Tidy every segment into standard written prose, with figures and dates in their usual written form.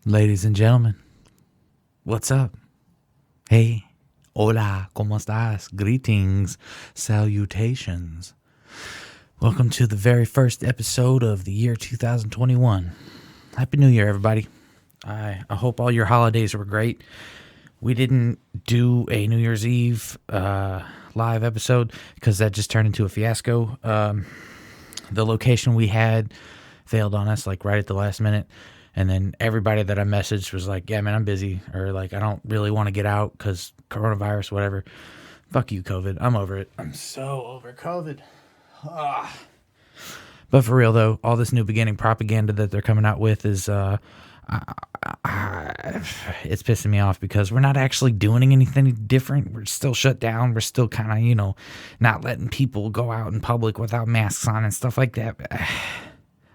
Ladies and gentlemen, what's up? Hey, hola, ¿cómo estás? Greetings, salutations. Welcome to the very first episode of the year 2021. Happy New Year, everybody. I hope all your holidays were great. We didn't do a New Year's Eve live episode because that just turned into a fiasco. The location we had failed on us like right at the last minute. And then everybody that I messaged was like, yeah, man, I'm busy. Or like, I don't really want to get out because coronavirus, whatever. Fuck you, COVID. I'm over it. I'm so over COVID. But for real, though, all this new beginning propaganda that they're coming out with is, it's pissing me off because we're not actually doing anything different. We're still shut down. We're still kind of, not letting people go out in public without masks on and stuff like that.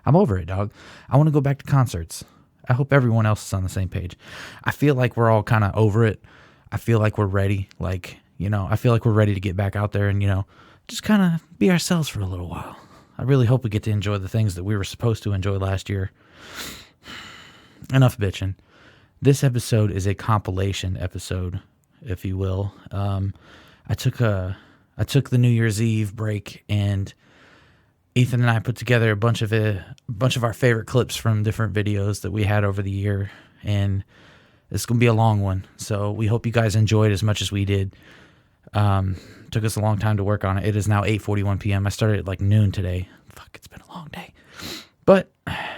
I'm over it, dog. I want to go back to concerts. I hope everyone else is on the same page. I feel like we're all kind of over it. I feel like we're ready. I feel like we're ready to get back out there and, just kind of be ourselves for a little while. I really hope we get to enjoy the things that we were supposed to enjoy last year. Enough bitching. This episode is a compilation episode, if you will. I took the New Year's Eve break, and Ethan and I put together a bunch of our favorite clips from different videos that we had over the year, and it's gonna be a long one. So we hope you guys enjoyed as much as we did. Took us a long time to work on it. It is now 8:41 p.m. I started at like noon today. Fuck, it's been a long day. But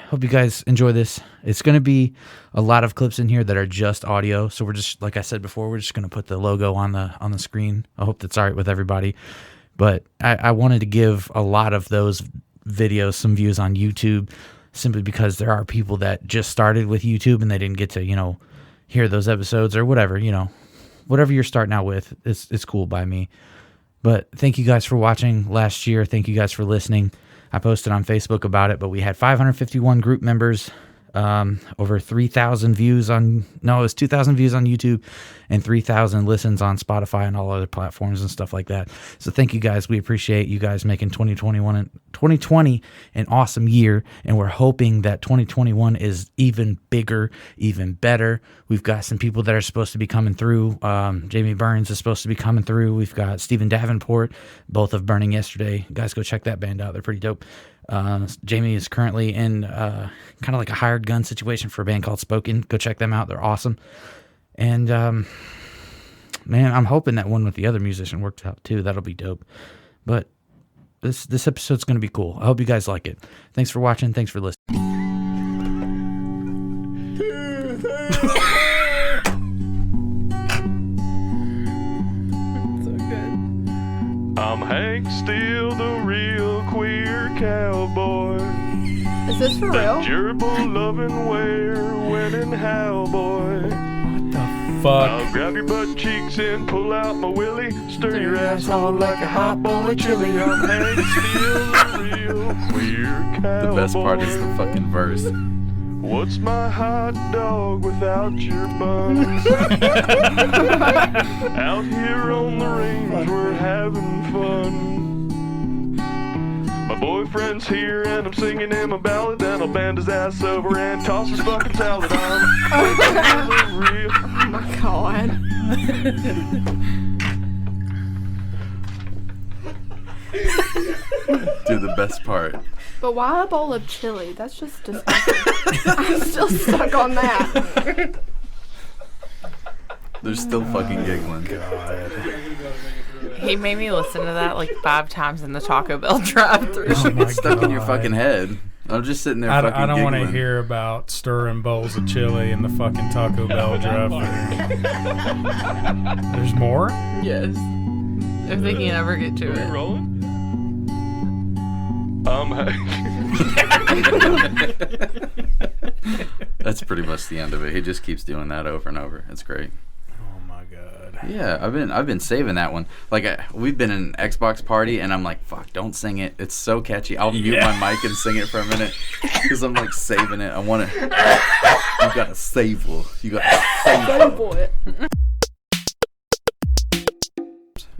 hope you guys enjoy this. It's going to be a lot of clips in here that are just audio. So we're just, like I said before, we're just going to put the logo on the screen. I hope that's all right with everybody. But I wanted to give a lot of those videos some views on YouTube simply because there are people that just started with YouTube and they didn't get to, hear those episodes or whatever, whatever you're starting out with. It's cool by me. But thank you guys for watching last year. Thank you guys for listening. I posted on Facebook about it, but we had 551 group members, over 3,000 views it was 2,000 views on YouTube and 3,000 listens on Spotify and all other platforms and stuff like that. So thank you guys. We appreciate you guys making 2020 an awesome year. And we're hoping that 2021 is even bigger, even better. We've got some people that are supposed to be coming through. Jamie Burns is supposed to be coming through. We've got Stephen Davenport, both of Burning Yesterday. Guys, go check that band out. They're pretty dope. Jamie is currently in kind of like a hired gun situation for a band called Spoken. Go check them out. They're awesome. And man, I'm hoping that one with the other musician worked out too. That'll be dope. But this episode's going to be cool. I hope you guys like it. Thanks for watching. Thanks for listening. So good. I'm Hank Steele, the real queer cowboy. Is this for real? That gerbil loving wear winning cowboy. What the fuck? I'll grab your butt cheeks and pull out my willy, stir your asshole like a hot bowl of chili. I'm Hank Steele, the real queer cowboy. The best part is the fucking verse. What's my hot dog without your buns? Out here on the range, we're having fun. My boyfriend's here and I'm singing him a ballad, and I'll bend his ass over and toss his fucking salad on. Oh my god. Dude, the best part. But why a bowl of chili? That's just disgusting. I'm still stuck on that. They're still fucking giggling. He made me listen to that like 5 times in the Taco Bell drive-thru. It should get stuck in your fucking head. I'm just sitting there fucking I don't want to giggling. hear about stirring bowls of chili in the fucking Taco Bell drive-thru. There's more? Yes. If they can ever get to Are we it. rolling? Hank. That's pretty much the end of it. He just keeps doing that over and over. It's great. Oh my god. Yeah, I've been saving that one. Like we've been in an Xbox party, and I'm like, fuck, don't sing it. It's so catchy. I'll mute my mic and sing it for a minute because I'm like saving it. I want to. You gotta save it. You gotta save it. Boy.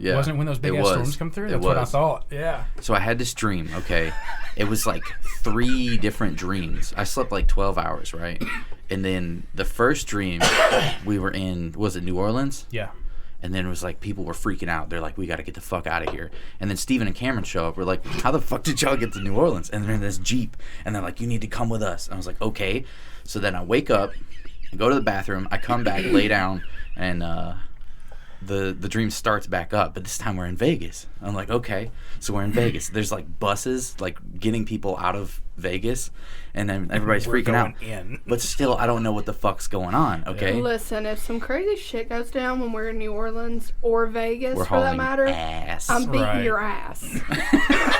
Yeah. Wasn't it when those big It ass was. storms come through? It That's what I was. thought. Yeah. So I had this dream, okay? It was like 3 different dreams. I slept like 12 hours, right? And then the first dream, we were in, was it New Orleans? Yeah. And then it was like people were freaking out. They're like, we got to get the fuck out of here. And then Steven and Cameron show up. We're like, how the fuck did y'all get to New Orleans? And they're in this Jeep. And they're like, you need to come with us. And I was like, okay. So then I wake up, I go to the bathroom, I come back, lay down, and the dream starts back up. But this time we're in Vegas. I'm like, okay. So we're in Vegas. There's like buses like getting people out of Vegas. And then everybody's We're freaking out. going in. But still, I don't know what the fuck's going on, okay? Listen, if some crazy shit goes down when we're in New Orleans or Vegas, We're for that hauling matter, ass. I'm beating Right. your ass.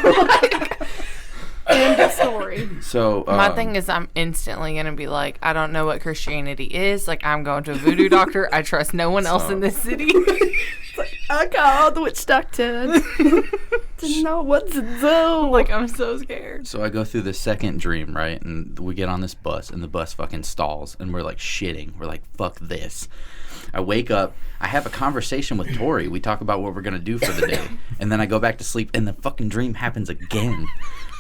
Like, end of story. So My thing is, I'm instantly gonna be like, I don't know what Christianity is. Like, I'm going to a voodoo doctor. I trust no one else in this city. I called the witch doctor. Didn't know what to do. Like, I'm so scared. So I go through the second dream, right? And we get on this bus, and the bus fucking stalls, and we're like shitting. We're like, fuck this. I wake up. I have a conversation with Tori. We talk about what we're going to do for the day. And then I go back to sleep, and the fucking dream happens again.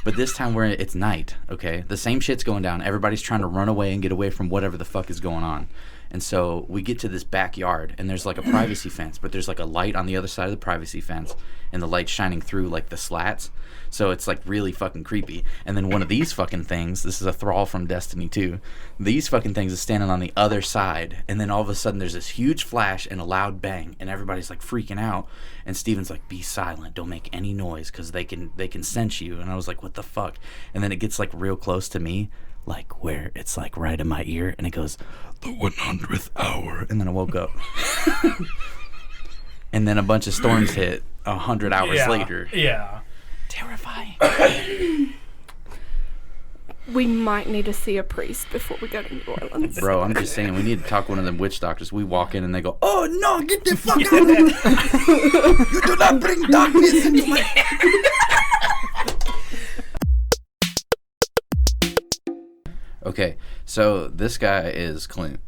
But this time it's night, okay? The same shit's going down. Everybody's trying to run away and get away from whatever the fuck is going on. And so we get to this backyard, and there's like a privacy fence, but there's like a light on the other side of the privacy fence, and the light's shining through like the slats. So it's like really fucking creepy. And then one of these fucking things, this is a thrall from Destiny 2, these fucking things is standing on the other side. And then all of a sudden there's this huge flash and a loud bang, and everybody's like freaking out. And Steven's like, be silent, don't make any noise, because they can sense you. And I was like, what the fuck? And then it gets like real close to me, like where it's like right in my ear, and it goes, the 100th hour. And then I woke up. And then a bunch of storms hit 100 hours later. Yeah. Terrifying. We might need to see a priest before we go to New Orleans. Bro, I'm just saying, we need to talk to one of them witch doctors. We walk in and they go, oh no, get the fuck out of here. You do not bring darkness into my... Okay, so this guy is Clint.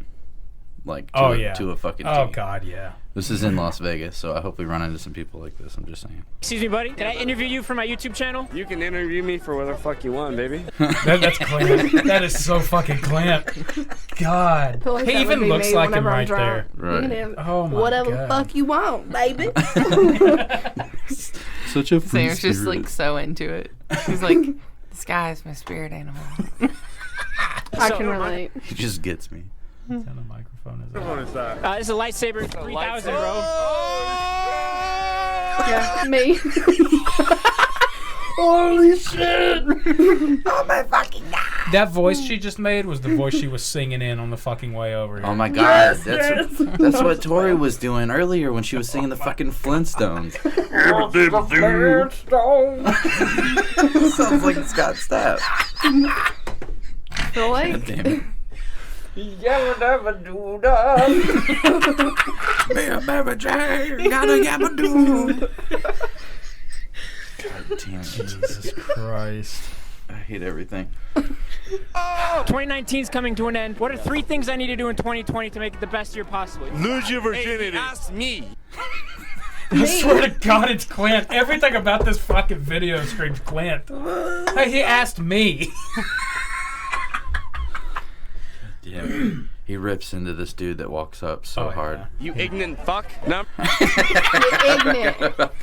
Like, to a fucking Oh, T. God, yeah. This is in Las Vegas, so I hope we run into some people like this. I'm just saying. Excuse me, buddy. Can I interview you for my YouTube channel? You can interview me for whatever the fuck you want, baby. That's Clint. That is so fucking Clint. God. feel like He that even would be looks me like him whenever I'm right there. drunk. Right. You know, Oh, my whatever God. the fuck you want, baby. Such a free Sam's just spirit. like so into it. He's like, this guy is my spirit animal. I can relate. He just gets me. On the microphone is What is that? This is a lightsaber 3000, bro. Yeah, me. Holy shit! Oh my fucking god! That voice she just made was the voice she was singing in on the fucking way over here. Oh my god, that's what Tori was doing earlier when she was singing the fucking Flintstones. Sounds like Scott Stapp. Feel like God damn it. God damn it. Jesus Christ. I hate everything. 2019 is coming to an end. What are 3 things I need to do in 2020 to make it the best year possible? Lose your virginity. Ask me. I swear to God, it's Clint. Everything about this fucking video screams Clint. Hey, he asked me. Damn. He rips into this dude that walks up so Oh, yeah. hard. You ignorant fuck. Number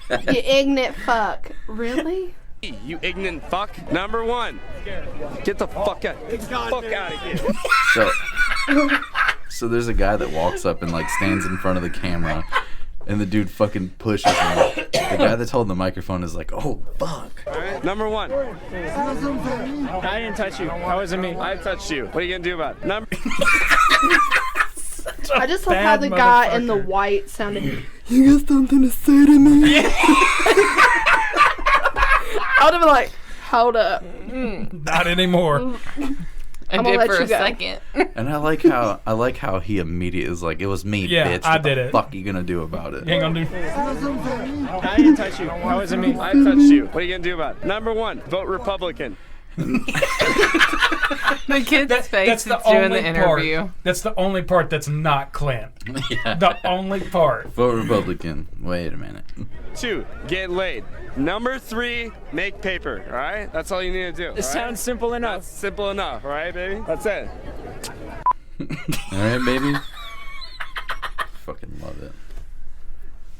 you ignorant fuck. Really? you ignorant fuck. Number 1. Get the fuck out. Get the fuck out of here. So there's a guy that walks up and like stands in front of the camera, and the dude fucking pushes him. The guy that's holding the microphone is like, oh fuck. Number 1. I didn't touch you. That wasn't me. I touched you. What are you gonna do about it? Number I just love how bad the guy in the motherfucker. white sounded. You got something to say to me? I would have been like, hold up. Not anymore. I I'm gonna did let for you a go. second. And I like how he immediately is like, it was me, Yeah, bitch. I What did the it. fuck you gonna do about it? You ain't gonna do. I didn't touch you. That wasn't me. I touched you. What are you gonna do about it? Number 1. Vote Republican. The kid's face That's is the doing only the interview. part. That's the only part that's not Clint. Yeah. The only part. Vote Republican. Wait a minute. 2, get laid. Number 3, make paper. All right, that's all you need to do. It all right? sounds simple enough. That's simple enough. All right, baby. That's it. All right, baby. Fucking love it.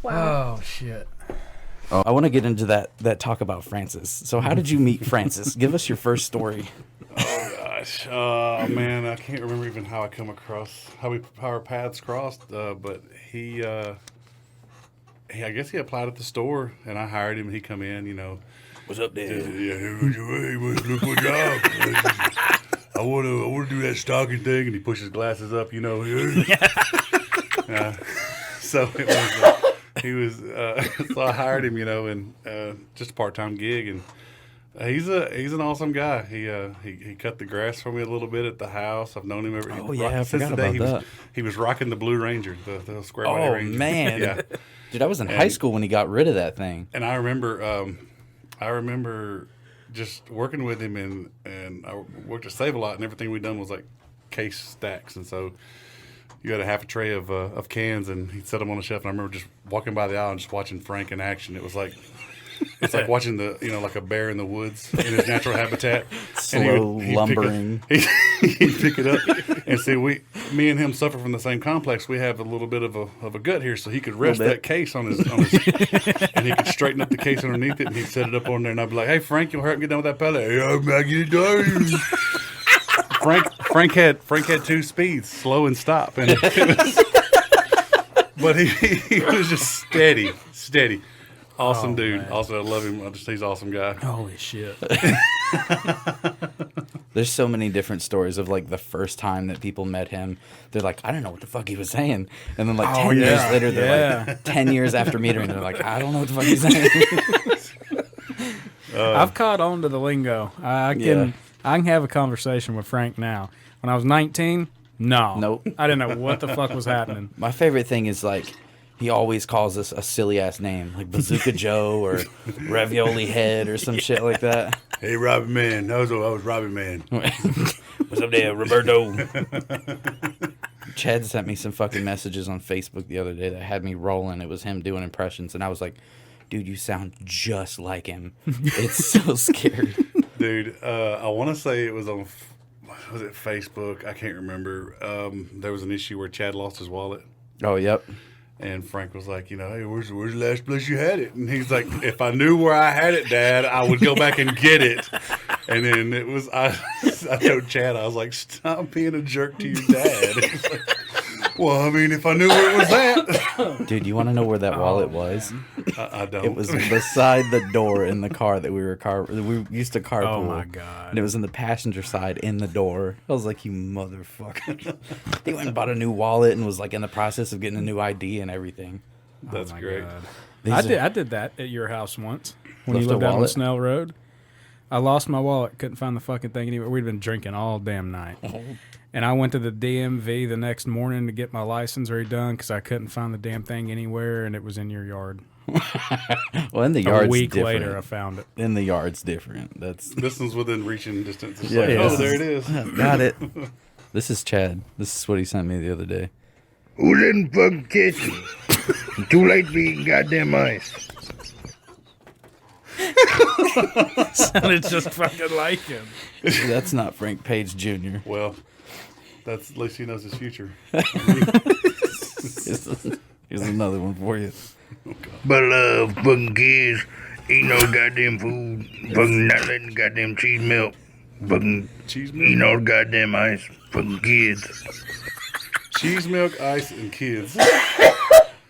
Wow. Oh shit. Oh, I want to get into that talk about Francis. So how did you meet Francis? Give us your first story. Gosh, man, I can't remember even how I come across how our paths crossed. But he, I guess he applied at the store, and I hired him. He come in, you know. What's up, Dad? Yeah, hey, look my job. I want to do that stocking thing, and he pushes glasses up, you know. So it was, he was. So I hired him, you know, and just a part-time gig, and he's an awesome guy. He cut the grass for me a little bit at the house. I've known him ever. Oh yeah, I since forgot the day about that. he was rocking the Blue Ranger, the square body Oh Ranger. man, Yeah. dude, I was in high school when he got rid of that thing. And I remember just working with him, and I worked at Save a Lot, and everything we done was like case stacks, and so you had a half a tray of cans, and he'd set them on the shelf. And I remember just walking by the aisle and just watching Frank in action. It was like it's like watching like a bear in the woods in his natural habitat. Slow lumbering. He'd pick it up and see me and him suffer from the same complex. We have a little bit of a gut here, so he could rest that case on his and he could straighten up the case underneath it, and he'd set it up on there, and I'd be like, "Hey Frank, you'll hurry up and get done with that pellet." "Hey, I'm back in the day." Frank had 2 speeds, slow and stop, and but he was just steady. Awesome dude. Man. Also, I love him. He's an awesome guy. Holy shit. There's so many different stories of like the first time that people met him. They're like, I don't know what the fuck he was saying. And then like 10 years later, they're like 10 years after meeting him, they're like, I don't know what the fuck he's saying. I've caught on to the lingo. I can have a conversation with Frank now. When I was 19, no. Nope. I didn't know what the fuck was happening. My favorite thing is like he always calls us a silly ass name, like Bazooka Joe or Ravioli Head or some shit like that. Hey, Robbie Man. I was Robbie Man. What's up there, Roberto? Chad sent me some fucking messages on Facebook the other day that had me rolling. It was him doing impressions, and I was like, dude, you sound just like him. It's so scary. Dude, I want to say it was on, was it Facebook? I can't remember. There was an issue where Chad lost his wallet. Oh, yep. And Frank was like, hey, where's the last place you had it? And he's like, if I knew where I had it, Dad, I would go back and get it. And then it was, I told Chad, I was like, stop being a jerk to your dad. He's like, well, I mean, if I knew where it was at. Dude, you want to know where that wallet was? I don't. It was beside the door in the car that we used to carpool. Oh, my God. And it was in the passenger side in the door. I was like, you motherfucker. He went and bought a new wallet and was like in the process of getting a new ID and everything. That's great. God. I did that at your house once when you Left a lived out on wallet? Snell Road. I lost my wallet. Couldn't find the fucking thing anywhere. We'd been drinking all damn night. And I went to the DMV the next morning to get my license redone because I couldn't find the damn thing anywhere, and it was in your yard. Well, in the yard's A week different. later, I found it. In the yard's different. That's This one's within reaching distance. It's Yeah, like, yeah. oh, there it is. got it. This is Chad. This is what he sent me the other day. Who's in the fucking kitchen? Too late to be eating goddamn ice. Sounded just fucking like him. That's not Frank Page Jr. Well, that's at least he knows his future. Here's another one for you. But fucking kids eating no goddamn food. Fucking not letting the goddamn cheese melt. Fucking Cheese milk, eating all the goddamn ice. Fucking kids. cheese milk, ice, and kids.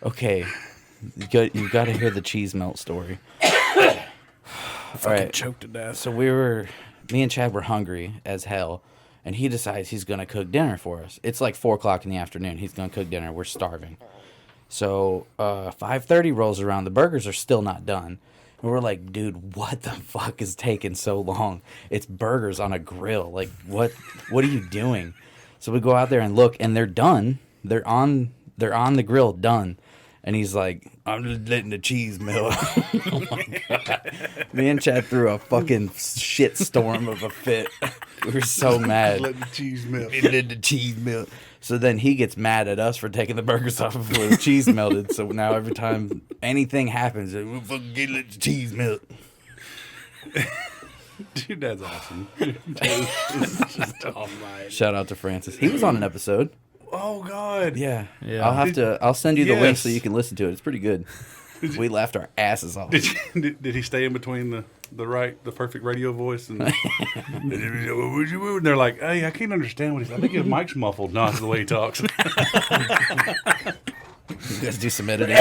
Okay, you've got to hear the cheese melt story. All right, Choked to death. so me and Chad were hungry as hell, and he decides he's gonna cook dinner for us. It's like 4:00 in the afternoon. He's gonna cook dinner. We're starving. So 5:30 rolls around. The burgers are still not done. And we're like, dude, what the fuck is taking so long? It's burgers on a grill. Like, what are you doing? So we go out there and look, and they're done. They're on the grill, done. And he's like, I'm just letting the cheese melt. Oh my God. Me and Chad threw a fucking shit storm of a fit. We were so mad. Let the cheese melt. Let the cheese melt. So then he gets mad at us for taking the burgers off before the cheese melted. So now every time anything happens, we'll fucking let the cheese melt. Dude, that's awesome. Shout out to Francis. He was on an episode. Oh God. Yeah. I'll send you the link so you can listen to it. It's pretty good. We laughed our asses off. Did he stay in between the perfect radio voice and they're like, hey, I can't understand what he's. I think his mic's muffled. No, it's the way he talks. You guys do some editing.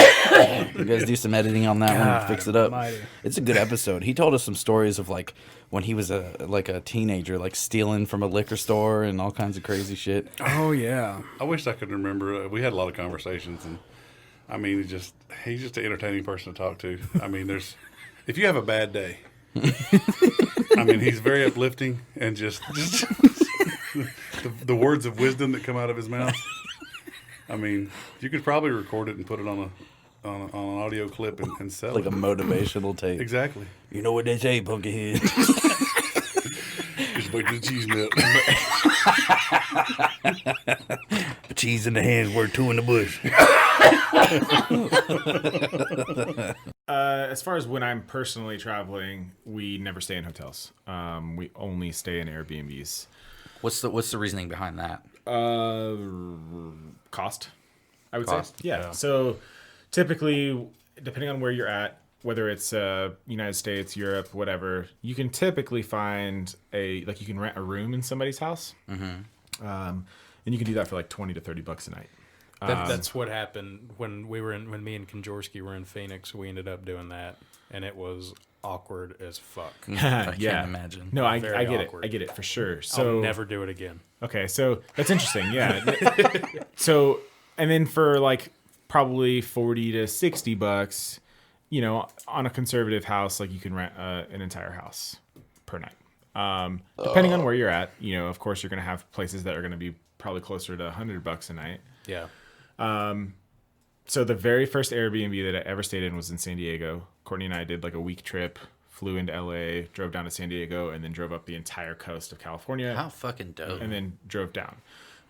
On that one and fix it up. It's a good episode. He told us some stories of like when he was a teenager, like stealing from a liquor store and all kinds of crazy shit. Oh yeah. I wish I could remember. We had a lot of conversations, and I mean, he's just an entertaining person to talk to. I mean, if you have a bad day, I mean, he's very uplifting and just the words of wisdom that come out of his mouth. I mean, you could probably record it and put it on an audio clip and sell like it. A motivational tape. Exactly. You know what they say, Pumpkinhead? Just wait till the cheese melt. The cheese in the hand's worth two in the bush. As far as when I'm personally traveling, we never stay in hotels. We only stay in Airbnbs. What's the reasoning behind that? Cost, I would Cost, say. Yeah. So typically, depending on where you're at, whether it's United States, Europe, whatever, you can typically find you can rent a room in somebody's house. Mm-hmm. And you can do that for like $20 to $30 a night. That's what happened when when me and Konjorski were in Phoenix. We ended up doing that, and it was awkward as fuck. I can't imagine. No, I Very get awkward. it. I get it for sure. So I'll never do it again. Okay, so that's interesting. Yeah. So, and then for like probably $40 to $60, on a conservative house, like you can rent an entire house per night. Depending on where you're at, of course you're going to have places that are going to be probably closer to $100 a night. Yeah. So the very first Airbnb that I ever stayed in was in San Diego. Courtney and I did like a week trip, flew into LA, drove down to San Diego, and then drove up the entire coast of California. How fucking dope. And then drove down.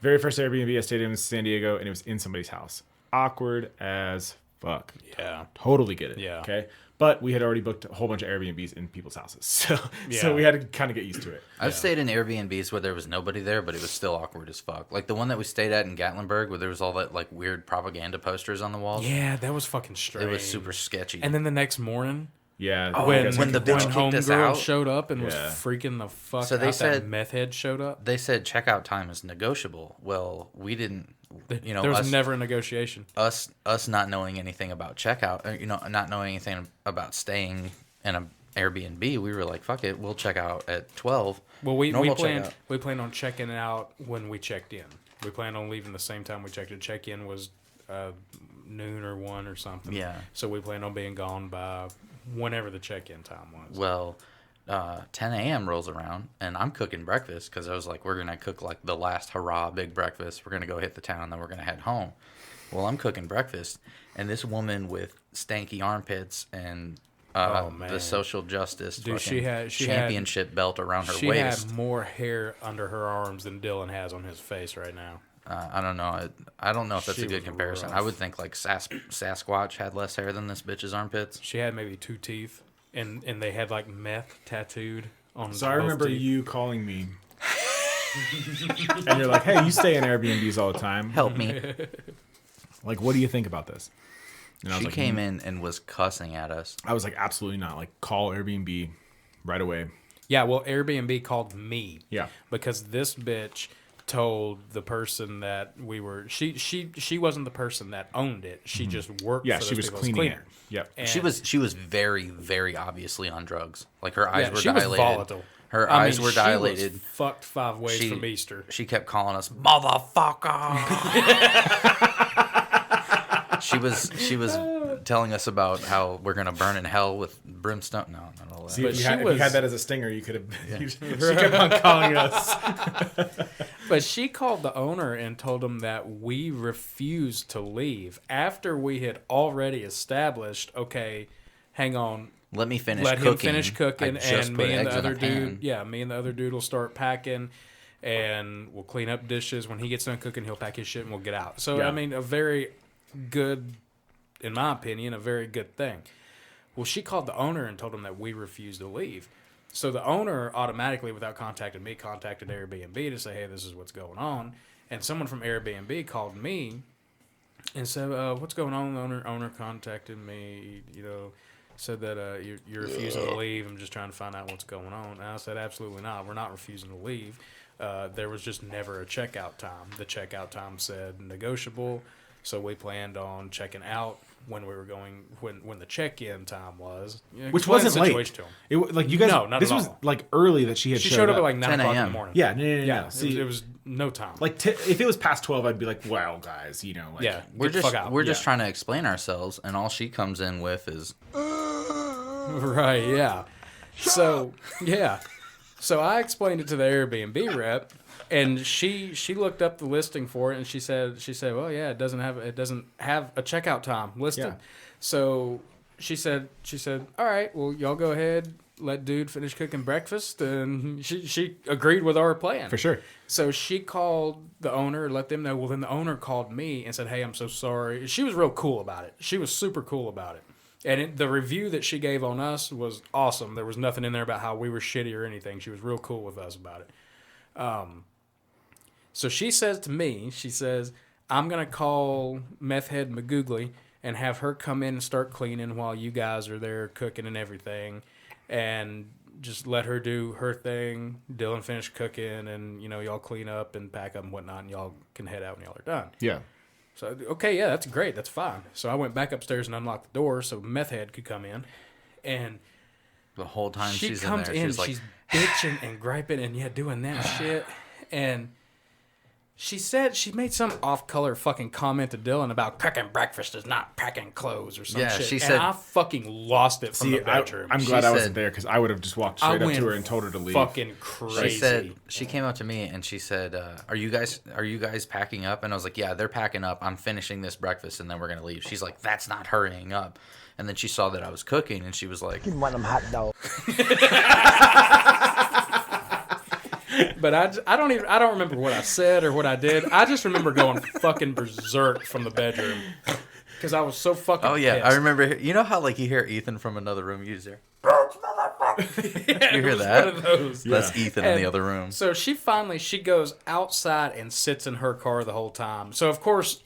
Very first Airbnb I stayed in was San Diego, and it was in somebody's house. Awkward as fuck. Yeah. Totally get it. Yeah. Okay. But we had already booked a whole bunch of Airbnbs in people's houses. So we had to kind of get used to it. I've stayed in Airbnbs where there was nobody there, but it was still awkward as fuck. Like the one that we stayed at in Gatlinburg where there was all that like weird propaganda posters on the walls. Yeah, that was fucking strange. It was super sketchy. And then the next morning, yeah, when the bitch kicked us out, showed up and was freaking the fuck so they out, said, that meth head showed up. They said checkout time is negotiable. Well, we didn't. There was never a negotiation. Us not knowing anything about checkout, not knowing anything about staying in an Airbnb, we were like, "Fuck it, we'll check out at 12." Well, we planned on checking out when we checked in. We planned on leaving the same time we checked in. Check-in was noon or 1 or something. Yeah. So we planned on being gone by whenever the check-in time was. Well, 10 a.m. rolls around, and I'm cooking breakfast because I was like, we're going to cook like the last hurrah big breakfast. We're going to go hit the town, then we're going to head home. Well, I'm cooking breakfast, and this woman with stanky armpits and the social justice championship belt around her waist. She had more hair under her arms than Dylan has on his face right now. I don't know. I don't know if that's a good comparison. Rough. I would think like Sasquatch had less hair than this bitch's armpits. She had maybe 2 teeth, and they had like meth tattooed on. So I remember you calling me, and you're like, "Hey, you stay in Airbnbs all the time. Help me." Like, what do you think about this? And she came in and was cussing at us. I was like, absolutely not. Like, call Airbnb right away. Yeah, well, Airbnb called me. Yeah, because this bitch told the person that we were. She wasn't the person that owned it. She just worked. Yeah, for she those was people. cleaning it. Yep. And she was very, very obviously on drugs. Like her eyes were she dilated. was volatile. Her eyes were dilated. She was fucked 5 ways from Easter. She kept calling us motherfucker. She was telling us about how we're gonna burn in hell with brimstone. No, not all that. See, if you had that as a stinger, you could have. She kept on calling us. But she called the owner and told him that we refused to leave after we had already established, okay, hang on. Let me finish Let cooking. him finish cooking, I just and put me and eggs the in a other pan. dude, yeah, me and the other dude will start packing, and we'll clean up dishes. When he gets done cooking, he'll pack his shit and we'll get out. So, Yeah. I mean, a very good, in my opinion, a very good thing. Well, she called the owner and told him that we refused to leave. So the owner automatically, without contacting me, contacted Airbnb to say, hey, this is what's going on. And someone from Airbnb called me and said, what's going on? The owner contacted me, said that you're refusing to leave. I'm just trying to find out what's going on. And I said, absolutely not. We're not refusing to leave. There was just never a checkout time. The checkout time said negotiable. So we planned on checking out when we were going, when the check-in time was. Which wasn't late. To him. Like you guys, No, not this at was all. like early that she had She showed up at up. like 9 10 o'clock in the a.m. morning. Yeah, no. Yeah, See, it was no time. like if it was past 12, I'd be like, well, guys, like, yeah, We're get the just fuck out. we're just trying to explain ourselves, and all she comes in with is Right, yeah. So, yeah. So I explained it to the Airbnb rep, and she looked up the listing for it, and she said, well, yeah, it doesn't have a checkout time listed. Yeah. So she said, all right, well, y'all go ahead, let dude finish cooking breakfast, and she agreed with our plan. for sure. So she called the owner, let them know. Well, then the owner called me and said, hey, I'm so sorry. She was real cool about it. She was super cool about it. And the review that she gave on us was awesome. There was nothing in there about how we were shitty or anything. She was real cool with us about it. So she says to me, I'm going to call Meth Head Magoogly and have her come in and start cleaning while you guys are there cooking and everything. And just let her do her thing. Dylan finish cooking, and, y'all clean up and pack up and whatnot, and y'all can head out when y'all are done. Yeah. So, okay, yeah, that's great. That's fine. So I went back upstairs and unlocked the door so Meth Head could come in. And the whole time she she's comes in there. in, She's like, she's bitching and griping and, doing that shit. And she said she made some off-color fucking comment to Dylan about cooking breakfast is not packing clothes or some Yeah, shit. she and said- I fucking lost it from the bedroom. I'm glad She I wasn't said- there because I would have just walked I straight up went to her and told her to leave. fucking crazy. she came up to me and she said, are you guys packing up? And I was like, yeah, they're packing up. I'm finishing this breakfast and then we're going to leave. She's like, that's not hurrying up. And then she saw that I was cooking and she was like, One of them hot dogs. But I don't remember what I said or what I did. I just remember going fucking berserk from the bedroom because I was so fucking oh yeah, pissed. I remember. You know how like you hear Ethan from another room? You just hear, Yeah, you hear it was that? one of those. That's Ethan in And the other room. So she goes outside and sits in her car the whole time. So of course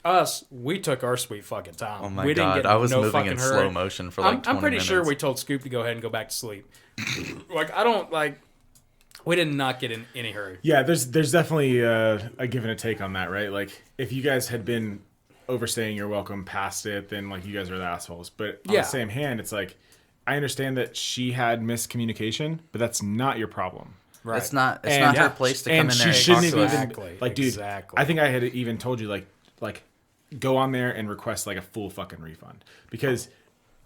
we took our sweet fucking time. Oh my we didn't God, get I was no moving fucking in hurry. slow motion for like 20 I'm pretty sure minutes. we told Scoop to go ahead and go back to sleep. We did not get in any hurry. Yeah, there's definitely a give and a take on that, right? Like, if you guys had been overstaying your welcome past it, then, like, you guys are the assholes. But on Yeah. the same hand, it's like, I understand that she had miscommunication, but that's not your problem. Right. It's not And- her place to come and in she there and talk shouldn't to have us. even, Exactly, like, dude, exactly. I think I had even told you, like, go on there and request, like, a full fucking refund. Because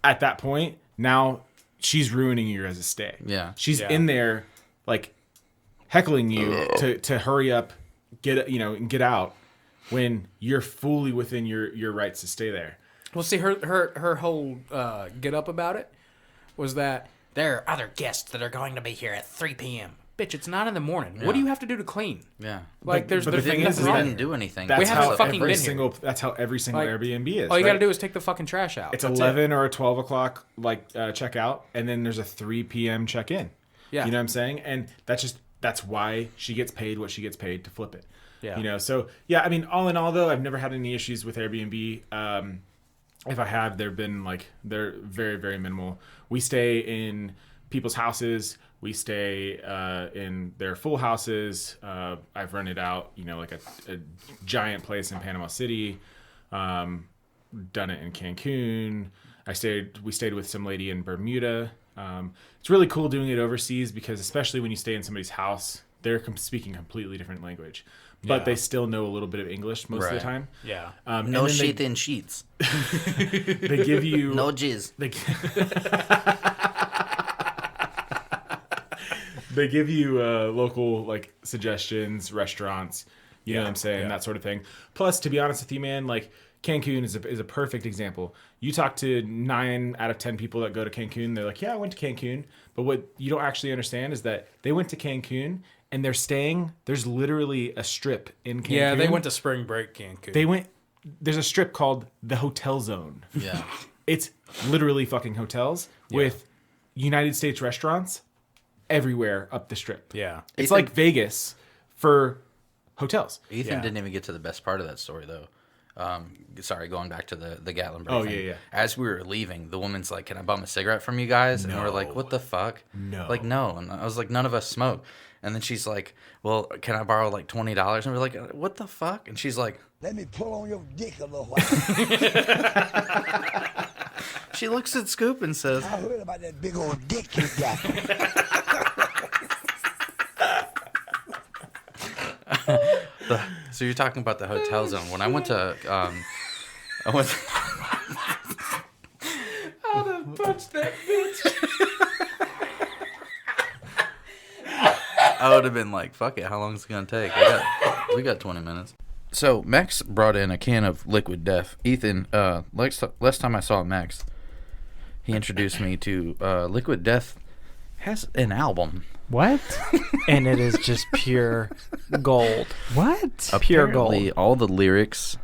at that point, now she's ruining you as a stay. Yeah. She's Yeah. in there, like, heckling you to hurry up, and get out when you're fully within your rights to stay there. Well, see, her whole get up about it was that there are other guests that are going to be here at 3 p.m. Bitch, it's not in the morning. What do you have to do to clean? Yeah. Like, there's but the nothing thing is wrong we here. didn't do anything. That's haven't how fucking every been here. single. That's how every single Like, Airbnb is. All you got to right? do is take the fucking trash out. It's That's 11 or a 12 o'clock check out, and then there's a 3 p.m. check in. Yeah. You know what I'm saying? And that's why she gets paid what she gets paid to flip it. Yeah. So yeah, I mean, all in all though, I've never had any issues with Airbnb. If I have, they're very, very minimal. We stay in people's houses. We stay in their full houses. I've rented out, like a giant place in Panama City. Done it in Cancun. We stayed with some lady in Bermuda. It's really cool doing it overseas because especially when you stay in somebody's house, they're speaking completely different language, but they still know a little bit of English most of the time. Yeah. No shit in sheets. They give you No jizz. They give you local suggestions, restaurants. You know what I'm saying? That sort of thing. Plus, to be honest with you, man, like Cancun is a perfect example. You talk to 9 out of 10 people that go to Cancun, they're like, yeah, I went to Cancun. But what you don't actually understand is that they went to Cancun and they're staying, there's literally a strip in Cancun. Yeah, they went to spring break Cancun. There's a strip called the Hotel Zone. Yeah. It's literally fucking hotels with United States restaurants everywhere up the strip. Yeah. It's like Vegas for hotels. Ethan didn't even get to the best part of that story, though. Sorry, going back to the Gatlinburg Oh, thing. yeah. As we were leaving, the woman's like, can I bum a cigarette from you guys? And we're like, what the fuck? No. Like, no. And I was like, none of us smoke. And then she's like, well, can I borrow like $20? And we're like, what the fuck? And she's like, Let me pull on your dick a little while. she looks at Scoop and says, I heard about that big old dick you got. so you're talking about the Hotel Zone. When I went to, I'd have punched that bitch. I would have been like, fuck it, how long is it going to take? We got 20 minutes. So Max brought in a can of Liquid Death. Ethan, last time I saw Max, he introduced me to Liquid Death has an album. What? And it is just pure gold. What? Pure Apparently, gold. all the lyrics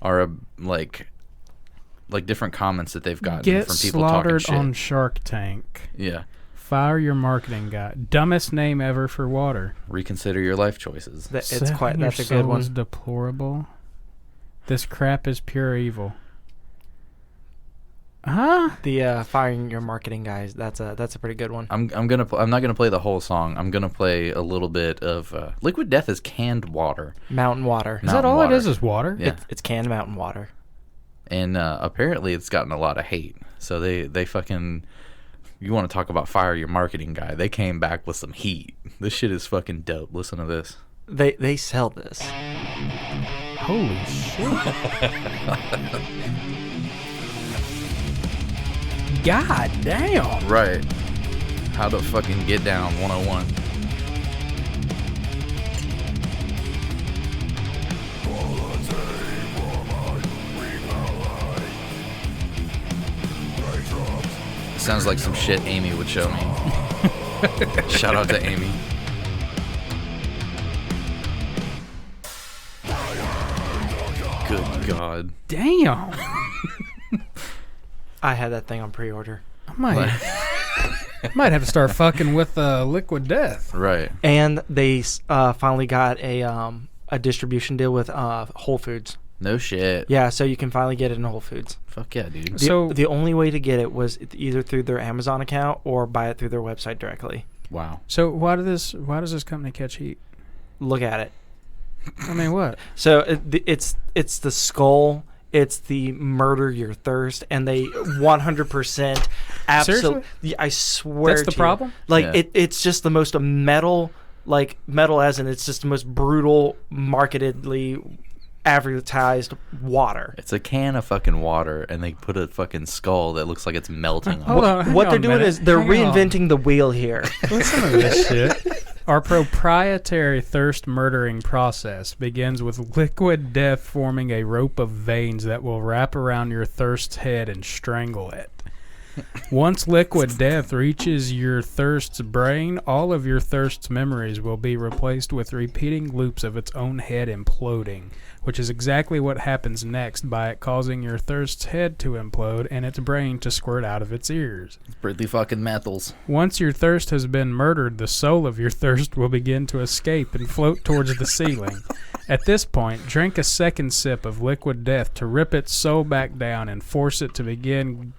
are like different comments that they've gotten Get from people talking slaughtered shit. on Shark Tank. Yeah. Fire your marketing guy. Dumbest name ever for water. Reconsider your life choices. That's a Your good soul one. is deplorable. This crap is pure evil. Huh? The firing your marketing guys. That's a pretty good one. I'm not gonna play the whole song. I'm gonna play a little bit of Liquid Death is canned water. Mountain water. Is that all it is water? Yeah. It's canned mountain water. And apparently it's gotten a lot of hate. So they fucking, you want to talk about fire your marketing guy? They came back with some heat. This shit is fucking dope. Listen to this. They sell this. Holy shit. God damn. Right. How to fucking get down 101. Sounds like some shit Amy would show me. Shout out to Amy. Good God. Damn. I had that thing on pre-order. I might have to start fucking with Liquid Death. Right. And they finally got a distribution deal with Whole Foods. No shit. Yeah, so you can finally get it in Whole Foods. Fuck yeah, dude. The only way to get it was either through their Amazon account or buy it through their website directly. Wow. So why does this company catch heat? Look at it. I mean, what? So it's the skull. It's the murder your thirst, and they 100% absolutely. I swear. That's the to problem? You, like Yeah. it's just the most metal, like metal as in it's just the most brutal, marketedly advertised water. It's a can of fucking water, and they put a fucking skull that looks like it's melting on Hold it. on, hang What on they're a doing minute. is they're Hang on. reinventing the wheel here. Listen to this shit. Our proprietary thirst murdering process begins with Liquid Death forming a rope of veins that will wrap around your thirst's head and strangle it. Once Liquid Death reaches your thirst's brain, all of your thirst's memories will be replaced with repeating loops of its own head imploding, which is exactly what happens next by it causing your thirst's head to implode and its brain to squirt out of its ears. It's pretty fucking metals. Once your thirst has been murdered, the soul of your thirst will begin to escape and float towards the ceiling. At this point, drink a second sip of Liquid Death to rip its soul back down and force it to begin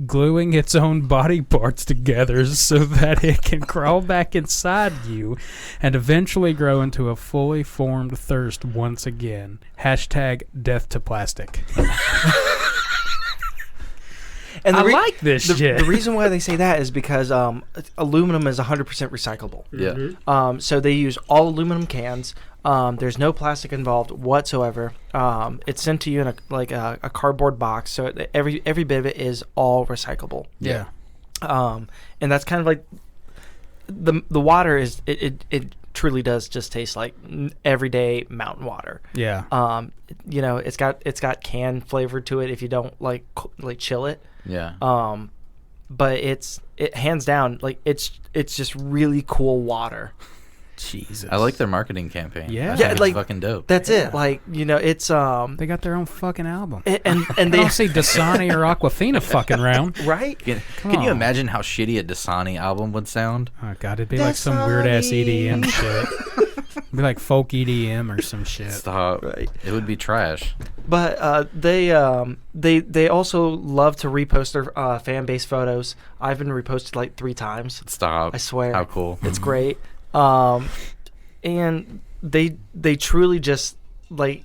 gluing its own body parts together so that it can crawl back inside you and eventually grow into a fully formed thirst once again. Hashtag death to plastic. And I like this shit. The reason why they say that is because aluminum is 100% recyclable. Yeah. So they use all aluminum cans. There's no plastic involved whatsoever. It's sent to you in a cardboard box. So every bit of it is all recyclable. Yeah. And that's kind of like the water is it truly does just taste like everyday mountain water. Yeah. You know, it's got canned flavor to it if you don't like chill it. Yeah. But it hands down, like it's just really cool water. Jesus. I like their marketing campaign. Yeah. I Yeah, think it's like, fucking dope. That's it. Like, you know, it's They got their own fucking album. and I they don't see Dasani or Aquafina fucking round. right. Can Come you on. imagine how shitty a Dasani album would sound? Oh god, it'd be like some weird ass EDM shit. It'd be like folk EDM or some shit. Stop. Right. It would be trash. But they also love to repost their fan base photos. I've been reposted like 3 times. Stop. I swear. How cool. It's great. And they truly just like,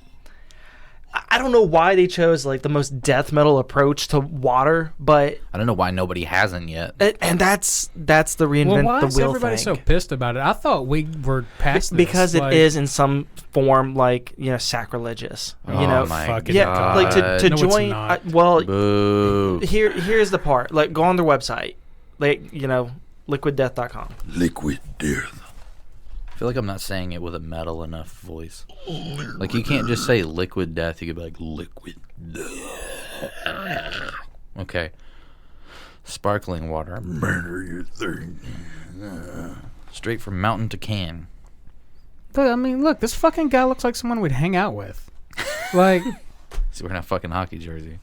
I don't know why they chose like the most death metal approach to water, but I don't know why nobody hasn't yet. and that's the reinvent Well, why the is wheel everybody thing. so pissed about it? I thought we were past this. Because like, it is in some form like, you know, sacrilegious. Oh You know, my fucking yeah, God. like to No, it's join. not. Well, Boo. here's the part. Like, go on their website, like, you know, liquiddeath.com. Liquid death. I feel like I'm not saying it with a metal enough voice. Like, you can't just say liquid death. You could be like, liquid death. Okay. Sparkling water. Murder your thing. Straight from mountain to can. But, I mean, look, this fucking guy looks like someone we'd hang out with. Like, He's wearing a fucking hockey jersey.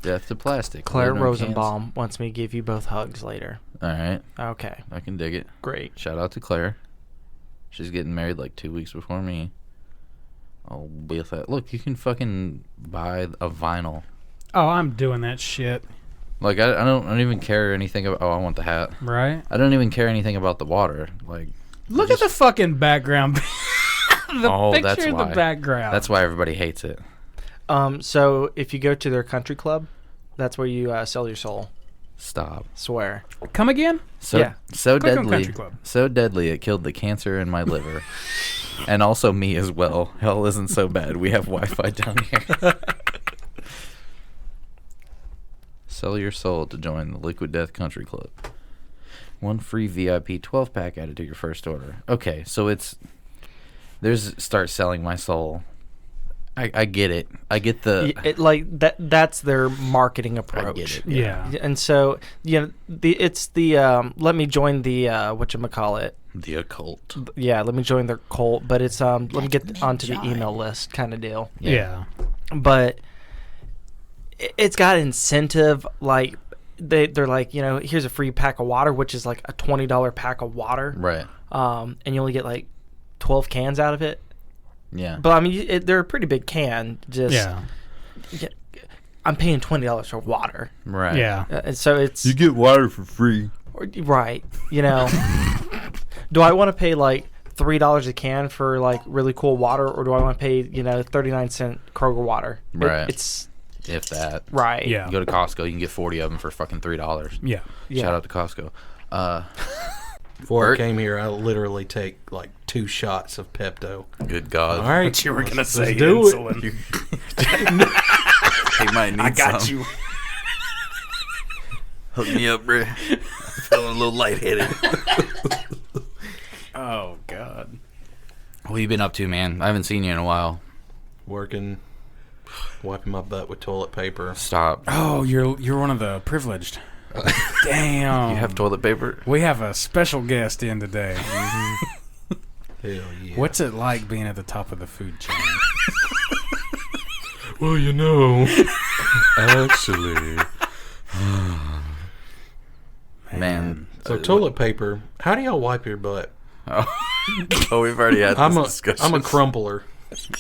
Death to plastic. Claire Aluminum Rosenbaum wants me to give you both hugs later. Cans. All right. Okay, I can dig it. great. Shout out to Claire. She's getting married like 2 weeks before me. I'll be with that. Look, you can fucking buy a vinyl. oh, I'm doing that shit, Like, I don't even care anything about. Oh, I want the hat. right? I don't even care anything about the water. Like, Look at the fucking background. The Oh, picture that's in the why. background. that's why everybody hates it. So if you go to their country club, that's where you sell your soul. Stop. Swear. Come again? So Yeah. so Click on deadly. Country Club. So deadly it killed the cancer in my liver. And also me as well. Hell isn't so bad. We have Wi-Fi down here. Sell your soul to join the Liquid Death Country Club. 1 free VIP 12-pack added to your first order. Okay, so there's start selling my soul. I get it. I get the. It, like that's their marketing I approach. get it. Yeah. And so, you know, it's the let me join the whatchamacallit. The occult. Yeah, let me join their cult, but it's let me get onto the email list kind of deal. Yeah. But it's got incentive, like they're like, you know, here's a free pack of water, which is like a $20 pack of water. Right. And you only get like 12 cans out of it. Yeah. But I mean, they're a pretty big can. Just Yeah. I'm paying $20 for water. Right. Yeah. And so it's get water for free. right. You know, do I want to pay like $3 a can for like really cool water, or do I want to pay 39-cent Kroger water? Right. It's If that. right. Yeah. You go to Costco, you can get 40 of them for fucking $3. Yeah. Shout out to Costco. Before Bert? I came here, I literally take like 2 shots of Pepto. Good God. All right, What you were gonna let's say? do Insulin. He might need I got some. you. Hook me up, bro. Feeling a little lightheaded. Oh God. What you been up to, man? I haven't seen you in a while. Working, wiping my butt with toilet paper. Stop. Oh, you're one of the privileged. Damn. You have toilet paper? We have a special guest in today. Hell yeah. What's it like being at the top of the food chain? Well, you know, actually. Man. So toilet paper. How do y'all wipe your butt? Oh, we've already had this discussion. I'm a crumpler.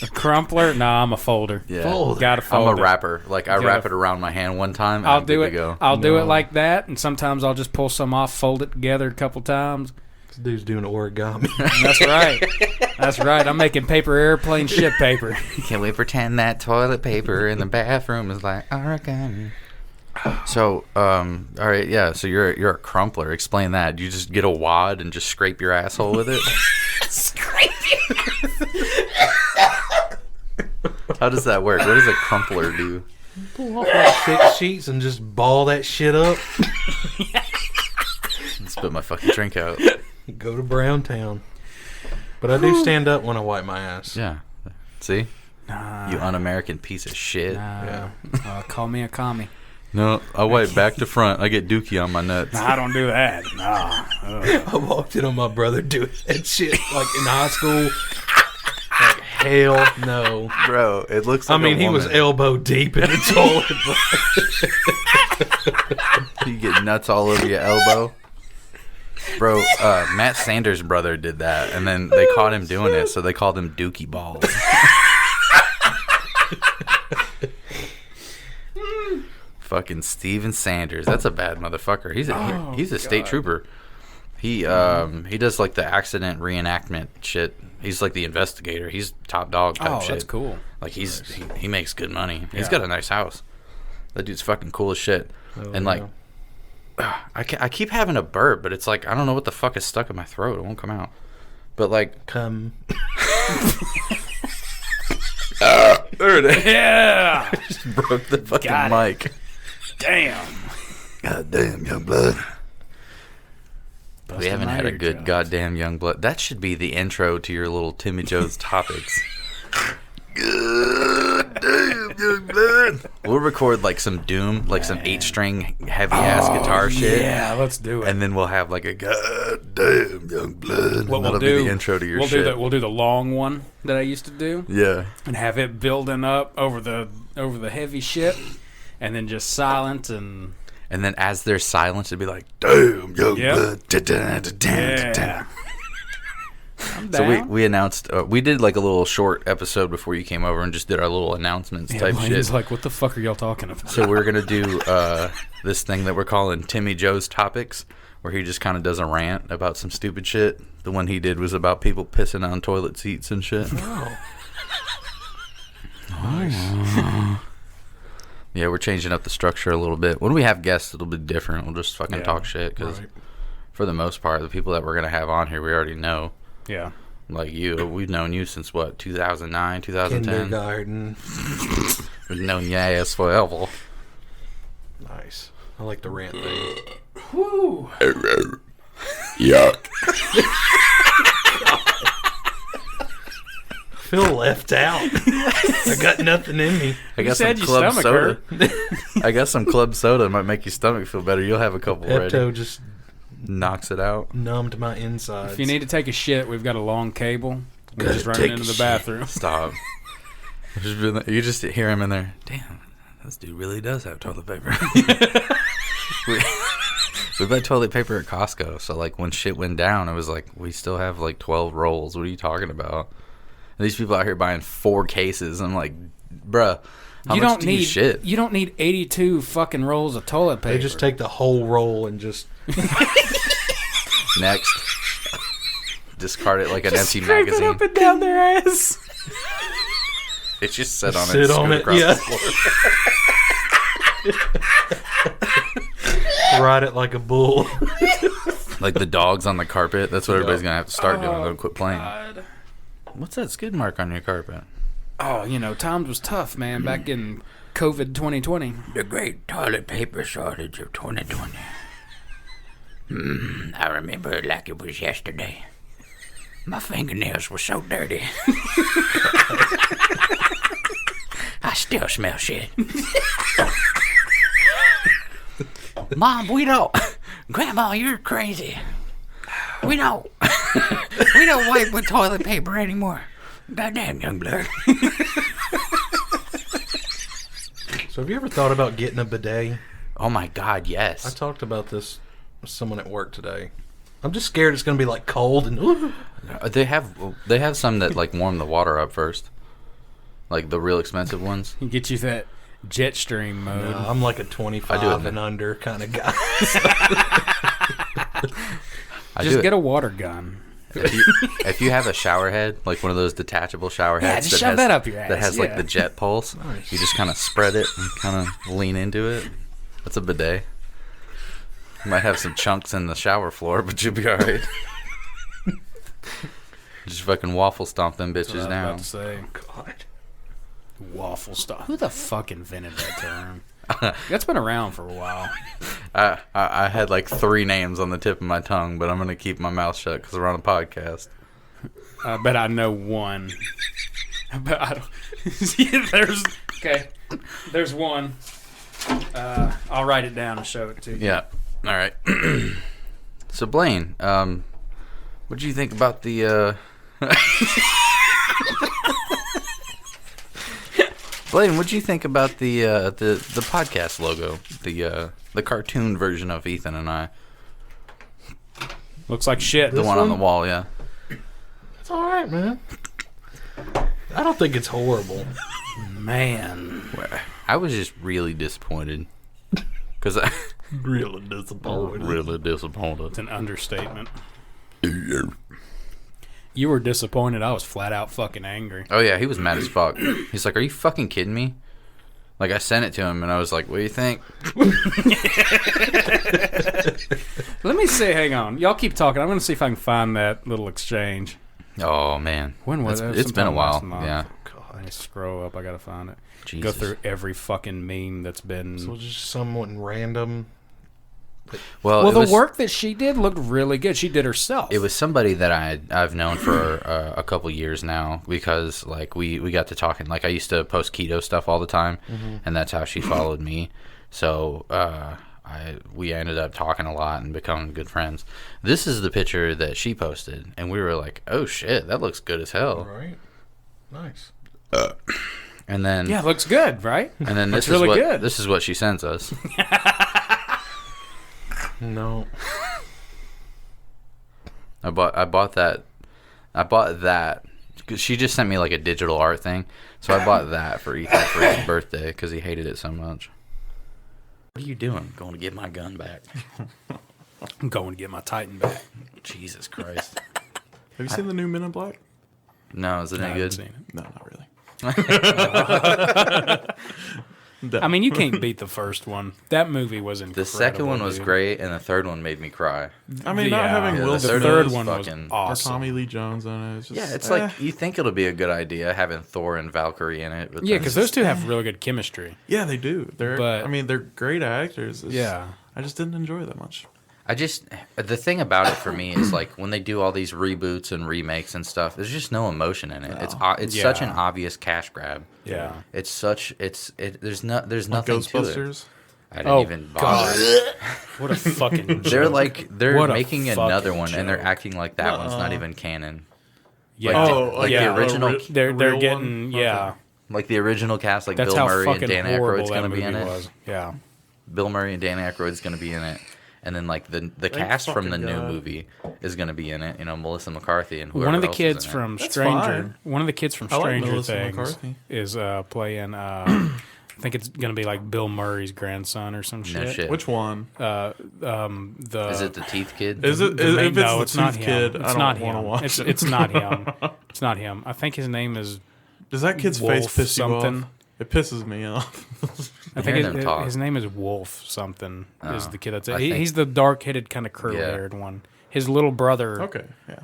A crumpler? Nah, I'm a folder. Yeah. Folder. Gotta fold I'm a it. wrapper. Like, I Gotta- wrap it around my hand one time, and I'll I'm do good it. to go. I'll do it No. like that, and sometimes I'll just pull some off, fold it together a couple times. This dude's doing origami. That's right. That's right. I'm making paper airplane shit paper. Can we pretend that toilet paper in the bathroom is like origami? So, all right, yeah. So you're a crumpler. Explain that. You just get a wad and just scrape your asshole with it. How does that work? What does a crumpler do? Pull off like 6 sheets and just ball that shit up. Spit my fucking drink out. Go to Browntown. But I do stand up when I wipe my ass. Yeah. See? Nah. You un-American piece of shit. Yeah. Call me a commie. No, I wipe back to front. I get dookie on my nuts. Nah, I don't do that. Nah. I walked in on my brother doing that shit like in high school. Like, hell no. Bro, it looks like he was elbow deep in the toilet. You get nuts all over your elbow. Bro, Matt Sanders' brother did that, and then they caught him doing it, so they called him Dookie Balls. Fucking Steven Sanders. That's a bad motherfucker. He's a state trooper. He does like the accident reenactment shit. He's like the investigator. He's top dog type shit. Oh, that's cool. Like he makes good money. He's got a nice house. That dude's fucking cool as shit. And like I keep having a burp, but it's like I don't know what the fuck is stuck in my throat. It won't come out. But like come. There it is. Yeah. I just broke the fucking mic. Damn. Goddamn young blood. We haven't had a good goddamn young blood. That should be the intro to your little Timmy Joe's topics. Goddamn young blood. We'll record like some doom, like some 8-string heavy ass guitar shit. Yeah, let's do it. And then we'll have like a goddamn young blood. What That'll be the intro to your shit. We'll do the long one that I used to do. Yeah. And have it building up over the heavy shit, and then just silent and. And then as there's silence, it'd be like, damn, young blood. Yeah. So we announced, we did like a little short episode before you came over and just did our little announcements type shit. He's like, what the fuck are y'all talking about? So we're going to do this thing that we're calling Timmy Joe's Topics, where he just kind of does a rant about some stupid shit. The one he did was about people pissing on toilet seats and shit. Oh. Nice. Yeah, we're changing up the structure a little bit. When we have guests, it'll be different. We'll just fucking talk shit because, for the most part, the people that we're gonna have on here, we already know. Yeah. Like you, we've known you since what, 2009, 2010. Kindergarten. We've known your ass forever. Nice. I like the rant thing. Woo. Yuck. I feel left out. I got nothing in me. I got some club soda. I got some club soda. It might make your stomach feel better. You'll have a couple Pepto ready. just knocks it out. Numbed my insides. If you need to take a shit, we've got a long cable. We're just running into the bathroom. Stop. You just hear him in there. Damn, this dude really does have toilet paper. We buy toilet paper at Costco, so like when shit went down, it was like we still have like 12 rolls. What are you talking about? And these people out here buying 4 cases. I'm like, bruh, how much do you shit? You don't need 82 fucking rolls of toilet paper. They just take the whole roll and just next discard it like an just empty scrape magazine. it up and down their ass. It just sit on sit it. on it. Across Yeah. the floor. Ride it like a bull. Like the dogs on the carpet. That's what everybody's gonna have to start doing. They'll quit playing. God. What's that skid mark on your carpet? Oh, times was tough, man, back in COVID 2020. The great toilet paper shortage of 2020. I remember it like it was yesterday. My fingernails were so dirty. I still smell shit. Mom, we don't. Grandma, you're crazy. We don't wipe with toilet paper anymore. Goddamn, young blood. So have you ever thought about getting a bidet? Oh my God, yes. I talked about this with someone at work today. I'm just scared it's going to be like cold and. They have some that like warm the water up first, like the real expensive ones. You get you that jet stream mode. No, I'm like a 25 and under kind of guy. Just get a water gun. If you have a shower head, like one of those detachable shower heads, just shove that up your ass. That has like the jet pulse. Nice. You just kind of spread it and kind of lean into it. That's a bidet. You might have some chunks in the shower floor, but you'll be all right. Just fucking waffle stomp them bitches That's what I was down. about to say. God. Waffle stomp. Who the fuck invented that term? That's been around for a while. I had like 3 names on the tip of my tongue, but I'm gonna keep my mouth shut because we're on a podcast. I bet I know one. But I don't. Yeah, there's one. I'll write it down and show it to you. Yeah. All right. So Blaine, what do you think about the? Blaine, what do you think about the podcast logo, the cartoon version of Ethan and I? Looks like shit. The one on the wall, yeah. It's all right, man. I don't think it's horrible. Man, I was just really disappointed because I Really disappointed. really disappointed. it's an understatement. You were disappointed. I was flat out fucking angry. Oh yeah, he was mad as fuck. He's like, "Are you fucking kidding me?" Like I sent it to him, and I was like, "What do you think?" Let me see. Hang on. Y'all keep talking. I'm going to see if I can find that little exchange. Oh man, When was that? It's been a Sometime while. last month. Yeah. God, I scroll up. I got to find it. Jesus. Go through every fucking meme that's been. So just someone random. Well, the work that she did looked really good. She did herself. It was somebody that I've known for a couple years now because like we got to talking. Like I used to post keto stuff all the time, and that's how she followed me. So we ended up talking a lot and becoming good friends. This is the picture that she posted, and we were like, "Oh shit, that looks good as hell." All right. Nice. And then it looks good, right? And then Looks really good. This is what she sends us. No. I bought that because she just sent me like a digital art thing, so I bought that for Ethan for his birthday because he hated it so much. What are you doing? Going to get my gun back? I'm going to get my Titan back. Jesus Christ! Have you seen the new Men in Black? No, is it any good? Seen it. No, not really. I mean, you can't beat the first one. That movie was incredible. The second one was dude. great, and the third one made me cry. I mean, not having Will the Smith third one was fucking or awesome. Tommy Lee Jones in it. It's just, Yeah, it's like you think it'll be a good idea having Thor and Valkyrie in it. But Yeah, then because those two have really good chemistry. yeah, they do. But- I mean, they're great actors. It's- Yeah. I just didn't enjoy it that much. the thing about it for me is like when they do all these reboots and remakes and stuff, there's just no emotion in it. It's such an obvious cash grab. Yeah. There's nothing Like to it. Ghostbusters. I didn't even bother. What a fucking They're joke. they're What a making another fucking one and they're joke. acting like that one's not even canon. Yeah. Like the original They're real getting one? yeah. like the original cast, like That's Bill how Murray and fucking Dan horrible Aykroyd's that gonna be in movie it. was. Yeah. Bill Murray and Dan Aykroyd's gonna be in it. And then like the cast from the new movie is gonna be in it. You know, Melissa McCarthy and whoever One of the else is kids in it. from That's Stranger. fine. One of the kids from I like Stranger Melissa Things McCarthy. is playing. I think it's gonna be like Bill Murray's grandson or some shit. No shit. Which one? Is it the teeth kid? Is it? the main- If it's no, the it's not Tooth him. Kid, It's I not don't want to him. watch It's it. it's not him. It's not him. I think his name is. Does that kid's Wolf face piss you something. off? It pisses me off. I think Hearing them talk. his name is Wolf something. Is Oh, the kid that's I think- he's the dark-headed kind of curly-haired one. His little brother. Okay, yeah.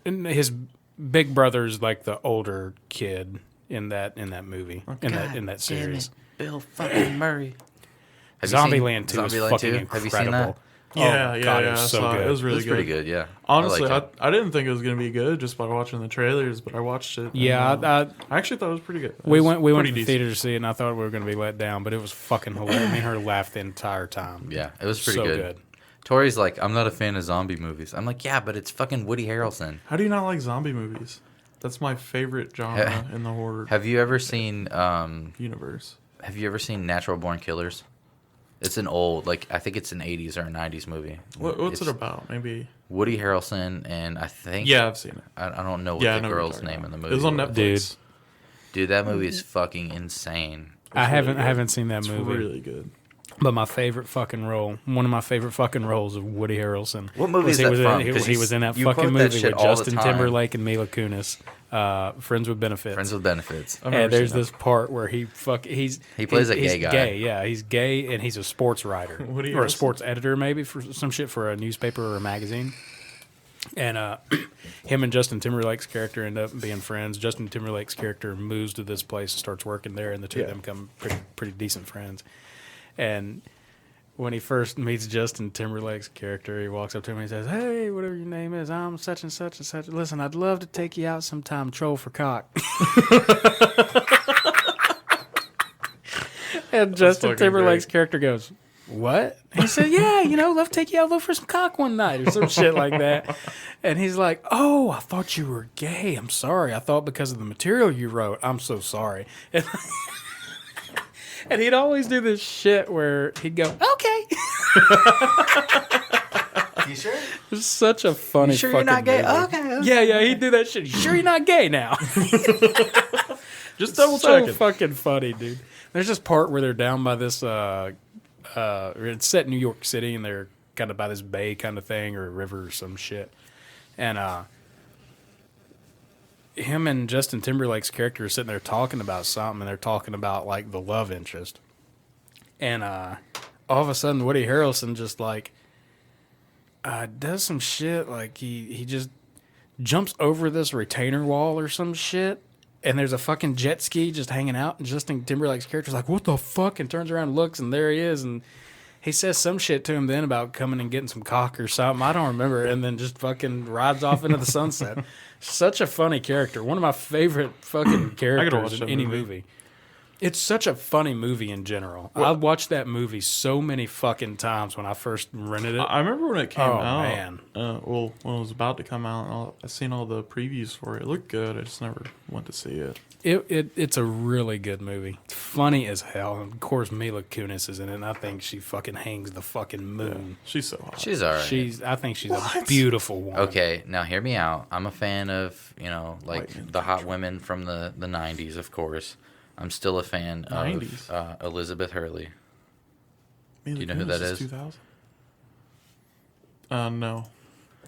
And his big brother's like the older kid in that movie in that series. Bill fucking Murray. Zombieland 2 is Zombieland fucking 2? incredible. Have you seen that? Oh, God, it was I so saw good. It was really It's good. pretty good, yeah. Honestly, I like it. I didn't think it was going to be good just by watching the trailers, but I watched it. and, Yeah, I actually thought it was pretty good. It we was went to pretty the decent. theater to see it, and I thought we were going to be let down, but it was fucking hilarious. Me and her laughed the entire time. Yeah, it was pretty So good. Tori's like, I'm not a fan of zombie movies. I'm like, yeah, but it's fucking Woody Harrelson. How do you not like zombie movies? That's my favorite genre in the horror Have you ever seen universe. Have you ever seen Natural Born Killers? It's an old, like I think it's an 80s or a 90s movie. What's It's it about? Maybe. Woody Harrelson and I think Yeah, I've seen it. I don't know what Yeah, I the know what you're girl's talking name about. in the It movie was on Netflix. Dude, that movie is fucking insane. I haven't seen that It's movie. really good. But my favorite fucking role, one of my favorite fucking roles of Woody Harrelson. What movie was is he that was from? In, 'Cause he was in that you fucking quote that movie shit with all the Justin time. Timberlake and Mila Kunis. Friends with Benefits. Friends with Benefits. And there's this part where he plays a gay guy. Gay, yeah, he's gay and he's a sports writer Woody or a Harrelson? sports editor maybe for some shit for a newspaper or a magazine. And him and Justin Timberlake's character end up being friends. Justin Timberlake's character moves to this place and starts working there, and the two of them become pretty decent friends. And when he first meets Justin Timberlake's character, he walks up to him and he says, "Hey, whatever your name is, I'm such and such and such. Listen, I'd love to take you out sometime, troll for cock." And Justin Timberlake's character goes, "What?" He said, "Yeah, love to take you out, look for some cock one night," or some shit like that. And he's like, "Oh, I thought you were gay. I'm sorry. I thought because of the material you wrote. I'm so sorry." And he'd always do this shit where he'd go, "Okay." You sure? It's such a funny. You sure fucking you're not gay? movie. Okay. Yeah, he'd do that shit. "You sure you're not gay now?" Just double so checking. fucking funny, dude. There's this part where they're down by this. It's set in New York City, and they're kind of by this bay kind of thing or a river or some shit. And him and Justin Timberlake's character are sitting there talking about something, and they're talking about like the love interest. And all of a sudden, Woody Harrelson just like does some shit. Like he just jumps over this retainer wall or some shit. And there's a fucking jet ski just hanging out, and Justin Timberlake's character's like, "What the fuck?" and turns around and looks, and there he is, and he says some shit to him then about coming and getting some cock or something. I don't remember, and then just fucking rides off into the sunset. Such a funny character. One of my favorite fucking characters in any movie. It's such a funny movie in general. I watched that movie so many fucking times when I first rented it. I remember when it came out. Man. When it was about to come out, I seen all the previews for it. It looked good. I just never went to see it. It's a really good movie. It's funny as hell. And of course, Mila Kunis is in it, and I think she fucking hangs the fucking moon. Yeah, she's so hot. She's all right. I think she's a beautiful woman. Okay, now hear me out. I'm a fan of, the hot women from the 90s, of course. I'm still a fan of Elizabeth Hurley. Do you know who that is? 2000? No.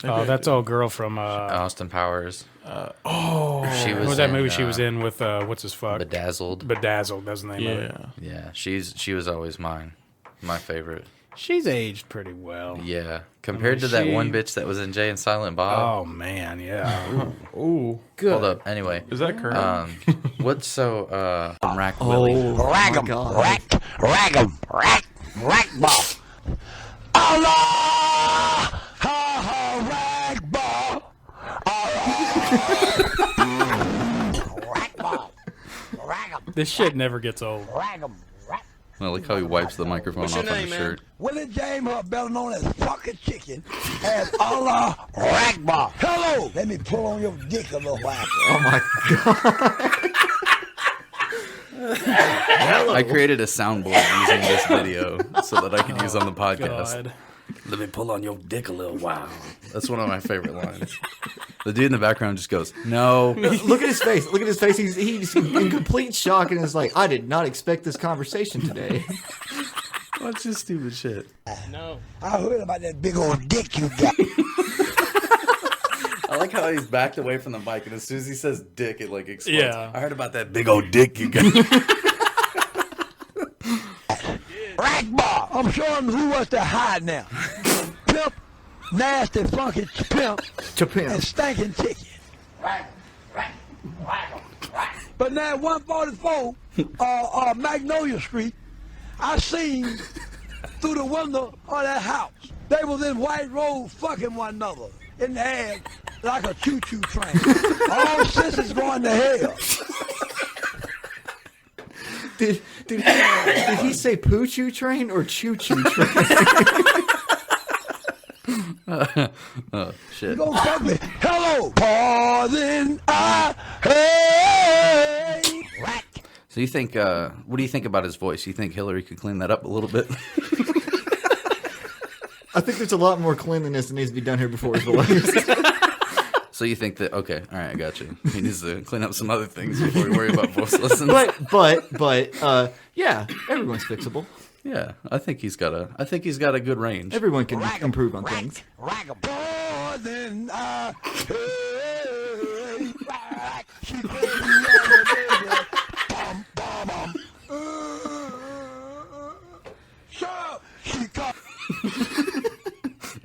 Oh, that's old girl from Austin Powers. She was what was that movie she was in with what's his fuck? Bedazzled. Bedazzled, that's the name of it. Yeah, she was always my favorite. She's aged pretty well. Yeah, compared to that one bitch that was in Jay and Silent Bob. Oh man, yeah. Ooh, good. Hold up. Anyway, is that current? What's so Rack Willie? Rag 'em, rack ball. Allah, rag ball. Rack ball, rag 'em. This shit never gets old. Rag 'em. I like how he wipes the microphone What's off your on name, his shirt. Willie James, better known as fucking chicken, has Allah Ragbar. Hello, let me pull on your dick a little while. Oh my god! I created a soundboard using this video so that I could use on the podcast. God. Let me pull on your dick a little while. That's one of my favorite lines. The dude in the background just goes, "No." Look at his face. Look at his face. He's in complete shock and is like, "I did not expect this conversation today." What's this stupid shit? No. I heard about that big old dick you got. I like how he's backed away from the mic, and as soon as he says "dick," it like explodes. Yeah. I heard about that big old dick you got. Ragbar, I'm showing who wants to hide now. Pimp, nasty, funky pimp, and stinking chicken. But now at 144 Magnolia Street, I seen through the window of that house. They was in white robes fucking one another in the air like a choo-choo train. All sisters going to hell. Did he say poo-choo train or choo-choo train? Oh, shit. You gonna fuck me? Hello, pardon, hey. So you think, what do you think about his voice? You think Hillary could clean that up a little bit? I think there's a lot more cleanliness that needs to be done here before his voice. So you think that, okay, all right, I got you. He needs to clean up some other things before we worry about voice lessons. But, yeah, everyone's fixable. Yeah, I think he's got a good range. Everyone can improve on things.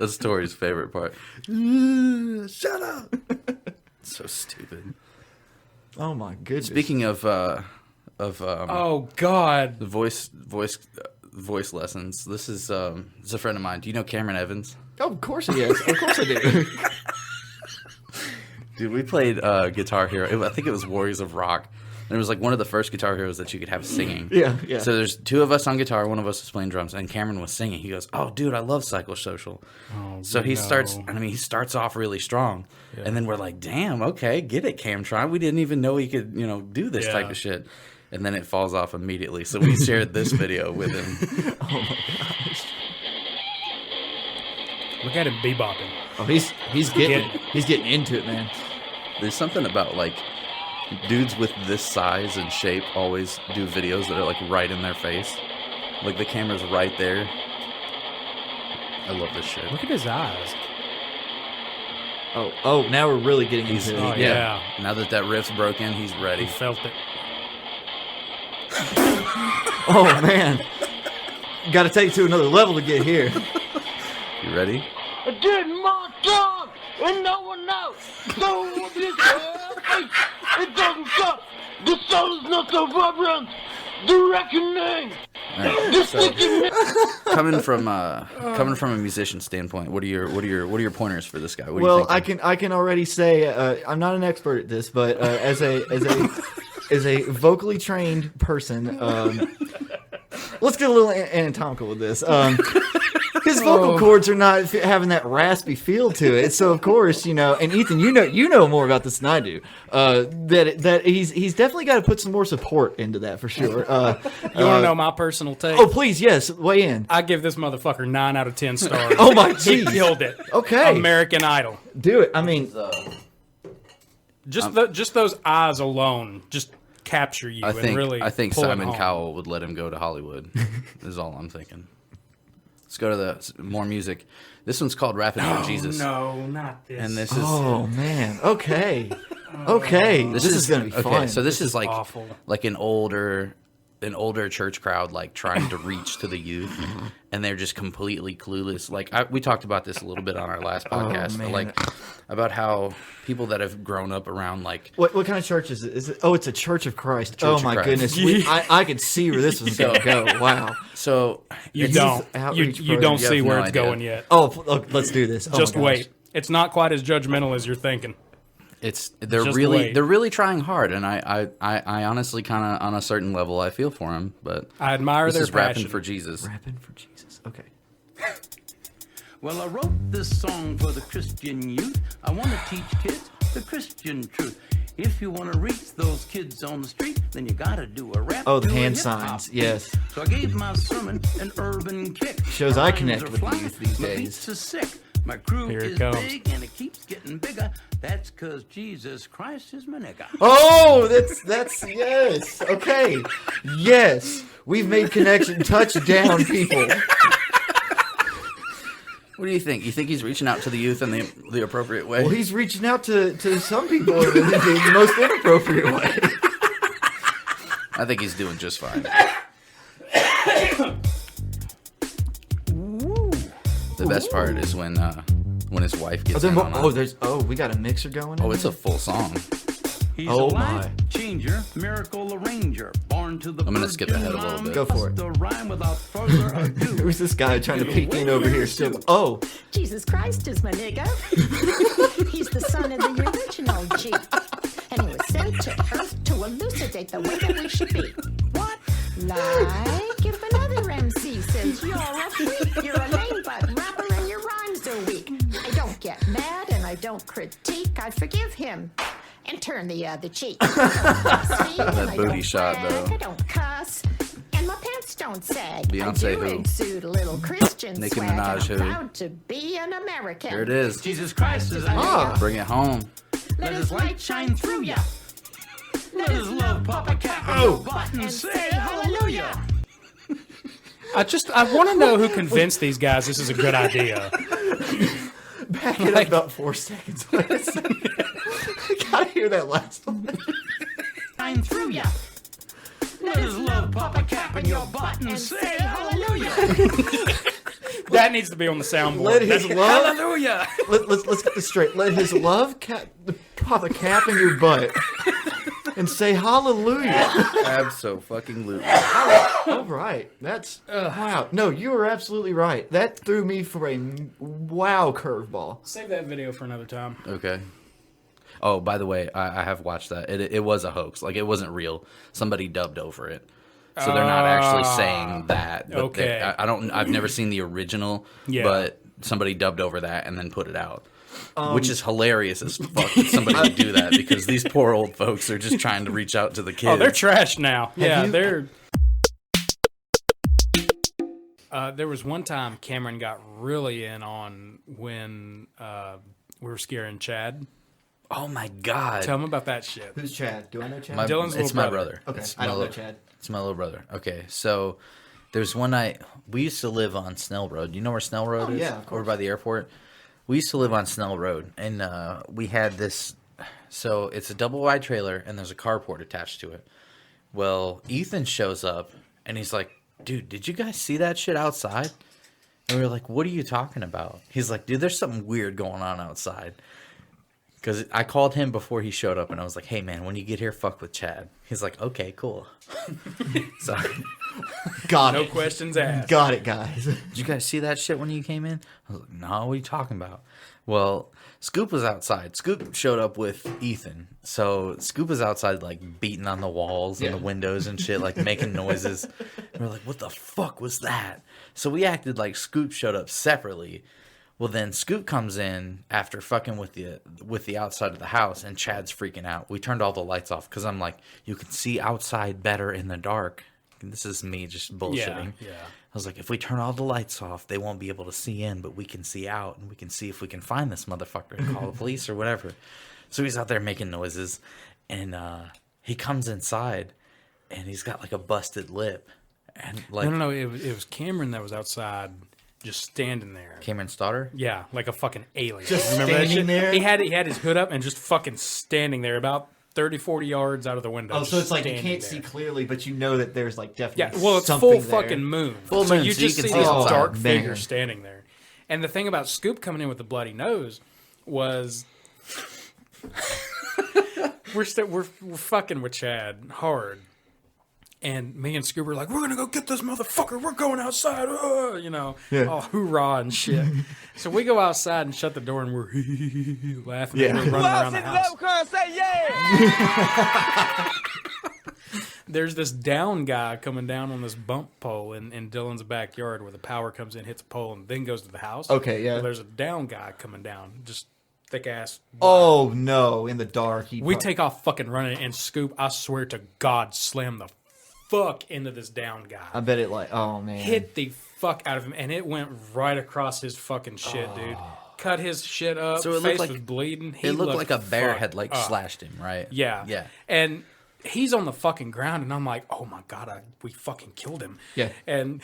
That's Tori's favorite part. Shut up. So stupid. Oh my goodness. Speaking of oh God, the voice lessons. This is a friend of mine. Do you know Cameron Evans? Oh, of course he is. Of course I do. Dude, we played Guitar Hero. I think it was Warriors of Rock. And it was like one of the first Guitar Heroes that you could have singing. Yeah. So there's two of us on guitar, one of us was playing drums, and Cameron was singing. He goes, "Oh, dude, I love Psychosocial." So he starts off really strong. Yeah. And then we're like, "Damn, okay, get it, Camtron. We didn't even know he could, do this type of shit." And then it falls off immediately. So we shared this video with him. Oh my gosh. Look at him bebopping. Oh, he's getting into it, man. There's something about like dudes with this size and shape always do videos that are like right in their face. Like the camera's right there. I love this shit. Look at his eyes. Oh, now we're really getting into it. Oh, yeah. Now that riff's broken, he's ready. He felt it. Oh, man. Got to take it to another level to get here. You ready? I did my job, and no one knows. Don't this it doesn't stop. The soul is not so vibrant. The reckoning. Right, so, coming from a musician standpoint, what are your pointers for this guy? What Well, do you think? I can already say I'm not an expert at this, but as a vocally trained person, let's get a little anatomical with this. His vocal cords are not having that raspy feel to it, so of course, and Ethan, you know more about this than I do. That he's definitely got to put some more support into that for sure. You want to know my personal take? Oh, please, yes, weigh in. I give this motherfucker 9 out of 10 stars. Oh my He jeez, killed it. Okay, American Idol. Do it. I mean, just those eyes alone just capture you. I think pull it Simon home. Cowell would let him go to Hollywood. Is all I'm thinking. Let's go to the more music. This one's called "Rapping for Jesus." No, not this. And this is man. Okay. This is gonna be fun. So this is like awful. Like an older church crowd, like trying to reach to the youth, and they're just completely clueless. Like we talked about this a little bit on our last podcast, like about how people that have grown up around like what kind of church is it? Is it? Oh, it's a Church of Christ. Church of my Christ. goodness, I could see where this was gonna go. Wow. So You don't see where it's going yet. Oh, let's do this. Just wait. It's not quite as judgmental as you're thinking. They're really trying hard, and I honestly kind of on a certain level I feel for them, but I admire their passion. Rapping for Jesus. Rapping for Jesus. Okay. Well, I wrote this song for the Christian youth. I want to teach kids the Christian truth. If you want to reach those kids on the street, then you got to do a rap. Oh, the do a hand hip-hop. signs. Yes. So I gave my sermon an urban kick. Shows My I rhymes connect are with the fly, youth these my days. beats are sick. My crew Here it is comes. big and it keeps getting bigger. That's because Jesus Christ is my nigga. Oh, that's yes. Okay. Yes. We've made connection. Touchdown, people. What do you think? You think he's reaching out to the youth in the appropriate way? Well, he's reaching out to some people in the most inappropriate way. I think he's doing just fine. The best part is when his wife gets in on it. We got a mixer going. Oh, it's a full song. He's a life changer, miracle arranger, born to the I'm gonna skip ahead a little bit. Go for it. The rhyme without further ado. Who's this guy trying to peek in over here still? Oh, Jesus Christ is my nigga. He's the son of the original G. And he was sent to earth to elucidate the way that we should be. What? Like if another MC says you're a freak, you're a lame butt rapper and your rhymes are weak. I don't get mad and I don't critique. I forgive him and turn the other cheek. That booty shot, though. I don't cuss. And my pants don't sag. Beyonce I do who? exude a little Christian Nicki swag. Minaj I'm who? proud to be an American. Here it is. Jesus Christ is a nigga. Bring it home. Let his light shine through ya. Let his love pop a cap on your butt and say hallelujah. I want to know who convinced these guys this is a good idea. back it up about 4 seconds. I gotta hear that last one. Shine through ya. Let his love pop a cap in your butt and say hallelujah. That needs to be on the soundboard. Let his love. Hallelujah. Let's get this straight. Let his love pop a cap in your butt and say hallelujah. Abso-fucking-lutely. All right. That's wow. No, you were absolutely right. That threw me for a wow curveball. Save that video for another time. Okay. Oh, by the way, I have watched that. It was a hoax. Like, it wasn't real. Somebody dubbed over it. So they're not actually saying that. But okay. I've never seen the original, but somebody dubbed over that and then put it out. Which is hilarious as fuck that somebody would do that, because these poor old folks are just trying to reach out to the kids. Oh, they're trashed now. They're... there was one time Cameron got really in on when we were scaring Chad. Oh my God. Tell him about that shit. Who's Chad? Do I know Chad? Dylan's it's my brother. Okay, It's I don't my know Chad. It's my little brother. Okay, so there's one night, we used to live on Snell Road. You know where Snell Road is? Yeah, of course. Over by the airport. We used to live on Snell Road, and we had this, so it's a double wide trailer, and there's a carport attached to it. Well, Ethan shows up, and he's like, dude, did you guys see that shit outside? And we were like, what are you talking about? He's like, dude, there's something weird going on outside. Because I called him before he showed up, and I was like, hey, man, when you get here, fuck with Chad. He's like, okay, cool. So, Got no it. questions asked. Got it, guys. Did you guys see that shit when you came in? I was like, no, what are you talking about? Well, Scoop was outside. Scoop showed up with Ethan. So Scoop was outside, like, beating on the walls and the windows and shit, like, making noises. And we're like, what the fuck was that? So we acted like Scoop showed up separately. Well, then Scoop comes in after fucking with the outside of the house, and Chad's freaking out. We turned all the lights off because I'm like, you can see outside better in the dark. And this is me just bullshitting. Yeah. I was like, if we turn all the lights off, they won't be able to see in, but we can see out, and we can see if we can find this motherfucker and call the police or whatever. So he's out there making noises, and he comes inside, and he's got like a busted lip. And like, No. It was Cameron that was outside. Just standing there. Cameron Stoddard? Yeah, like a fucking alien. Just Remember that standing shit? there? He had his hood up and just fucking standing there about 30, 40 yards out of the window. Oh, so it's like you standing can't there. see clearly, but you know that there's like definitely Yeah, well, it's something full there. fucking moon. Full so moon, you so you just can see see this outside. dark Oh, figure man. standing there. And the thing about Scoop coming in with the bloody nose was we're fucking with Chad hard. And me and Scoop were like, we're going to go get this motherfucker. We're going outside. Yeah. Oh, hoorah and shit. So we go outside and shut the door, and we're laughing. Yeah. And we're running around the house. Say yeah! There's this down guy coming down on this bump pole in Dylan's backyard where the power comes in, hits a pole, and then goes to the house. Okay, yeah. Well, there's a down guy coming down, just thick ass. Oh no! In the dark, We take off fucking running, and Scoop, I swear to God, slam the fuck into this down guy. I bet it like, oh man, Hit the fuck out of him, and it went right across his fucking shit, dude. Cut his shit up. So it face looked like was bleeding. It looked like a bear fucked had like up. slashed him, right? Yeah. Yeah. And he's on the fucking ground, and I'm like, oh my God, we fucking killed him. Yeah. And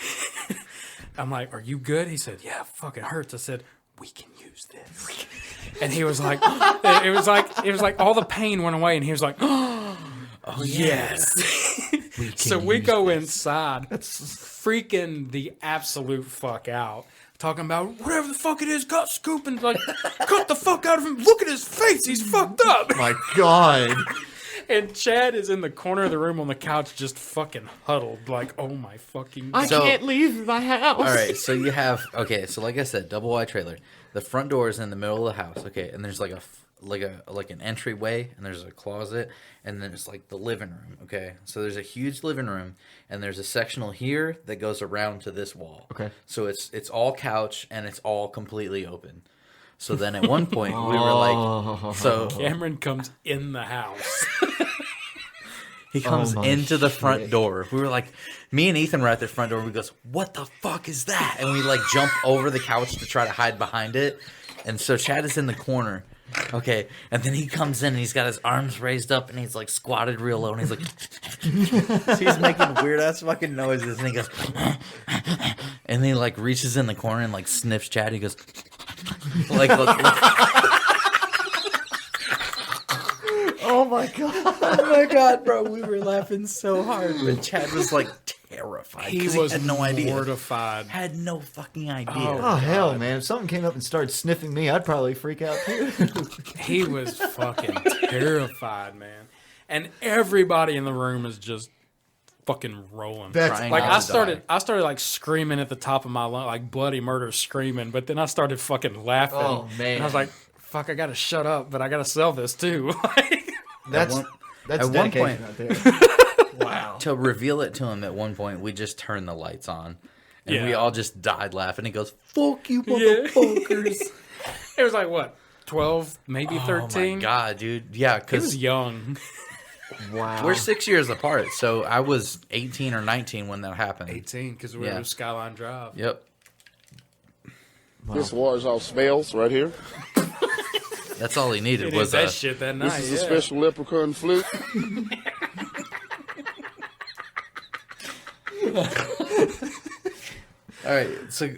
I'm like, are you good? He said, yeah, it fucking hurts. I said, we can use this. And he was like, it was like all the pain went away, and he was like, oh yes. So we go inside, freaking the absolute fuck out. Talking about whatever the fuck it is, cut Scoop and like cut the fuck out of him. Look at his face, he's fucked up. My God. And Chad is in the corner of the room on the couch, just fucking huddled, like, oh my fucking. I can't leave my house. All right, so you have so like I said, double wide trailer. The front door is in the middle of the house, okay, and there's like an entryway, and there's a closet, and then it's like the living room, okay. So there's a huge living room, and there's a sectional here that goes around to this wall. Okay. So it's all couch, and it's all completely open. So then at one point we were like, so Cameron comes in the house. He comes my into the front shit. door. We were like, me and Ethan were at the front door. We goes, what the fuck is that? And we like jump over the couch to try to hide behind it. And so Chad is in the corner. Okay. And then he comes in and he's got his arms raised up and he's like squatted real low. And he's like, so he's making weird ass fucking noises. And he goes, and he like reaches in the corner and like sniffs Chad. He goes, Oh my god. Oh my god, bro, we were laughing so hard, but Chad was like terrified. He 'cause was had no idea. mortified. Had no fucking idea. Oh hell, man! If something came up and started sniffing me, I'd probably freak out too. He was fucking terrified, man. And everybody in the room is just fucking rolling. That's like I awesome. started like screaming at the top of my lungs, like bloody murder screaming. But then I started fucking laughing. Oh, man. And I was like, "Fuck! I gotta shut up, but I gotta sell this too." That's at one point, dedication right there. wow. To reveal it to him at one point, we just turned the lights on. And we Yeah. all just died laughing. He goes, "Fuck you, motherfuckers." It was like, what, 12, maybe 13? Oh, my God, dude. Yeah, He because was young. Wow. we're 6 years apart. So I was 18 or 19 when that happened. 18, because we were Yeah. at Skyline Drive. Yep. This wars off smells right here. That's all he needed He was did that shit that night. This is a special leprechaun flute. All right, so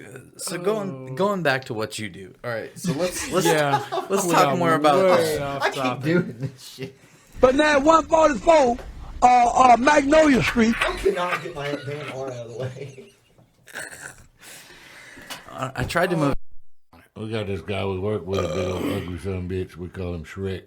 going back to what you do. All right, so let's Yeah. let's We talk are more about. way off I keep topic. doing this shit. But now 144 Magnolia Street. I cannot get my damn R out of the way. I tried to move. We got this guy we work with, a big old ugly son of a bitch. We call him Shrek.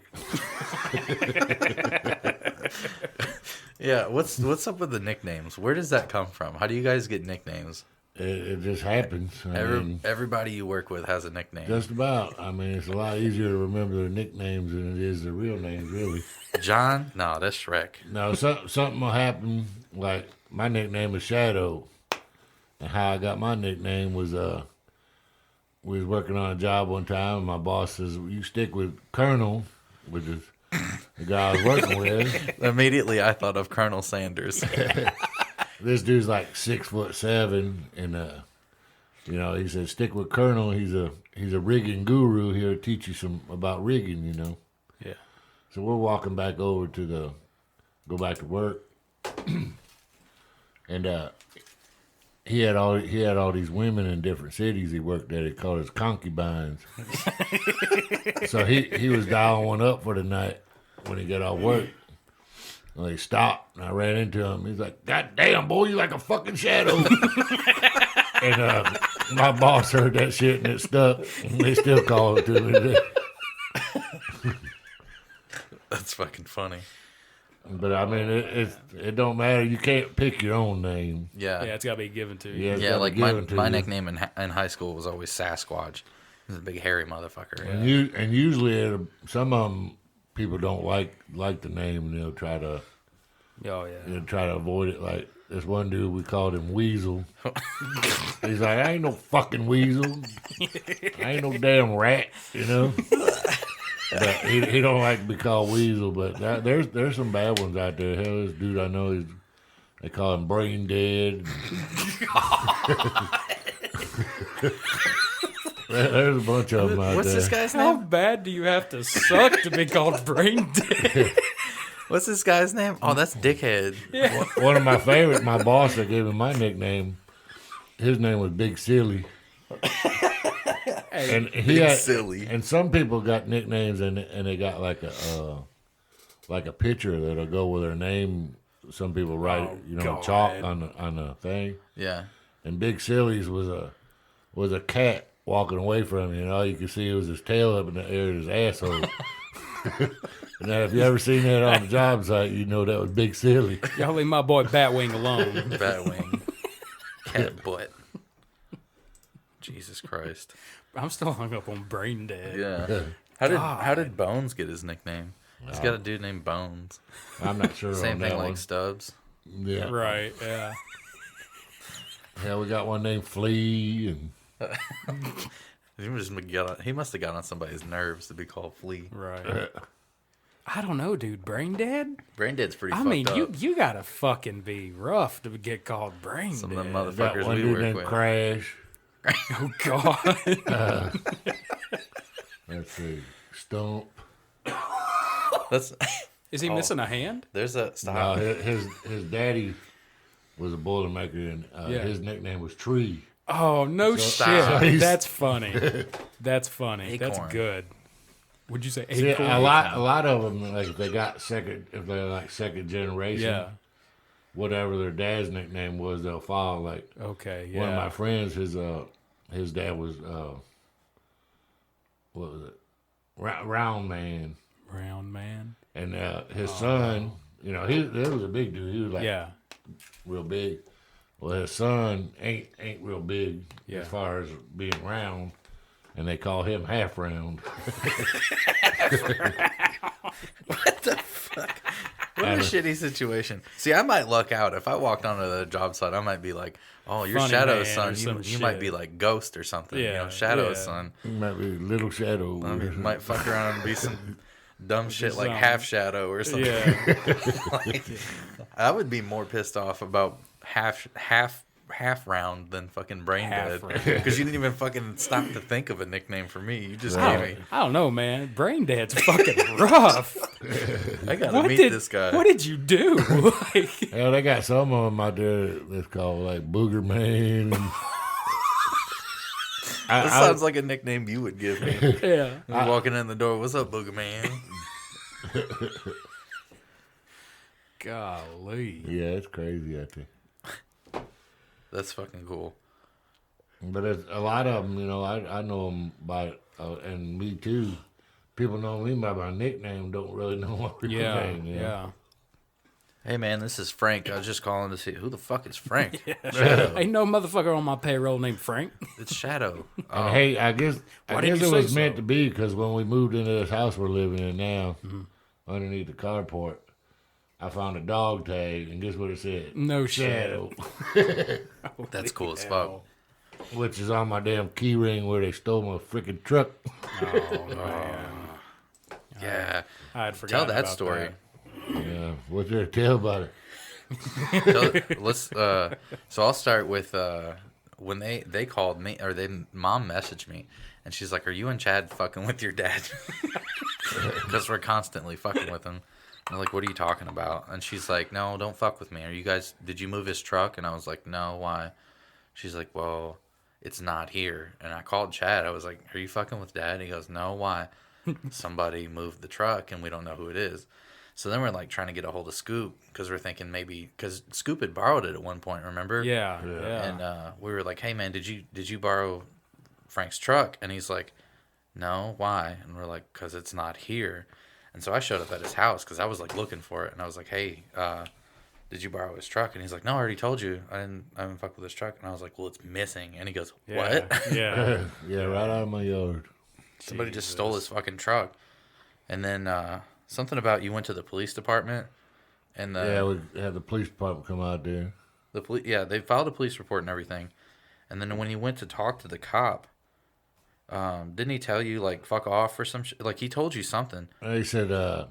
Yeah, what's up with the nicknames? Where does that come from? How do you guys get nicknames? It just happens. I mean, Everybody you work with has a nickname. just about. I mean, it's a lot easier to remember their nicknames than it is their real names, really. John? No, that's Shrek. No, something will happen. Like, my nickname is Shadow. And how I got my nickname was, we was working on a job one time, and my boss says, "You stick with Colonel," which is the guy I was working with. Immediately, I thought of Colonel Sanders. This dude's like 6'7", and you know, he said, "Stick with Colonel. He's a rigging guru. He'll teach you some about rigging, you know." Yeah. So we're walking back over to go back to work, and he had all these women in different cities he worked at. He called us concubines. So he was dialing one up for the night when he got off work. Well, he stopped, and I ran into him. He's like, "God damn, boy, you like a fucking shadow." And my boss heard that shit, and it stuck. And they still call it to me today. That's fucking funny. But I mean, it don't matter. You can't pick your own name. Yeah. Yeah, it's got to be given to you. Yeah, it's Yeah, gotta like be my given to you. nickname in high school was always Sasquatch. He was a big hairy motherfucker. And usually some of them people don't like the name, and they'll try to avoid it. Like this one dude, we called him Weasel. He's like, "I ain't no fucking weasel. I ain't no damn rat," you know. But he don't like to be called Weasel. But there's some bad ones out there. Hell, this dude I know, they call him Brain Dead. There's a bunch of them out What's there. this guy's name? How bad do you have to suck to be called Brain Dead? What's this guy's name? Oh, that's Dickhead. Yeah. One of my favorites, my boss that gave him my nickname, his name was Big Silly. And he Big had, Silly. And some people got nicknames, and they got like a picture that'll go with their name. Some people write, God. chalk on the thing. Yeah. And Big Silly's was a cat walking away from him, and all you could see was his tail up in the air and his asshole. And now, if you ever seen that on the job site, you know that was Big Silly. Y'all leave my boy Batwing alone. Batwing. Cat butt. Jesus Christ. I'm still hung up on Brain Dead. Yeah. How did Bones get his nickname? He's got a dude named Bones. I'm not sure. Same on thing that like one. Stubbs. Yeah. Right, yeah. Yeah, we got one named Flea, and He must have got on somebody's nerves to be called Flea. Right. I don't know, dude. Brain Dead? Brain Dead's pretty I fucked mean, up. you gotta fucking be rough to get called Brain Some Dead. of them motherfuckers got one we dude work named with. Crash. Oh, God. Let's see, Stump. That's. Is he missing a hand? There's a No, stop. his daddy was a Boilermaker, and Yeah. his nickname was Tree. Oh, no So- shit. so he's- That's funny. That's funny. That's Acorn. good. Would you say See, acorn? a lot of them, like if they're like second generation, Yeah. whatever their dad's nickname was, they'll follow. Like, okay, one of yeah. my friends, his dad was what was it, Round Man, Round Man, and his son, you know, he was a big dude. He was like real big. Well, his son ain't real big as far as being round, and they call him Half Round. What the fuck? What a shitty situation. See, I might luck out. If I walked onto the job site, I might be like, oh, you're Funny Shadow's Man or son. some You might be shit. like Ghost or something. You Yeah, know, Shadow's yeah. son. He might be Little Shadow. I mean, might fuck around and be some dumb shit like some- Half Shadow or something. Yeah. Like, I would be more pissed off about half round than fucking brain Half dead, round. because you didn't even fucking stop to think of a nickname for me. You just I gave don't, me. I don't know, man. Brain Dad's fucking rough. I gotta meet this guy. What did you do? Like, Hell, they got some of them out there that's called like Booger Man. And This sounds like a nickname you would give me. Yeah. You're walking in the door. What's up, Booger Man? golly. Yeah, it's crazy out there. That's fucking cool. But it's, a lot of them, you know, I know them by, and me too. People know me by my nickname, don't really know my real name. You know? Yeah. Hey man, this is Frank. I was just calling to see who the fuck is Frank. Shadow. Ain't no motherfucker on my payroll named Frank. It's Shadow. And hey, I guess Why didn't it you was say meant so? to be, because when we moved into this house we're living in now, underneath the carport, I found a dog tag, and guess what it said? No Shadow. That's cool as fuck. Which is on my damn key ring where they stole my freaking truck. Oh man. Yeah. I had Tell forgotten that about story. that. Yeah, what's there to tell about it? Let's. So I'll start with when they called me, or mom messaged me, and she's like, "Are you and Chad fucking with your dad?" Because we're constantly fucking with him. I'm like, "What are you talking about?" And she's like, "No, don't fuck with me. Are you guys? Did you move his truck?" And I was like, "No, why?" She's like, "Well, it's not here." And I called Chad. I was like, "Are you fucking with Dad?" He goes, "No, why?" Somebody moved the truck, and we don't know who it is. So then we're like trying to get a hold of Scoop, because we're thinking maybe, because Scoop had borrowed it at one point, remember? Yeah. And we were like, "Hey man, did you borrow Frank's truck?" And he's like, "No, why?" And we're like, "Cause it's not here." And so I showed up at his house because I was like looking for it, and I was like, "Hey, did you borrow his truck?" And he's like, "No, I already told you. I haven't fucked with his truck." And I was like, "Well, it's missing." And he goes, "What?" Yeah. Yeah, right out of my yard. Somebody just stole his fucking truck. And then something about you went to the police department, and Yeah, we had the police department come out there. they filed a police report and everything. And then when he went to talk to the cop, didn't he tell you like fuck off or some shit? Like he told you something. He said,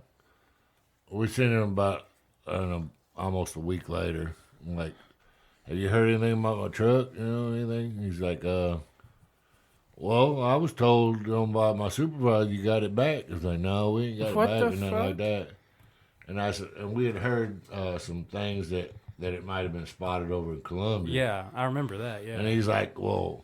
we sent him about, I don't know, almost a week later. I'm like, have you heard anything about my truck? You know, anything? He's like, well, I was told by my supervisor you got it back. I was like, no, we ain't got What it back the or nothing fuck? like that. And I said, and we had heard some things that it might have been spotted over in Columbia. Yeah, I remember that. Yeah. And he's like, well,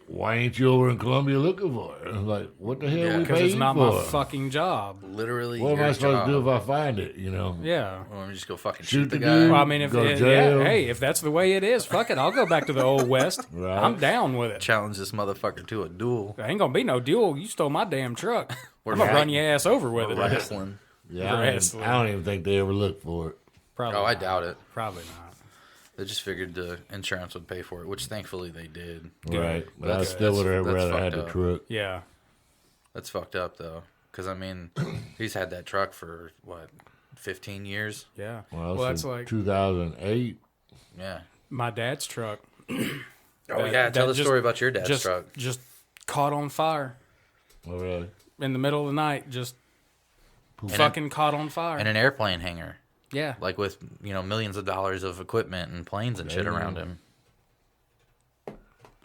why ain't you over in Columbia looking for it? I was like, what the hell we Because pay it's you not for? my fucking job. Literally, What am your I supposed to do if job. I find it, you know? Yeah. Well, just go fucking Shoot shoot the the guy. dude? Well, I mean, if Go to jail. hey, if that's the way it is, fuck it. I'll go back to the old west. Right. I'm down with it. Challenge this motherfucker to a duel. There ain't gonna be no duel. You stole my damn truck. We're I'm gonna right. run your ass over with it. Wrestling. Yeah, I don't even think they ever looked for it. Probably. Oh, I not. doubt it. Probably not. They just figured the insurance would pay for it, which thankfully they did. Right. But I still would have rather had the fucked up. truck. Yeah. That's fucked up though, because I mean, he's had that truck for what, 15 years? Yeah. Well, that's since like 2008. Yeah. my dad's truck. Oh yeah, tell the story about your dad's truck. Just caught on fire Oh, really? in the middle of the night. Just fucking caught on fire. In an airplane hangar. Yeah. Like with, millions of dollars of equipment and planes and shit around him.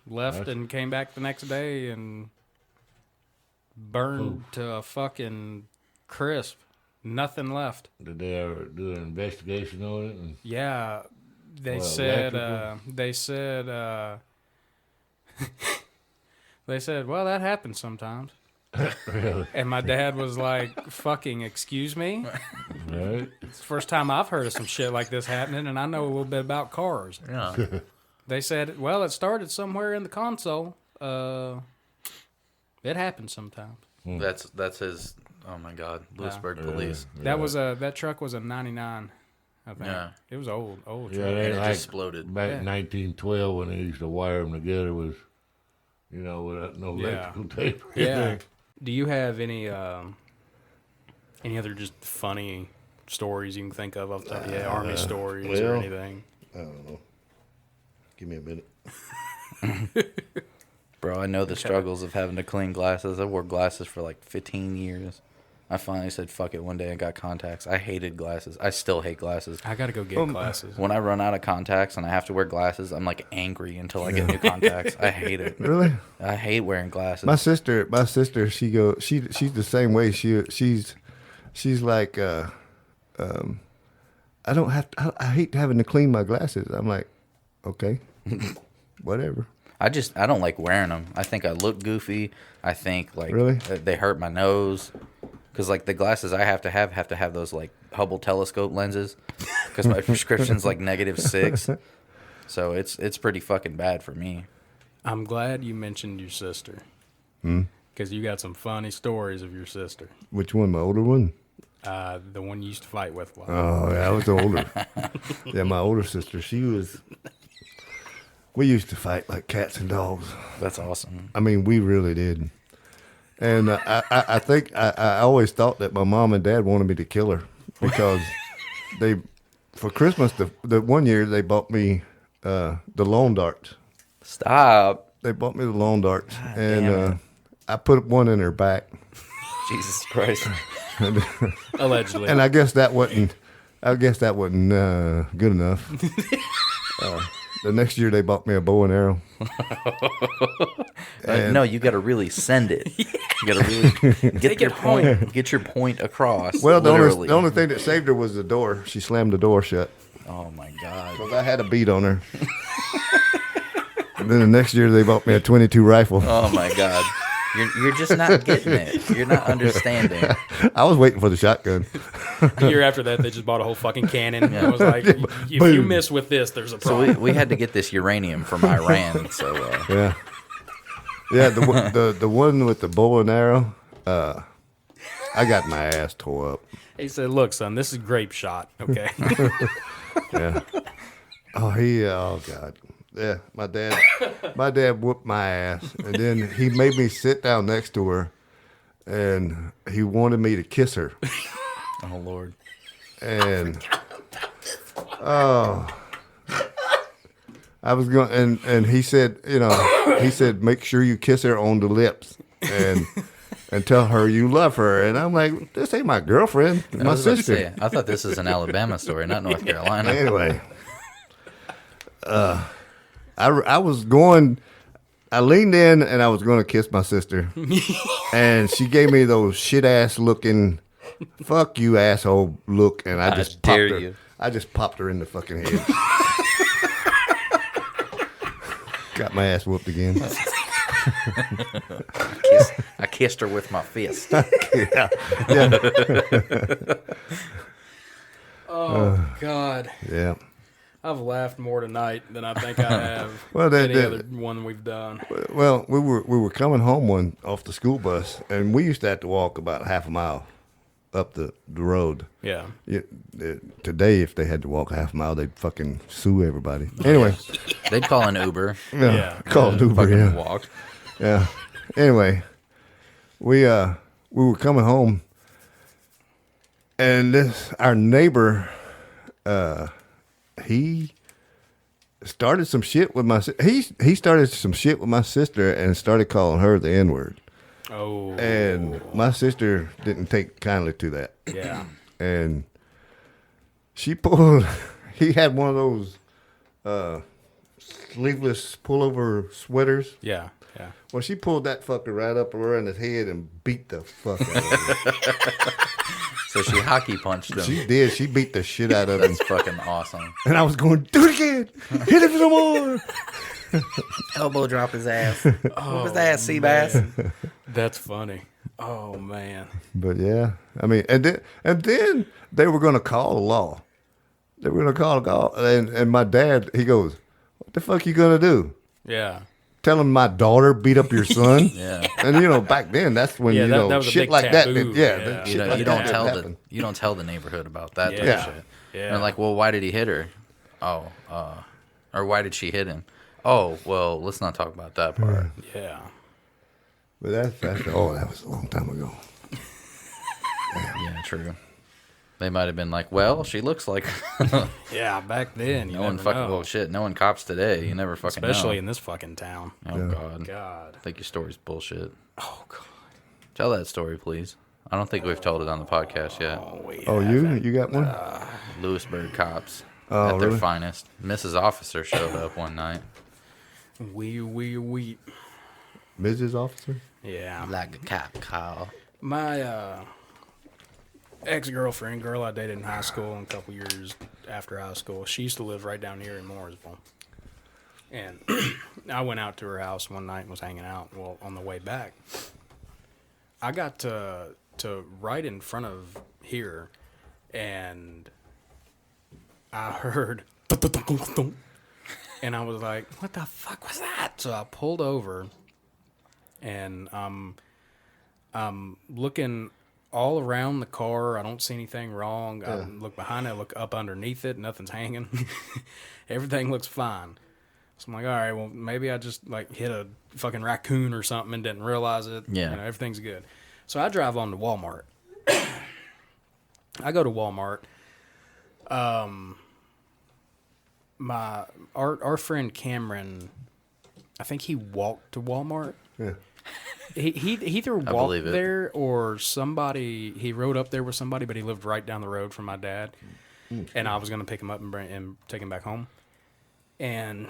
Left and came back the next day and burned to a fucking crisp. Nothing left. Did they ever do an investigation on it? And, Yeah, they What, said. electrical? They said. They said, well, that happens sometimes. Really? And my dad was like, fucking excuse me? Right. It's the first time I've heard of some shit like this happening, and I know a little bit about cars. Yeah. They said, well, it started somewhere in the console. It happens sometimes. That's his. Oh my God, Lewisburg police. That truck was a '99, I think. Yeah. It was old truck. Yeah, they And it like, exploded. Back in 1912 when they used to wire them together with, without no electrical tape. or Yeah. anything. Do you have any other just funny stories you can think of off the top of your head? Army stories or anything? I don't know. Give me a minute. Bro, I know the struggles of having to clean glasses. I wore glasses for like 15 years. I finally said, fuck it, one day I got contacts. I hated glasses. I still hate glasses. I got to go get glasses. When I run out of contacts and I have to wear glasses, I'm like angry until I get new contacts. I hate it. Really? I hate wearing glasses. My sister, she's the same way. She's like, I don't have to, I hate having to clean my glasses. I'm like, okay, whatever. I don't like wearing them. I think I look goofy. I think like Really? They hurt my nose. Because like the glasses I have to have those like Hubble telescope lenses. Because my prescription's like -6. So it's pretty fucking bad for me. I'm glad you mentioned your sister. Because you got some funny stories of your sister. Which one? My older one? The one you used to fight with. Oh, yeah, I was older. Yeah, my older sister, we used to fight like cats and dogs. That's awesome. I mean, we really did. And I think I always thought that my mom and dad wanted me to kill her because for Christmas, the one year they bought me the lawn darts. Stop. They bought me the lawn darts, God, and I put one in her back. Jesus Christ. Allegedly. And I guess that wasn't good enough. The next year they bought me a bow and arrow. No, you got to really send it. You got to really get your point. Get your point across. Well, the only thing that saved her was the door. She slammed the door shut. Oh my God! Because I had a beat on her. And then the next year they bought me a .22 rifle. Oh my God! You're just not getting it. You're not understanding. I was waiting for the shotgun. The year after that, they just bought a whole fucking cannon. Yeah. I was like, if you miss with this, there's a problem. So we had to get this uranium from Iran. So yeah. The one with the bow and arrow, I got my ass tore up. He said, "Look, son, this is grape shot, okay?" Yeah. Oh God. Yeah, my dad whooped my ass, and then he made me sit down next to her, and he wanted me to kiss her. Oh Lord. And I was going, and he said, make sure you kiss her on the lips, and tell her you love her. And I'm like, this ain't my girlfriend, my sister. I thought this is an Alabama story, not North Carolina. Anyway, I was going. I leaned in and I was going to kiss my sister, and she gave me those shit ass looking, "fuck you asshole" look, and I just popped her. You. I just popped her in the fucking head. Got my ass whooped again. I kissed her with my fist. Yeah. Oh God. Yeah. I've laughed more tonight than I think I have any other one we've done. Well, we were coming home off the school bus, and we used to have to walk about half a mile up the road. Yeah. Today, if they had to walk half a mile, they'd fucking sue everybody. Anyway. They'd call an Uber. Yeah. Call an Uber, fucking yeah. walk. Yeah. Anyway, we were coming home, and our neighbor, he started some shit with my he started some shit with my sister and started calling her the N-word. Oh. And my sister didn't take kindly to that. Yeah. And he had one of those sleeveless pullover sweaters. Yeah. Yeah. Well, she pulled that fucker right up around his head and beat the fuck out of him. So she hockey punched him. She did. She beat the shit out of him. That's fucking awesome. And I was going, do it again. Hit him some more. Elbow drop his ass. Whoop his ass, Seabass. That's funny. Oh man. But yeah, I mean, and then they were going to call the law. They were going to call the law, and my dad, he goes, "What the fuck you going to do?" Yeah. Tell him my daughter beat up your son. Yeah. And back then that's when that was a shit big like taboo. that. You don't tell the neighborhood about that type of shit. Yeah. And they're like, well, why did he hit her? Oh, or why did she hit him? Oh, well, let's not talk about that part. Yeah. But that's that was a long time ago. Yeah, true. They might have been like, well, she looks like. Yeah, back then. No one fucking. Well, shit. No one cops today. You never fucking. Especially know. in this fucking town. Oh God. God. I think your story's bullshit. Oh God. Tell that story, please. I don't think we've told it on the podcast yet. You got one? Lewisburg cops Oh, at their really? finest. Mrs. Officer showed up one night. We. Mrs. Officer? Yeah. Like a cop call. My ex-girlfriend, girl I dated in high school and a couple years after high school, she used to live right down here in Mooresville. And I went out to her house one night and was hanging out. Well, on the way back, I got to right in front of here, and I heard, and I was like, what the fuck was that? So I pulled over, and I'm looking all around the car. I don't see anything wrong. I look behind it, I look up underneath it, nothing's hanging. Everything looks fine. So I'm like, all right, well, maybe I just like hit a fucking raccoon or something and didn't realize it. Yeah. Everything's good. So I drive on to Walmart. I go to Walmart. Our friend Cameron, I think he walked to Walmart. Yeah. He either walked believe it. there or he rode up there with somebody, but he lived right down the road from my dad. And I was going to pick him up and take him back home. And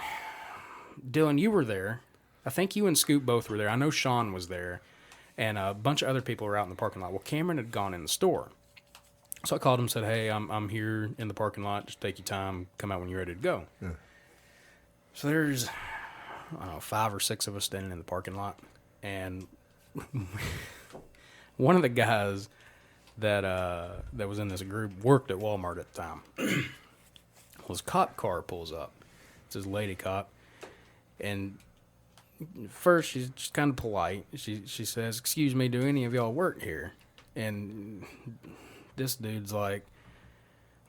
Dylan, you were there. I think you and Scoop both were there. I know Sean was there. And a bunch of other people were out in the parking lot. Well, Cameron had gone in the store. So I called him and said, hey, I'm here in the parking lot. Just take your time. Come out when you're ready to go. Yeah. So there's, 5 or 6 of us standing in the parking lot. And one of the guys that was in this group worked at Walmart at the time. Well, his cop car pulls up. It's his lady cop. And first, she's just kind of polite. She says, excuse me, do any of y'all work here? And this dude's like,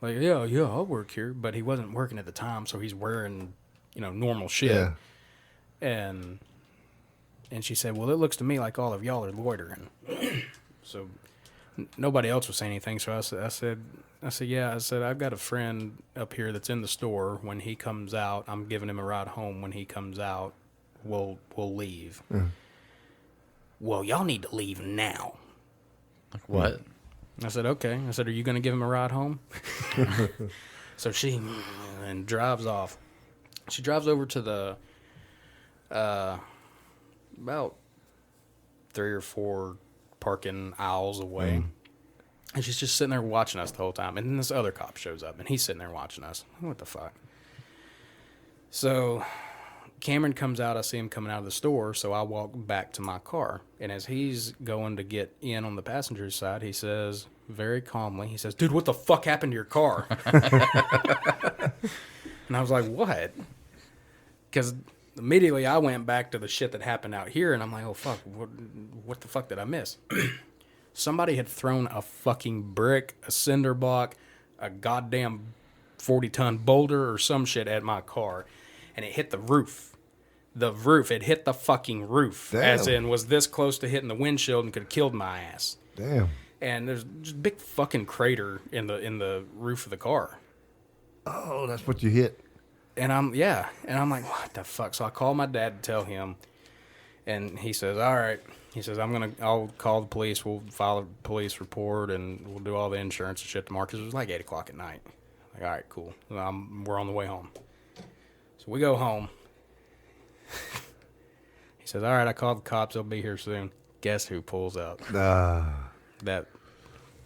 yeah, I work here. But he wasn't working at the time, so he's wearing, normal shit. Yeah. And she said, well, it looks to me like all of y'all are loitering. So nobody else was saying anything. So I said, yeah. I said, I've got a friend up here that's in the store. When he comes out, I'm giving him a ride home. When he comes out, we'll leave. Yeah. Well, y'all need to leave now. Like what? I said, okay. I said, are you going to give him a ride home? So she drives off. She drives over to the about 3 or 4 parking aisles away. And she's just sitting there watching us the whole time. And then this other cop shows up, and he's sitting there watching us. What the fuck? So Cameron comes out. I see him coming out of the store, so I walk back to my car. And as he's going to get in on the passenger's side, he says, very calmly, he says, dude, what the fuck happened to your car? And I was like, what? Because immediately I went back to the shit that happened out here, and I'm like, oh, fuck, what the fuck did I miss? Somebody had thrown a fucking brick, a cinder block, a goddamn 40-ton boulder or some shit at my car, and it hit the roof. It hit the fucking roof. Damn. As in, was this close to hitting the windshield and could have killed my ass. Damn. And there's just a big fucking crater in the roof of the car. Oh, that's what you hit. And I'm like, what the fuck? So I call my dad to tell him, and he says, all right. He says, I'll call the police. We'll file a police report, and we'll do all the insurance and shit tomorrow, because it was like 8 o'clock at night. Like, all right, cool. We're on the way home. So we go home. He says, all right, I called the cops. They'll be here soon. Guess who pulls up? That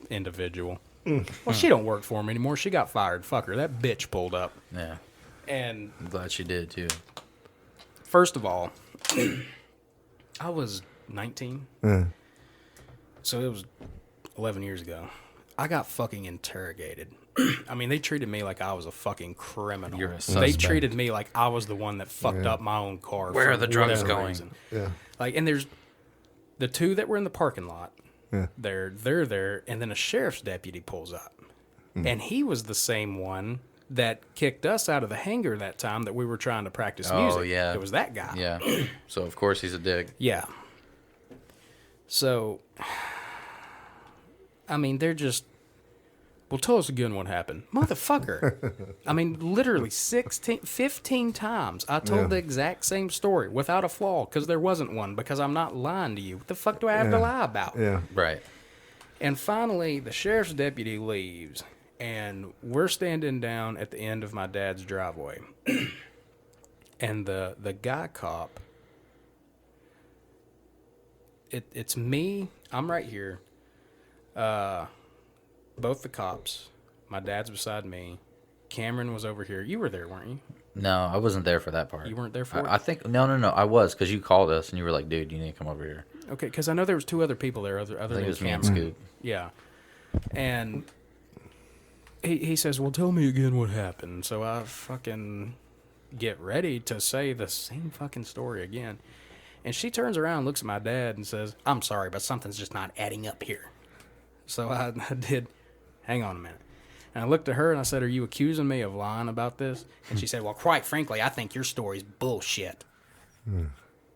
individual. Well, she don't work for him anymore. She got fired. Fuck her. That bitch pulled up. Yeah. And I'm glad she did, too. First of all, I was 19. So it was 11 years ago. I got fucking interrogated. I mean, they treated me like I was a fucking criminal. You're a They suspect. treated me like I was the one that fucked up my own car. Where for are the drugs whatever going? reason. Yeah. Like, and there's the two that were in the parking lot. Yeah. They're there, and then a sheriff's deputy pulls up. And he was the same one that kicked us out of the hangar that time that we were trying to practice music. Oh, yeah. It was that guy. Yeah. So, of course, he's a dick. Yeah. So, I mean, they're just, well, tell us again what happened. Motherfucker. I mean, literally 15 times I told the exact same story without a flaw because there wasn't one because I'm not lying to you. What the fuck do I have to lie about? Yeah. Right. And finally, the sheriff's deputy leaves, and we're standing down at the end of my dad's driveway. And the guy cop, it's me, I'm right here, both the cops, my dad's beside me, Cameron was over here. You were there, weren't you? No, I wasn't there for that part. You weren't there for it? I think, no, I was, because you called us, and you were like, dude, you need to come over here. Okay, because I know there was two other people there other I think than it was me and Cameron. Scoot. Yeah. And he says, well, tell me again what happened. So I fucking get ready to say the same fucking story again. And she turns around, looks at my dad, and says, I'm sorry, but something's just not adding up here. So I did, hang on a minute. And I looked at her and I said, are you accusing me of lying about this? And she said, well, quite frankly, I think your story's bullshit.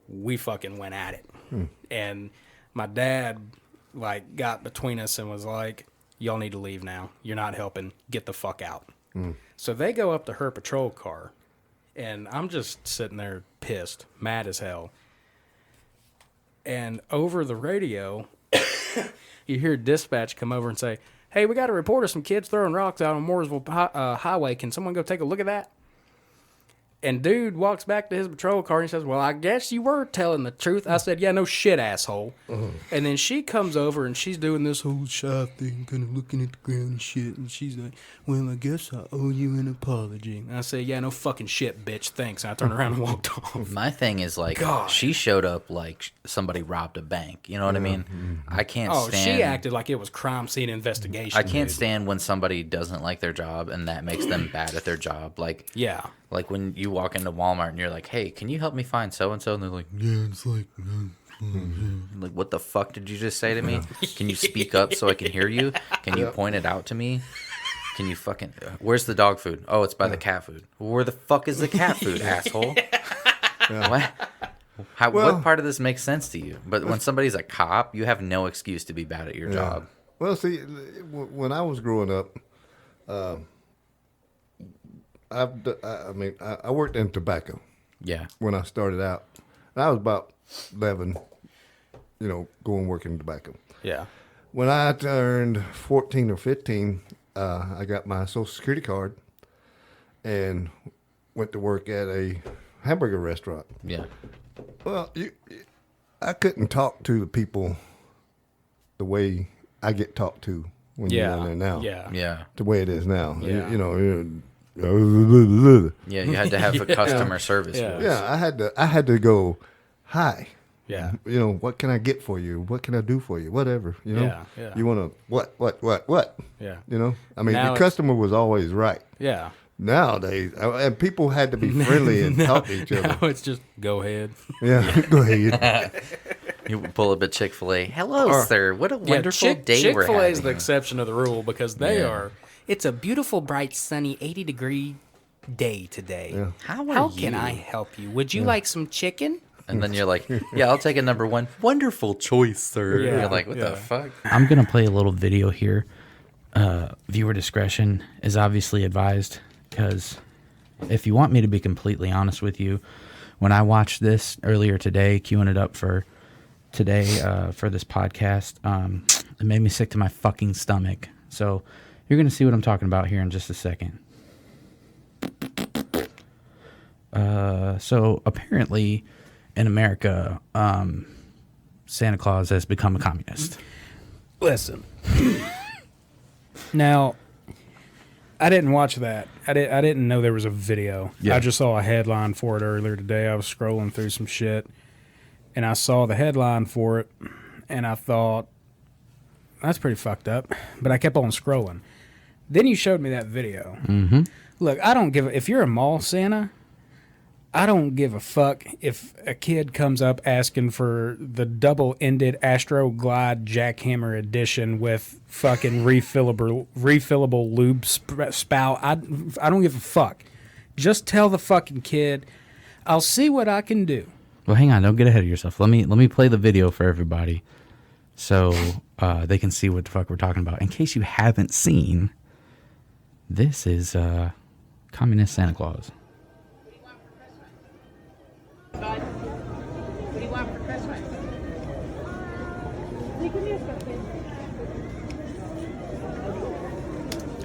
We fucking went at it. And my dad, like, got between us and was like, y'all need to leave now. You're not helping. Get the fuck out. So they go up to her patrol car, and I'm just sitting there pissed, mad as hell. And over the radio, you hear dispatch come over and say, hey, we got a report of some kids throwing rocks out on Mooresville Highway. Can someone go take a look at that? And dude walks back to his patrol car and he says, well, I guess you were telling the truth. I said, yeah, no shit, asshole. And then she comes over and she's doing this whole shy thing, kind of looking at the ground and shit. And she's like, well, I guess I owe you an apology. And I say, yeah, no fucking shit, bitch. Thanks. And I turned around and walked off. My thing is, like, God. she showed up like somebody robbed a bank. You know what I mean? I can't stand... she acted like it was crime scene investigation. I can't dude. stand when somebody doesn't like their job and that makes them bad at their job. Like, yeah. Like when you walk into Walmart and you're like, hey, can you help me find so-and-so? And they're like, yeah, it's like... Like, what the fuck did you just say to me? Can you speak up so I can hear you? Can you point it out to me? Can you fucking... Where's the dog food? Oh, it's by the cat food. Where the fuck is the cat food, asshole? What? What part of this makes sense to you? But when somebody's a cop, you have no excuse to be bad at your job. Well, see, when I was growing up, I worked in tobacco. Yeah. When I started out, and I was about 11, going working tobacco. Yeah. When I turned 14 or 15, I got my Social Security card and went to work at a hamburger restaurant. Yeah. Well, I couldn't talk to the people the way I get talked to when you're in there now. Yeah. Yeah. The way it is now. Yeah. Yeah, you had to have a customer service. Yeah, I had to go, hi. Yeah. What can I get for you? What can I do for you? Whatever. Yeah, yeah. You want to what? Yeah. I mean, Now the customer was always right. Yeah. Nowadays, and people had to be friendly and talk to each other. Now it's just go ahead. Yeah, go ahead. You pull up at Chick-fil-A. Hello, sir. What a wonderful day we're Chick-fil-A is having. the exception of the rule because they are. It's a beautiful, bright, sunny, 80-degree day today. Yeah. How can you? I help you? Would you like some chicken? And then you're like, yeah, I'll take a number one. Wonderful choice, sir. Yeah, You're like, what the fuck? I'm going to play a little video here. Viewer discretion is obviously advised because if you want me to be completely honest with you, when I watched this earlier today, queuing it up for today for this podcast, it made me sick to my fucking stomach. So you're going to see what I'm talking about here in just a second. So apparently in America, Santa Claus has become a communist. Listen. Now, I didn't watch that. I didn't know there was a video. Yeah. I just saw a headline for it earlier today. I was scrolling through some shit, and I saw the headline for it, and I thought, that's pretty fucked up. But I kept on scrolling. Then you showed me that video. Mm-hmm. Look, I don't give a, if you're a mall Santa, I don't give a fuck if a kid comes up asking for the double-ended Astro Glide Jackhammer edition with fucking refillable lube spout. I don't give a fuck. Just tell the fucking kid, I'll see what I can do. Well, hang on. Don't get ahead of yourself. Let me play the video for everybody so they can see what the fuck we're talking about. In case you haven't seen, this is Communist Santa Claus. What do you want for Christmas?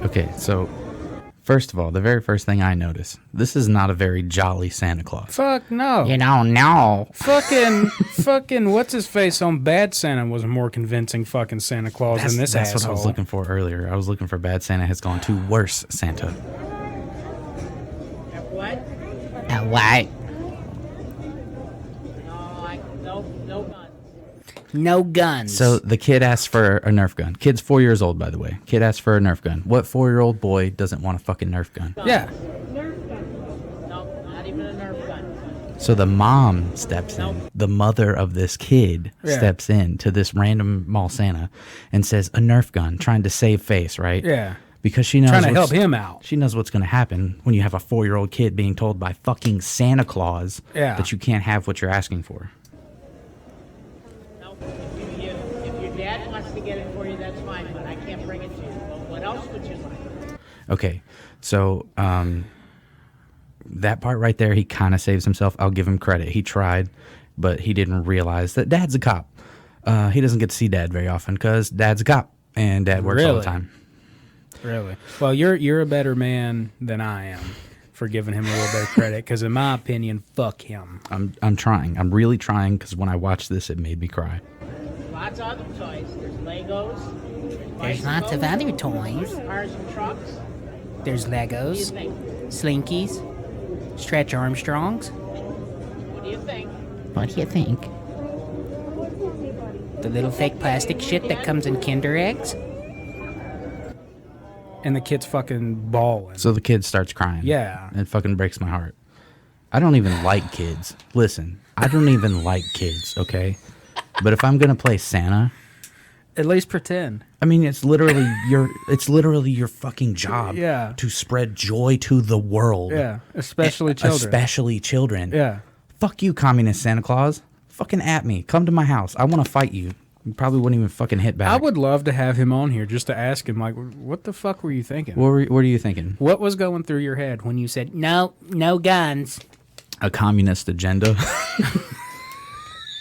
Okay, so first of all, the very first thing I notice, this is not a very jolly Santa Claus. Fuck no. You don't know. Fucking what's his face on Bad Santa was a more convincing fucking Santa Claus than this That's asshole. what I was looking for earlier. I was looking for Bad Santa has gone to worse Santa. What? What? No guns. So the kid asks for a Nerf gun. Kid's 4 years old, by the way. Kid asks for a Nerf gun. What 4-year-old boy doesn't want a fucking Nerf gun? Yeah. Nerf gun. No, not even a Nerf gun. So the mom steps in. The mother of this kid steps in to this random mall Santa and says, a Nerf gun, trying to save face, right? Yeah. Because she knows Trying to help him out. She knows what's going to happen when you have a 4-year-old kid being told by fucking Santa Claus that you can't have what you're asking for. If your dad wants to get it for you, that's fine, but I can't bring it to you. Well, what else would you like? Okay, so that part right there, he kind of saves himself. I'll give him credit. He tried, but he didn't realize that Dad's a cop. He doesn't get to see Dad very often because Dad's a cop and Dad works all the time. Really? Well, you're a better man than I am for giving him a little bit of credit because, in my opinion, fuck him. I'm trying. I'm really trying because when I watched this, it made me cry. Lots of other toys. There's Legos. There's lots of other toys. Cars and trucks. There's Legos, What do you think? Slinkies, Stretch Armstrongs. What do you think? What do you think? The little fake plastic shit that comes in Kinder eggs. And the kid's fucking bawling. So the kid starts crying. Yeah. It fucking breaks my heart. I don't even like kids. Listen, I don't even like kids, okay? But if I'm going to play Santa, at least pretend. I mean, it's literally your fucking job to spread joy to the world. Yeah, especially children. Especially children. Yeah. Fuck you, communist Santa Claus. Fucking at me. Come to my house. I want to fight you. You probably wouldn't even fucking hit back. I would love to have him on here just to ask him, like, what the fuck were you thinking? What are you thinking? What was going through your head when you said, no guns? A communist agenda.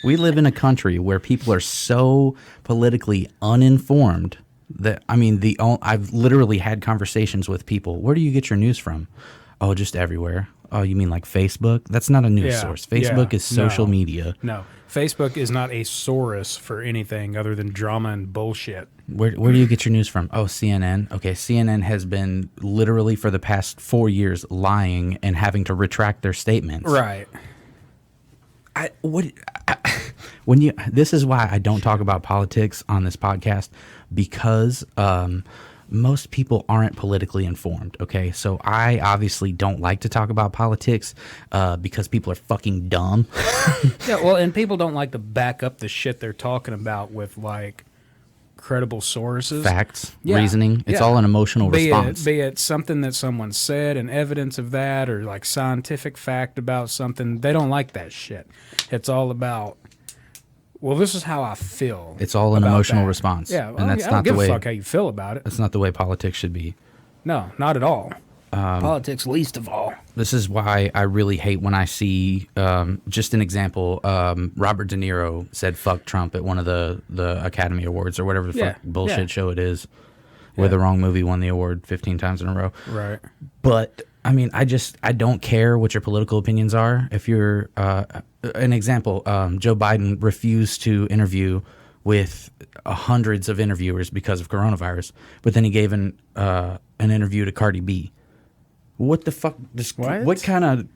We live in a country where people are so politically uninformed that, I mean, I've literally had conversations with people. Where do you get your news from? Oh, just everywhere. Oh, you mean like Facebook? That's not a news source. Facebook is social media. No, Facebook is not a source for anything other than drama and bullshit. Where do you get your news from? Oh, CNN. Okay, CNN has been literally for the past 4 years lying and having to retract their statements. Right. This is why I don't talk about politics on this podcast, because most people aren't politically informed, okay? So I obviously don't like to talk about politics because people are fucking dumb. Yeah, well, and people don't like to back up the shit they're talking about with, like, credible sources. Facts, reasoning. It's all an emotional response. Be it something that someone said and evidence of that, or, like, scientific fact about something. They don't like that shit. It's all about, well, this is how I feel. It's all an emotional response. Yeah, and that's I not don't give the way. a fuck how you feel about it. That's not the way politics should be. No, not at all. Politics, least of all. This is why I really hate when I see, just an example, Robert De Niro said "fuck Trump" at one of the Academy Awards or whatever the fuck bullshit show it is, where the wrong movie won the award 15 times in a row. Right. But I mean, I don't care what your political opinions are. If you're an example, Joe Biden refused to interview with hundreds of interviewers because of coronavirus, but then he gave an interview to Cardi B. What the fuck? What kind of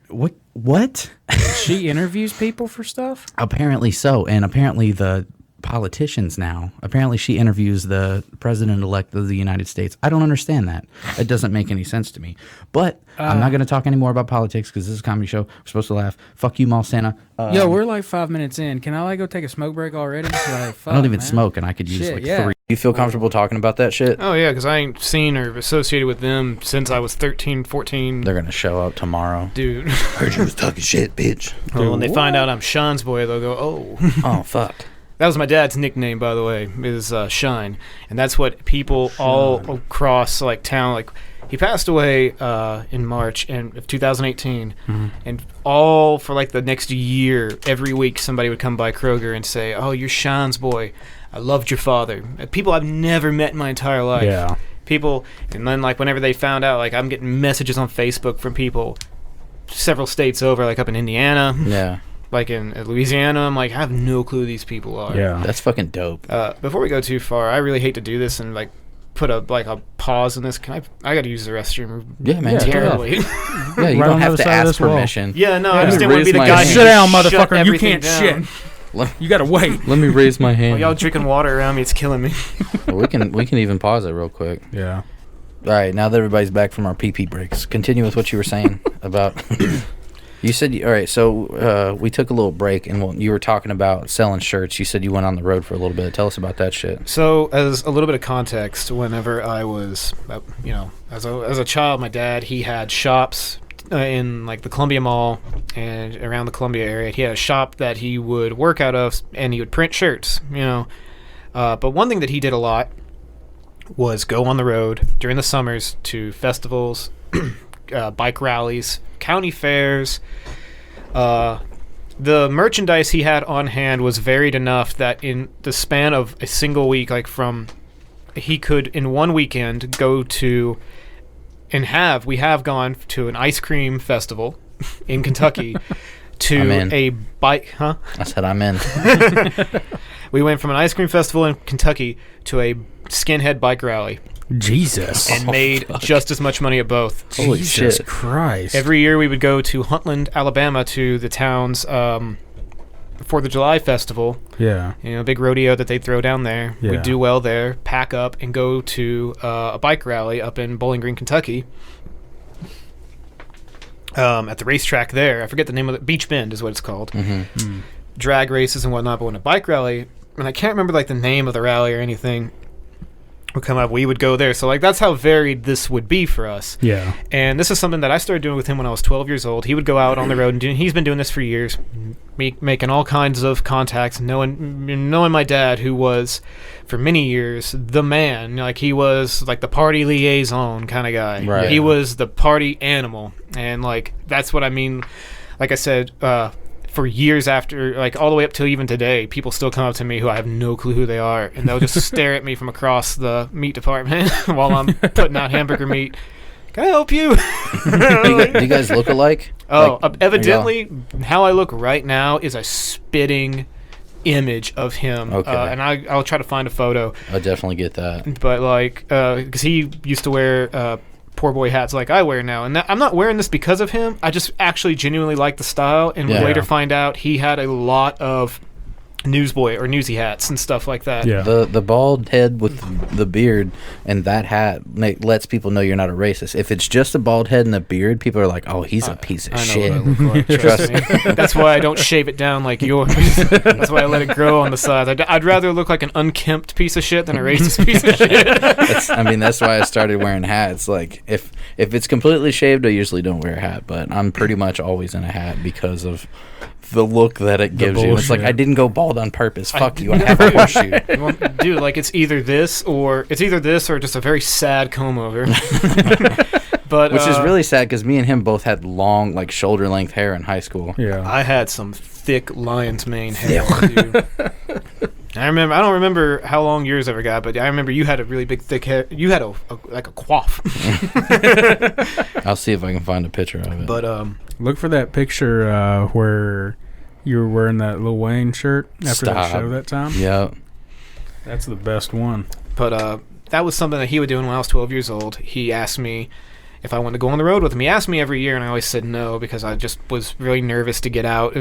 what? She interviews people for stuff? Apparently so, and apparently the politicians now. Apparently, she interviews the president-elect of the United States. I don't understand that. It doesn't make any sense to me. But I'm not going to talk anymore about politics because this is a comedy show. We're supposed to laugh. Fuck you, Mall Santa. Yo, we're like 5 minutes in. Can I like go take a smoke break already? Like, fuck, I don't even man. smoke, and I could use Shit, like yeah. 3. You feel comfortable talking about that shit? Oh, yeah, because I ain't seen or associated with them since I was 13, 14. They're going to show up tomorrow. Dude. Heard you was talking shit, bitch. Well, when they find out I'm Sean's boy, they'll go, oh. Oh, fuck. That was my dad's nickname, by the way, is Shine. And that's what people all across like town, like, he passed away in March of 2018. And all for like the next year, every week somebody would come by Kroger and say, oh, you're Sean's boy. I loved your father. People I've never met in my entire life. Yeah. People, and then like whenever they found out, like I'm getting messages on Facebook from people several states over, like up in Indiana. Yeah. Like in Louisiana. I'm like, I have no clue who these people are. Yeah. That's fucking dope. Before we go too far, I really hate to do this and like put a pause in this. Can I gotta use the restroom. Yeah, man. Terribly. Yeah, you don't have to ask permission. Yeah, no, I just didn't want to be the my guy. hand. Sit down, motherfucker. You everything can't down. shit. You gotta wait. Let me raise my hand. While y'all drinking water around me, it's killing me. Well, we can even pause it real quick. Yeah. All right, now that everybody's back from our PP breaks, continue with what you were saying about. You said, all right, so we took a little break, and you were talking about selling shirts. You said you went on the road for a little bit. Tell us about that shit. So, as a little bit of context, whenever I was, as a child, my dad, he had shops in like the Columbia Mall and around the Columbia area. He had a shop that he would work out of, and he would print shirts, But one thing that he did a lot was go on the road during the summers to festivals, bike rallies, county fairs. The merchandise he had on hand was varied enough that in the span of a single week, he could in one weekend go to we have gone to an ice cream festival in Kentucky to a bike, huh? I said I'm in. We went from an ice cream festival in Kentucky to a skinhead bike rally. Jesus. And made just as much money at both. Holy Jesus shit. Christ. Every year we would go to Huntland, Alabama to the town's 4th of July festival. Yeah. Big rodeo that they throw down there. Yeah. We'd do well there, pack up, and go to a bike rally up in Bowling Green, Kentucky. At the racetrack there. I forget the name of it. Beach Bend is what it's called. Mm-hmm. Drag races and whatnot, but when a bike rally, and I can't remember like the name of the rally or anything, would come up, we would go there. So like that's how varied this would be for us. Yeah. And this is something that I started doing with him when I was 12 years old. He would go out on the road and he's been doing this for years, making all kinds of contacts, knowing my dad, who was for many years the man. Like he was like the party liaison kind of guy. Right. He was the party animal, and like that's what I mean. Like I said, for years after, like all the way up till even today, people still come up to me who I have no clue who they are, and they'll just stare at me from across the meat department while I'm putting out hamburger meat. Can I help you? Do you guys look alike? Oh, evidently, how I look right now is a spitting image of him. Okay. And I'll try to find a photo. I definitely get that. But like, because he used to wear poor boy hats like I wear now, and I'm not wearing this because of him. I just actually genuinely like the style, and would later find out he had a lot of newsboy or newsy hats and stuff like that. Yeah. The bald head with the beard and that hat lets people know you're not a racist. If it's just a bald head and a beard, people are like, "Oh, he's a piece of I know shit." what I look like, trust me. That's why I don't shave it down like yours. That's why I let it grow on the sides. I'd rather look like an unkempt piece of shit than a racist piece of shit. That's why I started wearing hats. Like if it's completely shaved, I usually don't wear a hat, but I'm pretty much always in a hat because of the look that it gives you. It's like I didn't go bald on purpose. Fuck you. I have a horseshoe. Dude, like it's either this or just a very sad comb over. But which is really sad because me and him both had long, like shoulder length hair in high school. Yeah, I had some thick lion's mane hair. Dude. I don't remember how long yours ever got, but I remember you had a really big thick hair. You had a coif. I'll see if I can find a picture of it. But look for that picture where you were wearing that Lil Wayne shirt after that show that time. Yeah, that's the best one. But that was something that he would do when I was 12 years old. He asked me if I wanted to go on the road with him. He asked me every year, and I always said no because I just was really nervous to get out.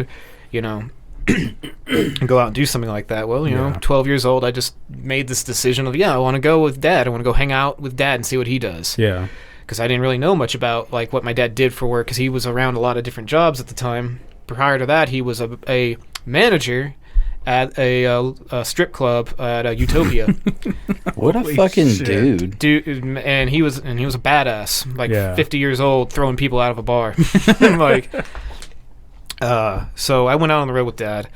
go out and do something like that. Well, you know, 12 years old, I just made this decision of, I want to go with Dad. I want to go hang out with Dad and see what he does. Yeah. Because I didn't really know much about like what my dad did for work, because he was around a lot of different jobs at the time. Prior to that, he was a manager at a strip club at Utopia. What a fucking dude! And he was a badass, like 50 years old, throwing people out of a bar. Like, so I went out on the road with Dad,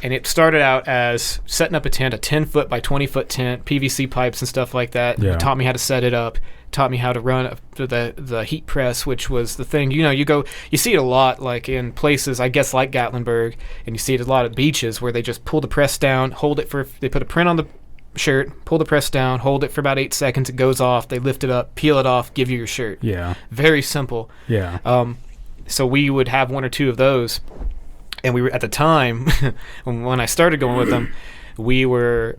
and it started out as setting up a tent, a 10-foot by 20-foot tent, PVC pipes and stuff like that. Yeah. He taught me how to set it up. Taught me how to run the heat press, which was the thing. You see it a lot, like in places, I guess, like Gatlinburg, and you see it a lot at beaches where they just pull the press down, they put a print on the shirt, pull the press down, hold it for about 8 seconds, it goes off, they lift it up, peel it off, give you your shirt. Yeah. Very simple. Yeah. So we would have one or two of those, and we were, at the time, when I started going with them, we were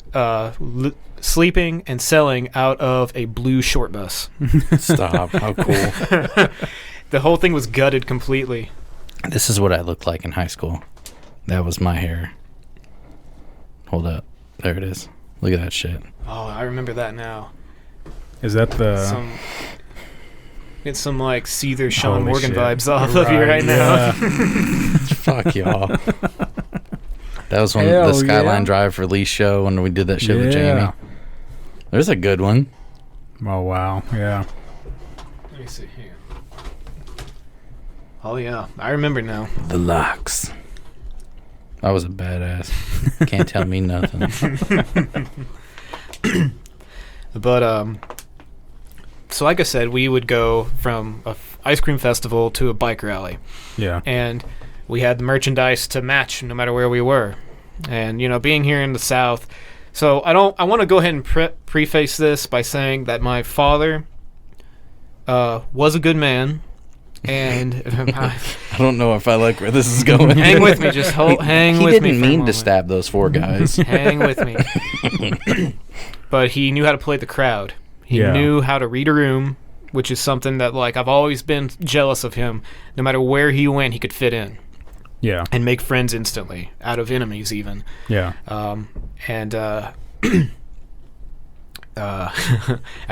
sleeping and selling out of a blue short bus. Stop. How cool. The whole thing was gutted completely. This is what I looked like in high school. That was my hair. Hold up. There it is. Look at that shit. Oh, I remember that now. Is that the... Get some like Seether Sean Holy Morgan shit. vibes off of you right now. Fuck y'all. That was when Hell the Skyline yeah. Drive release show when we did that shit with Jamie. Yeah. There's a good one. Oh, wow. Yeah. Let me see here. Oh, yeah. I remember now. The Locks. I was a badass. Can't tell me nothing. But, so like I said, we would go from a ice cream festival to a bike rally. Yeah. And we had the merchandise to match no matter where we were. And, you know, being here in the South, so I want to go ahead and preface this by saying that my father was a good man, and I don't know if I like where this is going. Hang with me, just hang with me. He didn't mean to stab those 4 guys. Hang with me. But he knew how to play the crowd. He knew how to read a room, which is something that, like, I've always been jealous of him. No matter where he went, he could fit in. Yeah. And make friends instantly, out of enemies even. Yeah. I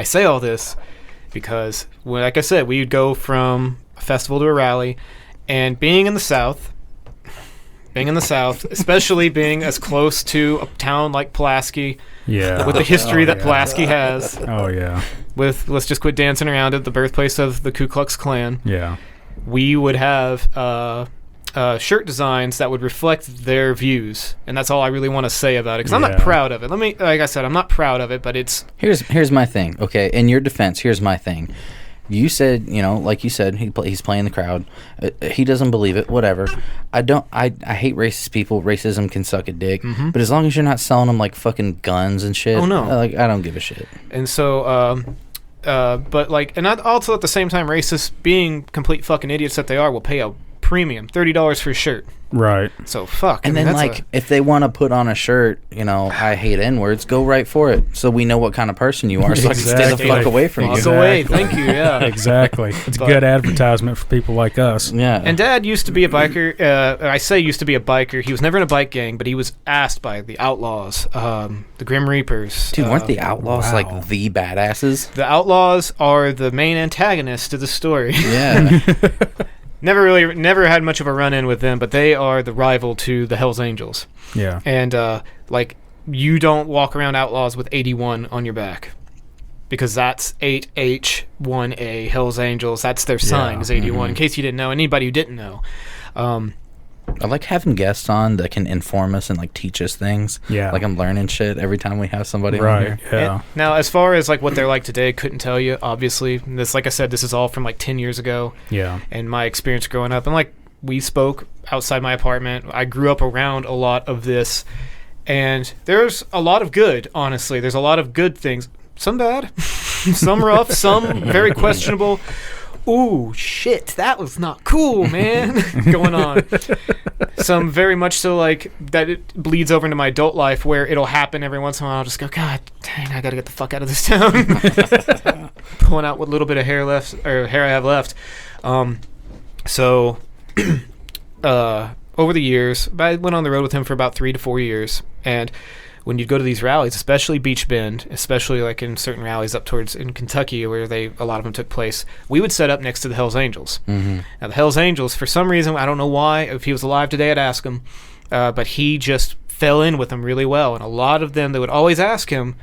say all this because, like I said, we would go from a festival to a rally, and being in the South, especially being as close to a town like Pulaski, with the history that Pulaski has. Oh, yeah. With, let's just quit dancing around it, the birthplace of the Ku Klux Klan. Yeah. We would have shirt designs that would reflect their views, and that's all I really want to say about it, because I'm not proud of it. Like I said, I'm not proud of it, but it's... Here's my thing, okay? In your defense, here's my thing. You said, you know, like you said, he's playing the crowd. He doesn't believe it, whatever. I hate racist people. Racism can suck a dick. Mm-hmm. But as long as you're not selling them, like, fucking guns and shit. Oh, no. Like, I don't give a shit. And so... but like, and also at the same time, racists, being complete fucking idiots that they are, will pay a premium, $30 for a shirt. Right. So fuck. And then, like, if they want to put on a shirt, you know, I hate N-words, go right for it, so we know what kind of person you are, so I can stay the fuck away from you. Fuck away, thank you. Yeah. Exactly. It's good advertisement for people like us. Yeah. And Dad used to be a biker. I say used to be a biker. He was never in a bike gang, but he was asked by the Outlaws, the Grim Reapers. Dude, weren't the Outlaws like the badasses? The Outlaws are the main antagonists to the story. Yeah. Never had much of a run-in with them, but they are the rival to the Hells Angels. Yeah. And, like, you don't walk around Outlaws with 81 on your back. Because that's 8H1A, Hells Angels. That's their sign, is 81. In case you didn't know, anybody who didn't know. I like having guests on that can inform us and, like, teach us things. Yeah. Like, I'm learning shit every time we have somebody on Right, here. yeah. And now, as far as, like, what they're like today, couldn't tell you, obviously. This, like I said, this is all from, like, 10 years ago. Yeah. And my experience growing up. And, like, we spoke outside my apartment. I grew up around a lot of this. And there's a lot of good, honestly. There's a lot of good things. Some bad. Some rough. Some very questionable. Ooh, shit, that was not cool, man. Going on. Some very much so, like, that it bleeds over into my adult life, where it'll happen every once in a while. I'll just go, God dang, I gotta get the fuck out of this town. Pulling out what little bit of hair I have left. over the years, I went on the road with him for about 3 to 4 years, and when you'd go to these rallies, especially Beach Bend, especially like in certain rallies up towards in Kentucky where a lot of them took place, we would set up next to the Hells Angels. Mm-hmm. Now the Hells Angels, for some reason, I don't know why, if he was alive today I'd ask him, but he just fell in with them really well, and a lot of them, they would always ask him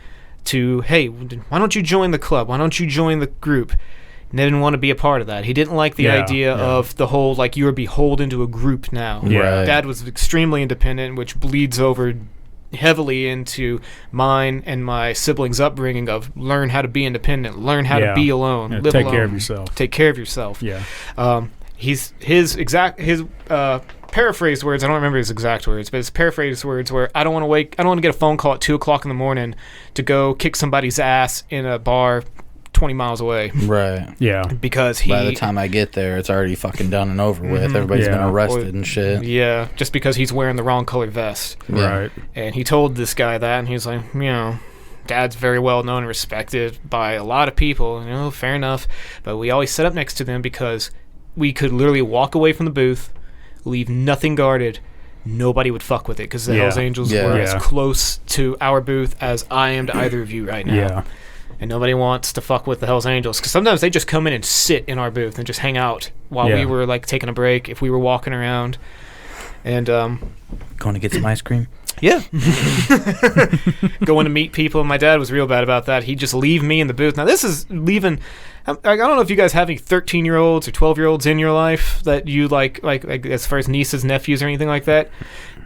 to, hey, why don't you join the club? Why don't you join the group? And they didn't want to be a part of that. He didn't like the idea of the whole, like, you're beholden to a group now. Yeah. Dad was extremely independent, which bleeds over heavily into mine and my siblings' upbringing of learn how to be independent, learn how to be alone, live take alone, care of yourself. Take care of yourself. Yeah. His paraphrased words, I don't remember his exact words, but his paraphrased words were, I don't want to get a phone call at 2 o'clock in the morning to go kick somebody's ass in a bar 20 miles away. Right. Yeah. Because by the time I get there, it's already fucking done and over with. Mhm. Everybody's been Yeah. arrested and shit. Yeah, just because he's wearing the wrong colored vest. Yeah. Right. And he told this guy that, and he was like, Dad's very well known and respected by a lot of people. Fair enough. But we always set up next to them because we could literally walk away from the booth, leave nothing guarded. Nobody would fuck with it because the Hells Angels were as close to our booth as I am to either of you right now. Yeah. And nobody wants to fuck with the Hells Angels because sometimes they just come in and sit in our booth and just hang out while we were like taking a break if we were walking around. And going to get some ice cream. Yeah. Going to meet people. My dad was real bad about that. He'd just leave me in the booth. Now this is leaving. I don't know if you guys have any 13-year-olds or 12-year-olds in your life that you like as far as nieces, nephews, or anything like that.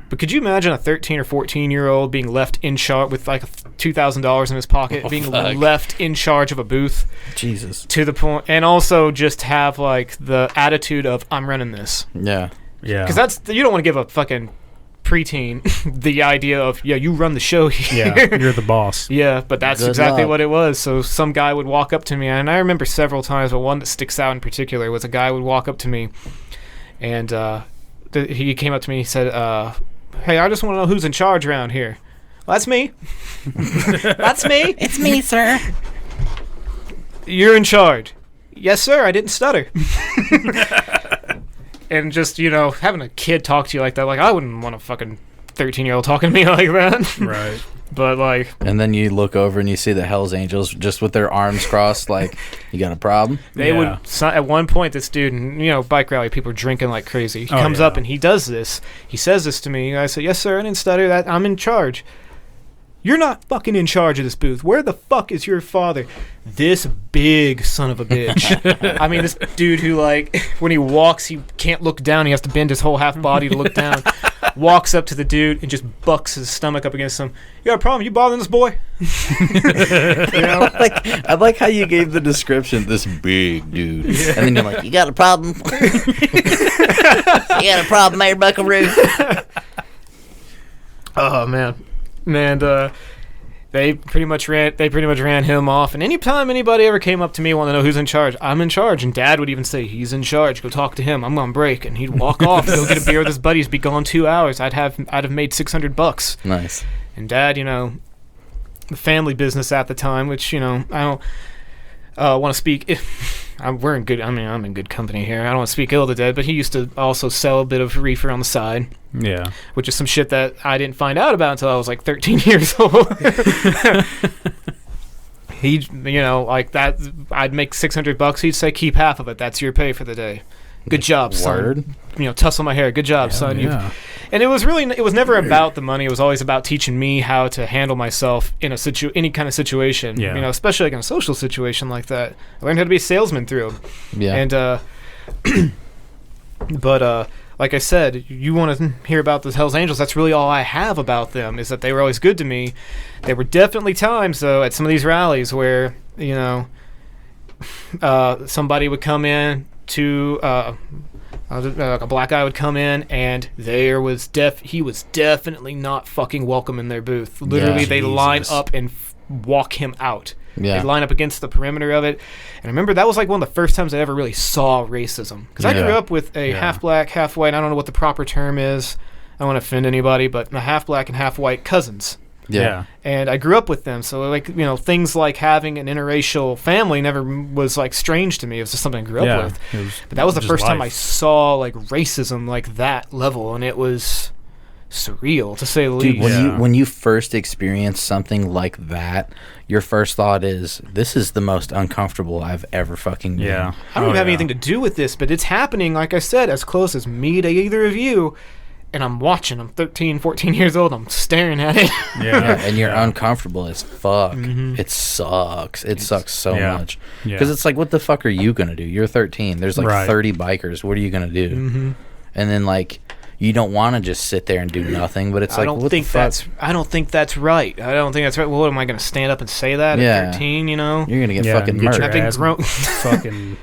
But could you imagine a 13 or 14-year-old being left in charge with like $2,000 in his pocket, being left in charge of a booth? Jesus. To the point, and also just have like the attitude of I'm running this. Yeah. Yeah. Because you don't want to give a fucking preteen the idea of you run the show here. Yeah, you're the boss. Yeah, but that's Good exactly luck. what it was. So some guy would walk up to me, and I remember several times, but one that sticks out in particular was a guy would walk up to me, and he came up to me. He said, "Hey, I just want to know who's in charge around here." Well, that's me. That's me. It's me, sir. You're in charge. Yes, sir. I didn't stutter. And just, having a kid talk to you like that, like, I wouldn't want a fucking 13-year-old talking to me like that. Right. But, like... And then you look over and you see the Hells Angels just with their arms crossed, like, you got a problem? They would... At one point, this dude, and, bike rally, people are drinking like crazy. He comes up and he does this. He says this to me. I said, yes, sir, I didn't stutter that. I'm in charge. You're not fucking in charge of this booth. Where the fuck is your father? This big son of a bitch. I mean, this dude who, like, when he walks, he can't look down. He has to bend his whole half body to look down. Walks up to the dude and just bucks his stomach up against him. You got a problem? You bothering this boy? I like how you gave the description, this big dude. Yeah. And then you're like, you got a problem? You got a problem, Mayor Buckaroo? Oh, man. And they pretty much ran him off. And anytime anybody ever came up to me wanting to know who's in charge, I'm in charge. And Dad would even say, he's in charge. Go talk to him. I'm on break. And he'd walk off, go get a beer with his buddies, be gone 2 hours. I'd have made $600. Nice. And Dad, the family business at the time, which I don't want to speak. We're in good. I'm in good company here. I don't want to speak ill to Dad, but he used to also sell a bit of reefer on the side. Yeah, which is some shit that I didn't find out about until I was like 13 years old. He, like that. I'd make $600. He'd say, "Keep half of it. That's your pay for the day." Good job, son. Tussle my hair. Good job, son. Yeah. And it was never about the money. It was always about teaching me how to handle myself in any kind of situation. Yeah. Especially like in a social situation like that. I learned how to be a salesman through them. Yeah. And but like I said, you want to hear about the Hells Angels. That's really all I have about them, is that they were always good to me. There were definitely times, though, at some of these rallies where somebody would come in to a black guy would come in, and he was definitely not fucking welcome in their booth. Literally, they line up and walk him out. Yeah. They line up against the perimeter of it. And I remember that was like one of the first times I ever really saw racism. Because I grew up with a half black, half white, I don't know what the proper term is. I don't want to offend anybody, but my half black and half white cousins. Yeah. And I grew up with them, so like things like having an interracial family never was like strange to me. It was just something I grew up with. But that was the first time I saw like racism like that level, and it was surreal to say the least. When you first experience something like that, your first thought is, this is the most uncomfortable I've ever fucking been. I don't even have anything to do with this, but it's happening, like I said, as close as me to either of you. And I'm watching. I'm 13, 14 years old. I'm staring at it. And you're uncomfortable as fuck. It sucks. It sucks so much. Because it's like, what the fuck are you going to do? You're 13. There's like 30 bikers. What are you going to do? And then like, you don't want to just sit there and do nothing, but it's like, what the fuck? I don't think that's right. I don't think that's right. Well, what am I going to stand up and say that at 13, You're going to get fucking murdered. I've been fucking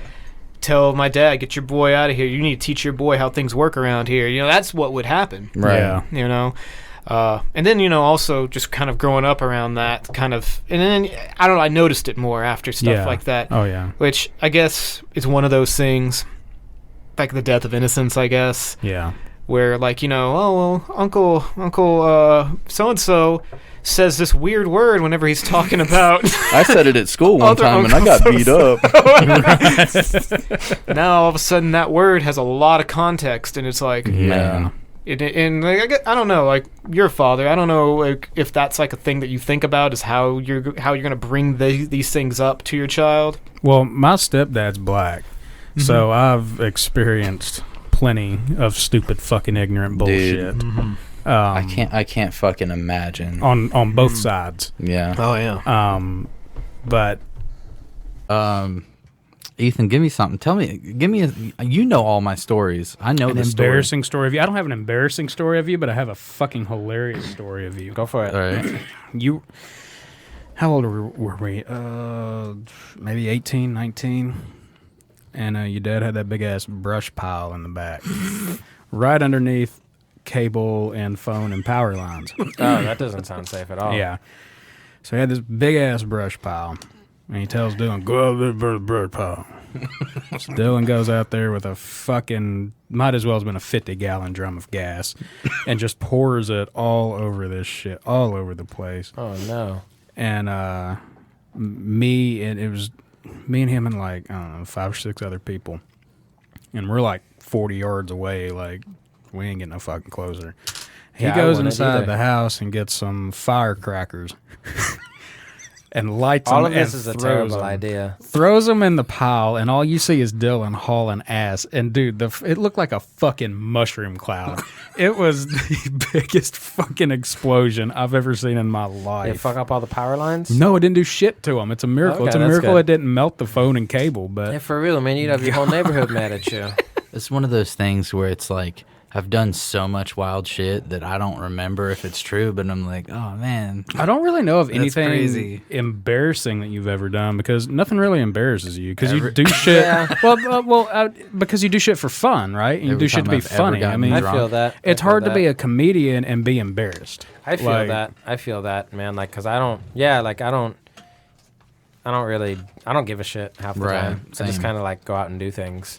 tell my dad, get your boy out of here. You need to teach your boy how things work around here. That's what would happen. Right. And then, also just kind of growing up around that kind of, and then, I don't know, I noticed it more after stuff like that. Oh, yeah. Which I guess is one of those things, like the death of innocence, I guess. Yeah. Where like, oh, well, Uncle so-and-so says this weird word whenever he's talking about. I said it at school one time and I got beat up. Now all of a sudden that word has a lot of context, and it's like, yeah. And like, I don't know, like your father, I don't know like, if that's like a thing that you think about, is how you're going to bring these things up to your child. Well, my stepdad's black, so I've experienced plenty of stupid fucking ignorant bullshit. I can't fucking imagine on both sides. Yeah. Oh yeah. But Ethan, give me something. Give me all my stories. I know an the embarrassing story of you. I don't have an embarrassing story of you, but I have a fucking hilarious story of you. Go for it. All right. How old were we? Maybe 18, 19. And your dad had that big ass brush pile in the back, right underneath cable and phone and power lines. Oh, that doesn't sound safe at all. Yeah. So he had this big ass brush pile, and he tells Dylan, "Go out there for the brush pile." So Dylan goes out there with a fucking, might as well have been a 50-gallon drum of gas, and just pours it all over this shit, all over the place. Oh no. And it was me and him and like, I don't know, 5 or 6 other people. And we're like 40 yards away, like, we ain't getting no fucking closer. He goes inside the house and gets some firecrackers and lights them. All of this is a terrible idea. Throws them in the pile, and all you see is Dylan hauling ass. And dude, it looked like a fucking mushroom cloud. It was the biggest fucking explosion I've ever seen in my life. Did it fuck up all the power lines? No, it didn't do shit to them. It's a miracle. Okay, it's a that's miracle good. it didn't melt the phone and cable. But Yeah, for real, man, you'd have your whole neighborhood mad at you. It's one of those things where it's like, I've done so much wild shit that I don't remember if it's true, but I'm like, oh man. I don't really know of That's anything crazy. embarrassing that you've ever done, because nothing really embarrasses you, because you do shit. Because you do shit for fun, right? You Every do shit to time be I've ever funny. I gotten mean, I feel that. It's hard to be a comedian and be embarrassed. I feel that. I feel that, man. Like, cause I don't give a shit half the Right, time. I just same. kind of like go out and do things.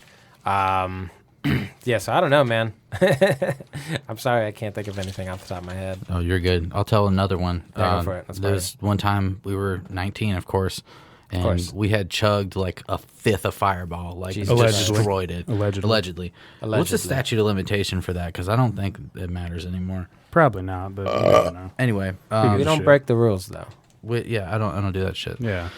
Yeah, so I don't know, man. I'm sorry, I can't think of anything off the top of my head. Oh, you're good. I'll tell another one. Yeah, go for it. That's there was one time we were 19, of course, and course. we had chugged like a fifth of Fireball, like Jesus just Christ. destroyed it. Allegedly. What's the Allegedly. statute of limitation for that? Because I don't think it matters anymore. Probably not, but you never know. Anyway, We don't break the rules, though. I don't do that shit. Yeah.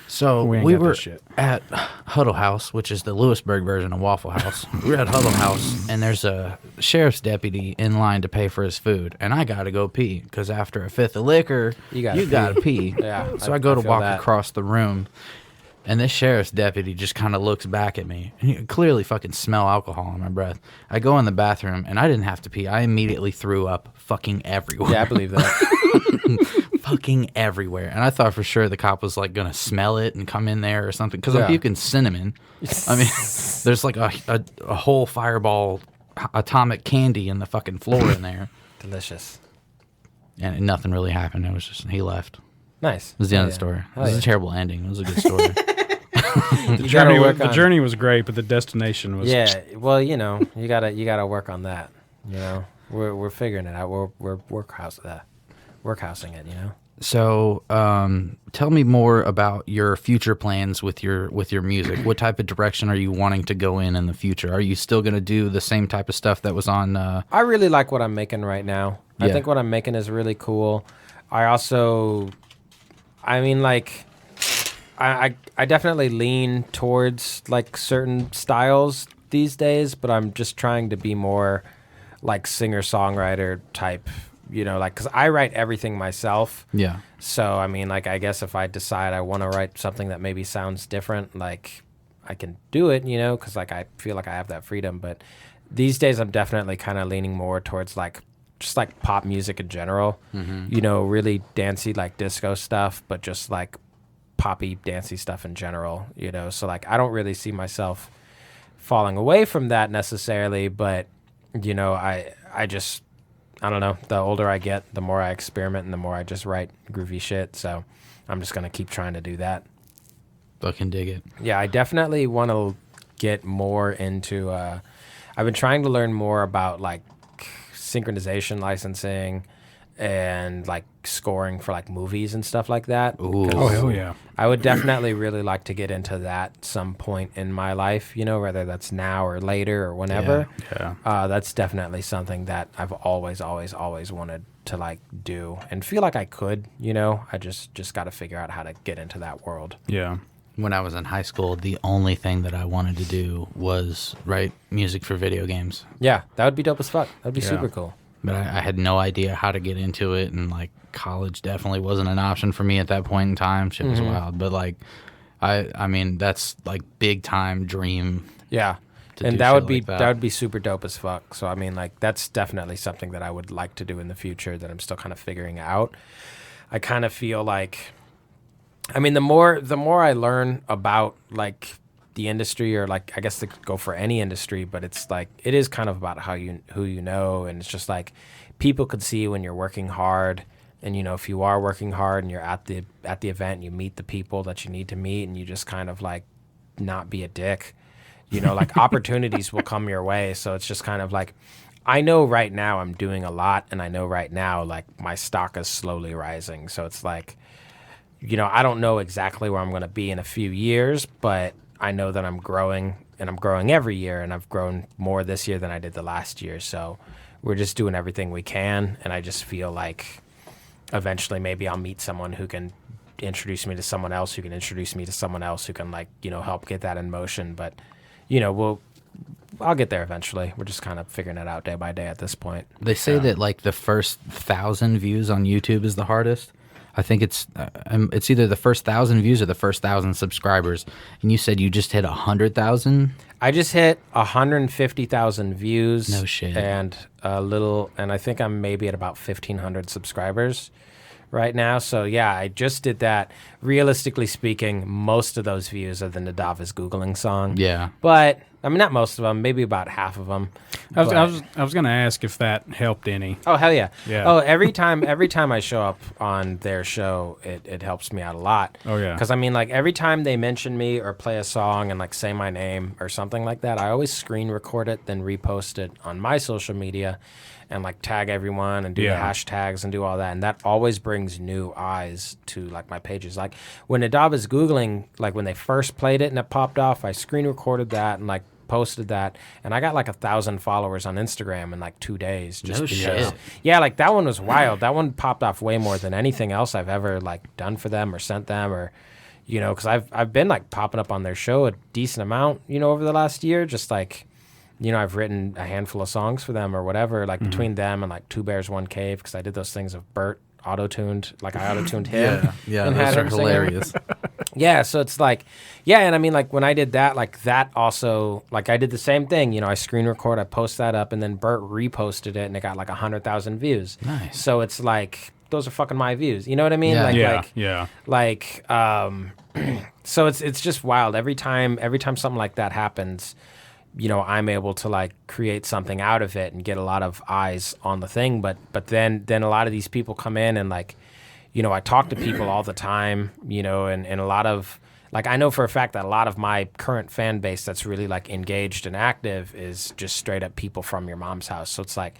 So We ain't we got that were shit. at Huddle House, which is the Lewisburg version of Waffle House. We were at Huddle House, and there's a sheriff's deputy in line to pay for his food, and I gotta go pee because after a fifth of liquor, you gotta pee. Yeah, So I go to feel walk that. across the room, and this sheriff's deputy just kind of looks back at me. And you clearly fucking smell alcohol on my breath. I go in the bathroom, and I didn't have to pee. I immediately threw up fucking everywhere. Yeah, I believe that. Fucking everywhere. And I thought for sure the cop was like gonna smell it and come in there or something, because I'm Yeah. puking cinnamon. I mean, there's like a whole Fireball atomic candy in the fucking floor in there. Delicious. And nothing really happened. It was just, he left. Nice. It was the end of the Yeah. story. It Hell was yeah. a terrible ending. It was a good story. The journey was great, but the destination was Well, you gotta work on that. We're figuring it out. We're workhouse of that. workhousing it, you know. So, tell me more about your future plans with your music. What type of direction are you wanting to go in the future? Are you still going to do the same type of stuff that was on? I really like what I'm making right now. I Yeah. think what I'm making is really cool. I mean, like, I definitely lean towards like certain styles these days, but I'm just trying to be more like singer-songwriter type, you know, like, because I write everything myself. Yeah. So, I mean, like, I guess if I decide I want to write something that maybe sounds different, like, I can do it, you know, because, like, I feel like I have that freedom. But these days, I'm definitely kind of leaning more towards, like, just, like, pop music in general. Mhm. You know, really dancey, like, disco stuff, but just, like, poppy, dancey stuff in general, you know. So, like, I don't really see myself falling away from that necessarily, but, you know, I don't know. The older I get, the more I experiment and the more I just write groovy shit. So I'm just going to keep trying to do that. Fucking dig it. Yeah, I definitely want to get more into, I've been trying to learn more about like synchronization licensing and like scoring for like movies and stuff like that. Ooh. Oh, hell yeah. I would definitely really like to get into that some point in my life, you know, whether that's now or later or whenever. Yeah. That's definitely something that I've always wanted to like do and feel like I could, you know. I just got to figure out how to get into that world. Yeah. When I was in high school, the only thing that I wanted to do was write music for video games. Yeah, that would be dope as fuck. That'd be super cool. But I had no idea how to get into it, and like college definitely wasn't an option for me at that point in time. Shit was wild, but like, I mean, that's like big time dream. Yeah, to and do that shit would be like that would be super dope as fuck. So I mean, like, that's definitely something that I would like to do in the future that I'm still kind of figuring out. I kind of feel like, I mean, the more I learn about like the industry, or like, I guess to go for any industry, but it's like, it is kind of about who you know, and it's just like people could see when you're working hard, and you know, if you are working hard and you're at the event, you meet the people that you need to meet, and you just kind of like not be a dick, you know, like opportunities will come your way. So it's just kind of like, I know right now I'm doing a lot, and I know right now like my stock is slowly rising. So it's like, you know, I don't know exactly where I'm going to be in a few years, but I know that I'm growing, and I'm growing every year, and I've grown more this year than I did the last year. So we're just doing everything we can, and I just feel like eventually maybe I'll meet someone who can introduce me to someone else, who can introduce me to someone else, who can, like, you know, help get that in motion. But, you know, I'll get there eventually. We're just kind of figuring it out day by day at this point. They say that like the first 1,000 views on YouTube is the hardest. I think it's either the first 1,000 views or the first 1,000 subscribers. And you said you just hit 100,000. I just hit 150,000 views. No shit. And I think I'm maybe at about 1,500 subscribers right now. So yeah, I just did that. Realistically speaking, most of those views are the Nadav is Googling song. Yeah. But I mean, not most of them, maybe about half of them. I was going to ask if that helped any. Oh, hell yeah. Yeah. Oh, every time I show up on their show, it helps me out a lot. Oh, yeah. Because, I mean, like, every time they mention me or play a song and, like, say my name or something like that, I always screen record it, then repost it on my social media and, like, tag everyone and do the hashtags and do all that. And that always brings new eyes to, like, my pages. Like, when Nadav is Googling, like, when they first played it and it popped off, I screen recorded that and, like, posted that, and I got like 1,000 followers on Instagram in like 2 days. Just No shit. Yeah, like that one was wild. That one popped off way more than anything else I've ever like done for them or sent them, or, you know, because I've been like popping up on their show a decent amount, you know, over the last year. Just like, you know, I've written a handful of songs for them or whatever, like between them and like Two Bears One Cave, because I did those things of Bert auto-tuned, like I auto-tuned him. Yeah, and those had are him sing hilarious. Yeah, so it's like, yeah, and I mean, like, when I did that, like, that also, like, I did the same thing, you know, I screen record, I post that up, and then Bert reposted it, and it got, like, 100,000 views. Nice. So it's like, those are fucking my views, you know what I mean? Yeah. So it's just wild. Every time something like that happens, you know, I'm able to, like, create something out of it and get a lot of eyes on the thing, but then a lot of these people come in and, like, you know, I talk to people all the time, you know, and a lot of, like, I know for a fact that a lot of my current fan base that's really, like, engaged and active is just straight up people from your mom's house. So it's like,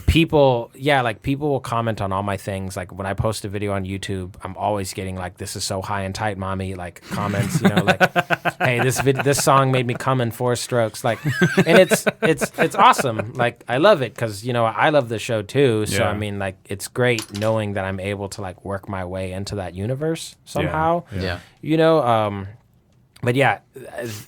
people will comment on all my things. Like when I post a video on YouTube, I'm always getting like, this is so high and tight, mommy, like comments, like, hey, this song made me come in 4 strokes. Like, and it's awesome. Like, I love it because, I love the show too. So, Yeah. I mean, like, it's great knowing that I'm able to like work my way into that universe somehow. Yeah. But yeah,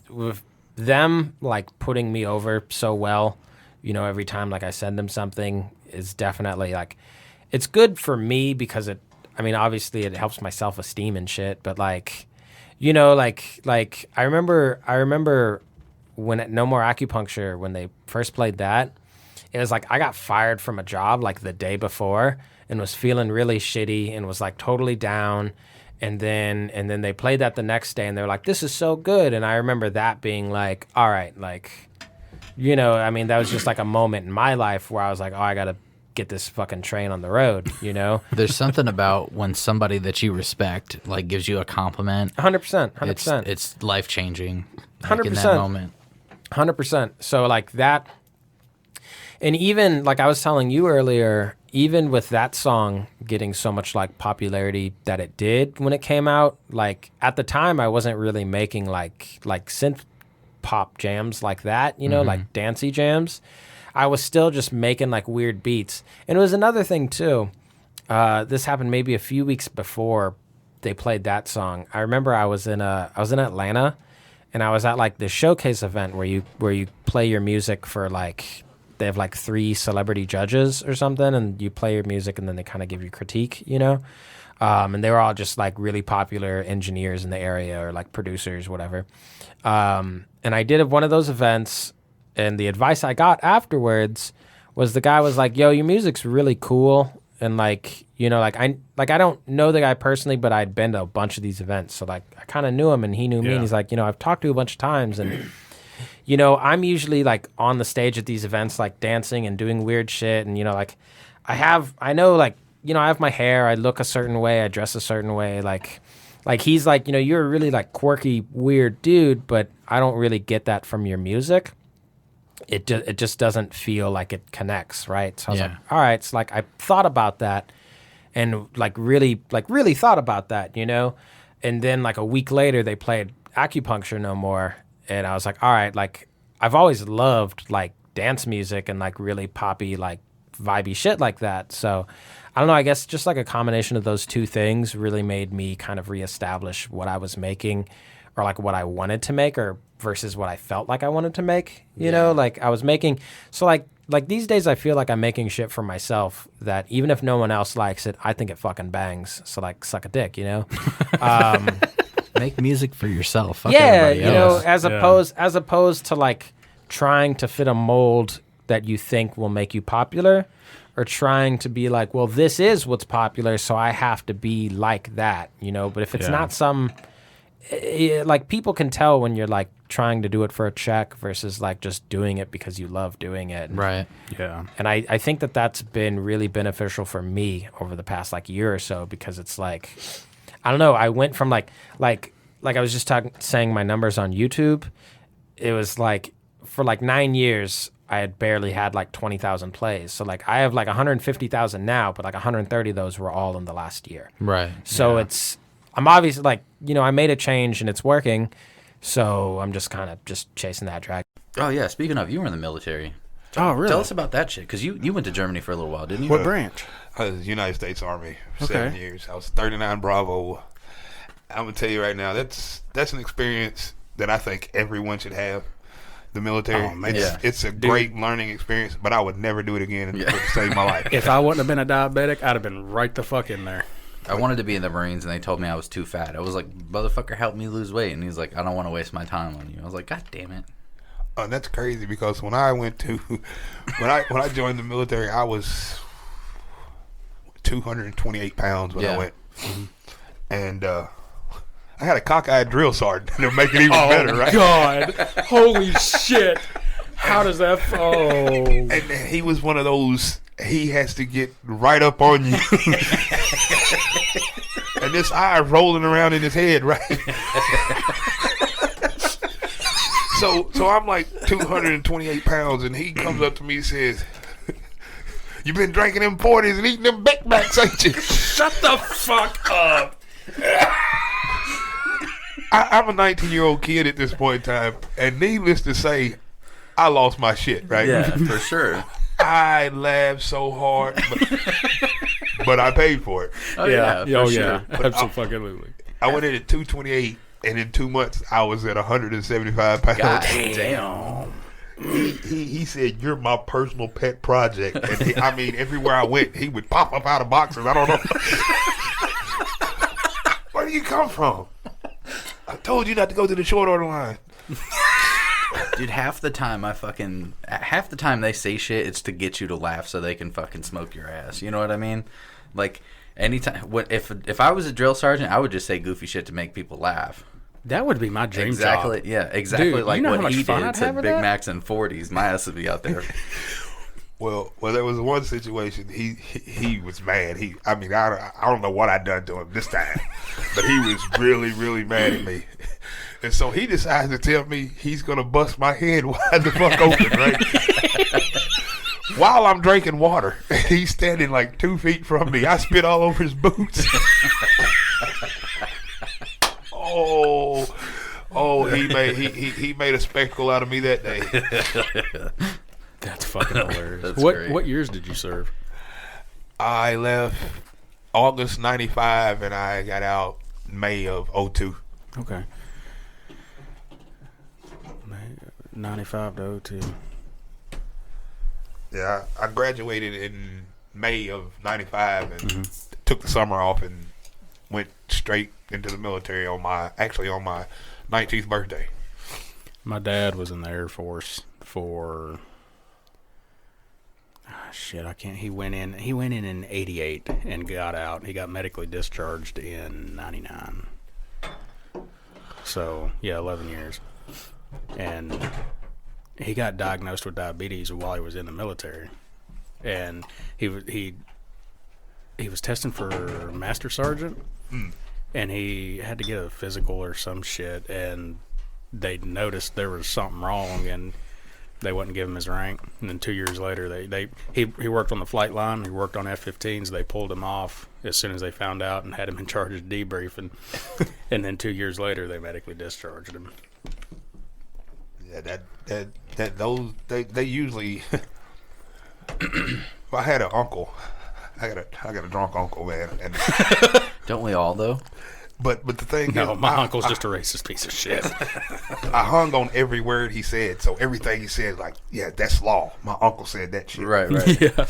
with them like putting me over so well, every time like I send them something is definitely like, it's good for me because obviously it helps my self-esteem and shit, but like, I remember when at No More Acupuncture, when they first played that, it was like, I got fired from a job like the day before and was feeling really shitty and was like totally down. And then they played that the next day and they were like, this is so good. And I remember that being like, all right, like, that was just like a moment in my life where I was like, oh, I got to get this fucking train on the road, There's something about when somebody that you respect, like, gives you a compliment. 100%. It's life-changing. 100%. In that moment. 100%. So, like, that... And even, like I was telling you earlier, even with that song getting so much, like, popularity that it did when it came out, like, at the time, I wasn't really making, like synth pop jams like that, like dancey jams. I was still just making like weird beats. And it was another thing too. This happened maybe a few weeks before they played that song. I remember I was in Atlanta and I was at like this showcase event where you play your music for like, they have like 3 celebrity judges or something, and you play your music and then they kind of give you critique, and they were all just like really popular engineers in the area or like producers, whatever. And I did one of those events, and the advice I got afterwards was the guy was like, yo, your music's really cool. And like, I don't know the guy personally, but I'd been to a bunch of these events. So like, I kind of knew him and he knew me. And he's like, I've talked to you a bunch of times. And, I'm usually like on the stage at these events, like dancing and doing weird shit. And, like I have my hair, I look a certain way, I dress a certain way. Like he's like, you're a really like quirky, weird dude, but I don't really get that from your music. It just doesn't feel like it connects, right? So I was like, all right, it's like I thought about that and really thought about that, And then like a week later they played Acupuncture No More, and I was like, all right, like I've always loved like dance music and like really poppy, like vibey shit like that. So I don't know, I guess just like a combination of those two things really made me kind of reestablish what I was making or like what I wanted to make or versus what I felt like I wanted to make, you know, like I was making. So like these days I feel like I'm making shit for myself that even if no one else likes it, I think it fucking bangs. So like suck a dick, Make music for yourself. Fuck yeah, everybody else. as opposed to like trying to fit a mold that you think will make you popular or trying to be like, well, this is what's popular, so I have to be like that, But if it's not like people can tell when you're like trying to do it for a check versus like just doing it because you love doing it. Right. Yeah. And I think that's been really beneficial for me over the past like year or so because it's like, I don't know, I went from like I was just saying my numbers on YouTube. It was like for like 9 years, I had barely had like 20,000 plays. So like I have like 150,000 now, but like 130 of those were all in the last year. Right. So I'm obviously like, I made a change and it's working. So I'm just kind of just chasing that drag. Oh yeah, speaking of, you were in the military. Oh really? Tell us about that shit, because you went to Germany for a little while, didn't you? What branch? I was United States Army for Okay. 7 years. I was 39 Bravo. I'm gonna tell you right now, that's an experience that I think everyone should have. The military. Oh, man. It's a great learning experience, but I would never do it again to save my life. If I wouldn't have been a diabetic, I'd have been right the fuck in there. I wanted to be in the Marines, and they told me I was too fat. I was like, motherfucker, help me lose weight. And he's like, I don't want to waste my time on you. I was like, God damn it. And that's crazy because when I joined the military, I was 228 pounds when I went. And I had a cockeyed drill sergeant to make it even better, right? God. Holy shit. How does that... Oh. And he was one of those, he has to get right up on you. And this eye rolling around in his head, right? So I'm like 228 pounds, and he comes up to me and says, You've been drinking them 40s and eating them Big Macs, ain't you? Shut the fuck up. I'm a 19-year-old kid at this point in time, and needless to say, I lost my shit, right? Yeah, for sure. I laughed so hard, but I paid for it. Oh, yeah. Absolutely. I went in at 228, and in 2 months, I was at 175 pounds. God damn. He said, "You're my personal pet project." And I mean, everywhere I went, he would pop up out of boxes. I don't know. Where do you come from? I told you not to go to the short order line. Dude, half the time they say shit, it's to get you to laugh so they can fucking smoke your ass. You know what I mean? Like, anytime, if I was a drill sergeant, I would just say goofy shit to make people laugh. That would be my dream job. Yeah, exactly. Dude, like you know what how much he fun did I'd to have with Big that? Macs and 40s. My ass would be out there. Well, there was one situation. He was mad. I don't know what I done to him this time, but he was really, really mad at me. And so he decides to tell me he's gonna bust my head wide the fuck open, right? While I'm drinking water, and he's standing like 2 feet from me. I spit all over his boots. He made a spectacle out of me that day. That's fucking hilarious. That's what great. What years did you serve? I left August 95 and I got out May of 02. Okay. 95 to 02. Yeah, I graduated in May of 95 and took the summer off and went straight into the military on my 19th birthday. My dad was in the Air Force for he went in in 88 and got out. He got medically discharged in 99. So, yeah, 11 years. And he got diagnosed with diabetes while he was in the military. And he was testing for master sergeant. And he had to get a physical or some shit, and they noticed there was something wrong, and they wouldn't give him his rank. And then 2 years later, he worked on the flight line. He worked on F-15s. They pulled him off as soon as they found out and had him in charge of debriefing. And then 2 years later, they medically discharged him. Yeah, they usually. I had an uncle. I got a drunk uncle, man. And don't we all though? But the thing no, is, my uncle's just a racist piece of shit. I hung on every word he said, so everything he said, like, yeah, that's law. My uncle said that shit. Right. Yeah.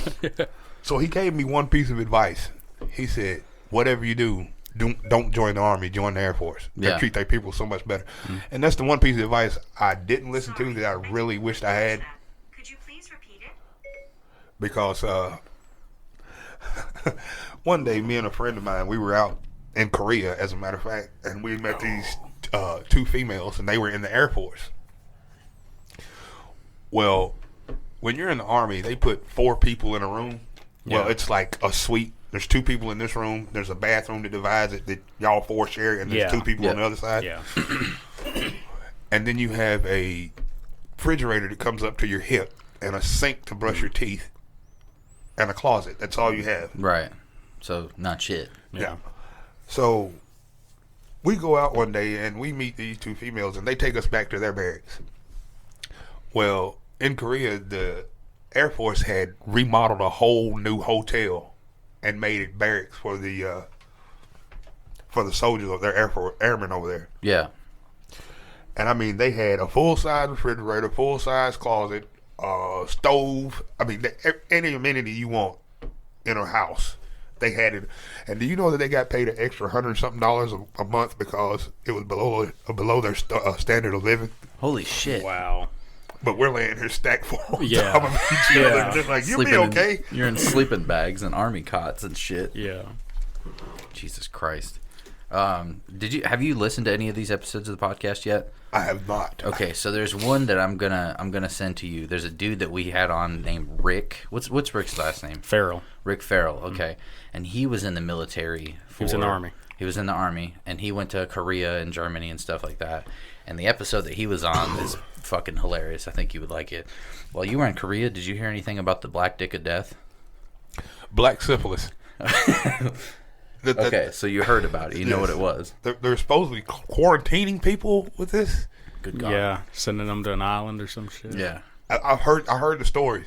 So he gave me one piece of advice. He said, whatever you do, don't join the Army, join the Air Force. They treat their people so much better. And that's the one piece of advice I didn't listen to that I really wished I had. Could you please repeat it? Because one day, me and a friend of mine, we were out in Korea, as a matter of fact, and we met these two females, and they were in the Air Force. Well, when you're in the Army, they put 4 people in a room. Well, it's like a suite. There's 2 people in this room. There's a bathroom that divides it that y'all 4 share, and there's 2 people on the other side. Yeah. And then you have a refrigerator that comes up to your hip, and a sink to brush your teeth, and a closet. That's all you have. Right. So, not shit. Yeah. So, we go out one day, and we meet these 2 females, and they take us back to their barracks. Well, in Korea, the Air Force had remodeled a whole new hotel and made it barracks for the soldiers of their airmen over there. Yeah. And I mean, they had a full-size refrigerator, full-size closet, stove. I mean, any amenity you want in a house, they had it. And do you know that they got paid an extra $100-something a month because it was below their standard of living? Holy shit! Wow. But we're laying here stacked full on Yeah. top of each other. Just like, you'll be okay. You're in sleeping bags and army cots and shit. Yeah. Jesus Christ. Have you listened to any of these episodes of the podcast yet? I have not. Okay, so there's one that I'm gonna send to you. There's a dude that we had on named Rick. What's Rick's last name? Farrell. Rick Farrell. Okay, and he was in the military. He was in the Army. He was in the Army, and he went to Korea and Germany and stuff like that. And the episode that he was on is fucking hilarious. I think you would like it. While you were in Korea, did you hear anything about the Black Dick of Death? black syphilis. Okay, so you heard about it. You know what it was. They're supposed to be quarantining people with this. Good God. Yeah, sending them to an island or some shit. Yeah. I heard the story.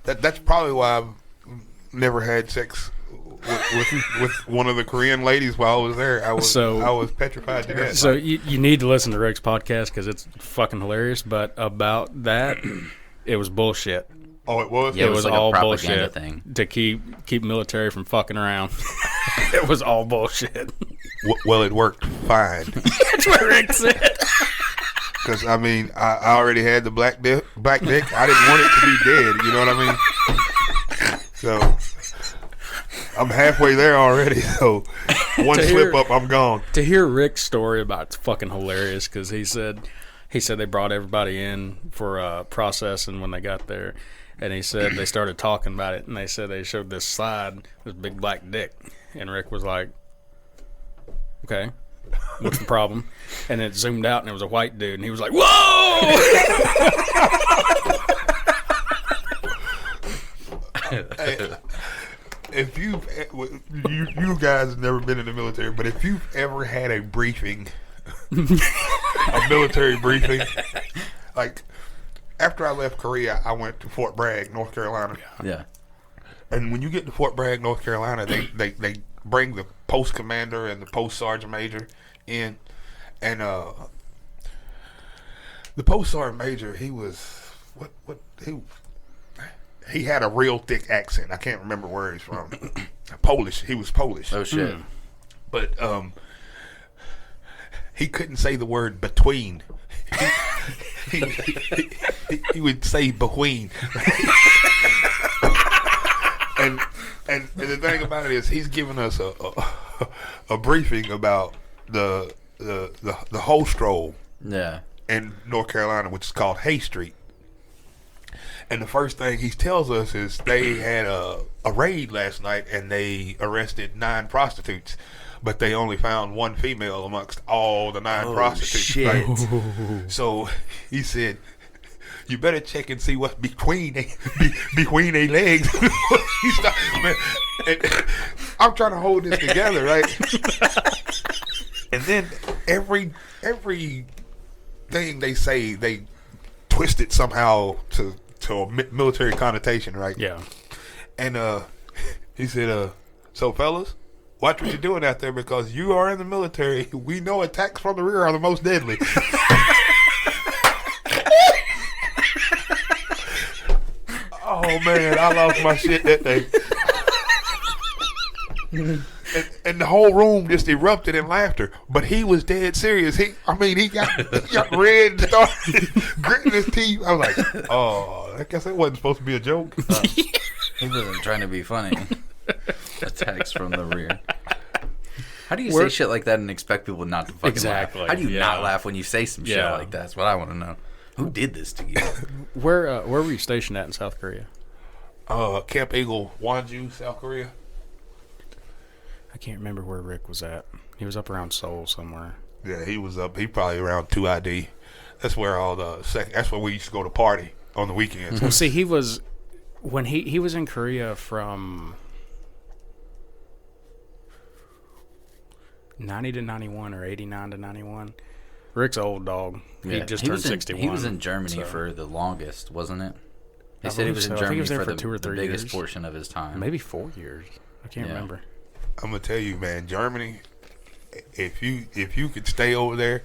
That's probably why I've never had sex with one of the Korean ladies while I was there. I was petrified to death. So you need to listen to Rick's podcast because it's fucking hilarious. But about that, it was bullshit. Oh, it was. Yeah, it was like a all propaganda bullshit thing. to keep military from fucking around. It was all bullshit. Well, it worked fine. That's what Rick said. Because I mean, I already had the black dick. I didn't want it to be dead. You know what I mean? So I'm halfway there already. So one slip up, I'm gone. To hear Rick's story about it's fucking hilarious because he said they brought everybody in for processing when they got there, and he said they started talking about it, and they said they showed this slide, this big black dick, and Rick was like, "Okay, what's the problem?" And it zoomed out, and it was a white dude, and he was like, "Whoa!" Hey, if you guys have never been in the military, but if you've ever had a briefing, a military briefing, like after I left Korea, I went to Fort Bragg, North Carolina. Yeah. And when you get to Fort Bragg, North Carolina, they bring the post commander and the post sergeant major in, and the post sergeant major, he was he had a real thick accent. I can't remember where he's from. Polish. He was Polish. Oh shit. But he couldn't say the word between. He would say between. and the thing about it is, he's giving us a briefing about the whole stroll. Yeah. In North Carolina, which is called Hay Street. And the first thing he tells us is they had a raid last night and they arrested 9 prostitutes, but they only found 1 female amongst all the 9 prostitutes. Shit. Right? So he said, "You better check and see what's between their legs." Man, and I'm trying to hold this together, right? And then every thing they say, they twist it somehow to a military connotation, right? Yeah. And he said, "So fellas, watch what you're doing out there because you are in the military. We know attacks from the rear are the most deadly." Oh man, I lost my shit that day. And the whole room just erupted in laughter. But he was dead serious. He got red and started gritting his teeth. I was like, oh, I guess that wasn't supposed to be a joke. He wasn't trying to be funny. Attacks from the rear. How do you say shit like that and expect people not to fucking laugh? How do you not laugh when you say some shit like that? That's what I want to know. Who did this to you? Where were you stationed at in South Korea? Camp Eagle, Wonju, South Korea. I can't remember where Rick was at. He was up around Seoul somewhere. Yeah, he was up. He probably around 2ID. That's where all the that's where we used to go to party on the weekends. Well, see, he was when he was in Korea from 90 to 91 or 89 to 91. Rick's an old dog. He just turned 61. He was in Germany for the longest, wasn't it? He said he was in Germany for 2 or 3 the biggest years. portion of his time. Maybe 4 years. I can't remember. I'm gonna tell you, man, Germany. If you could stay over there,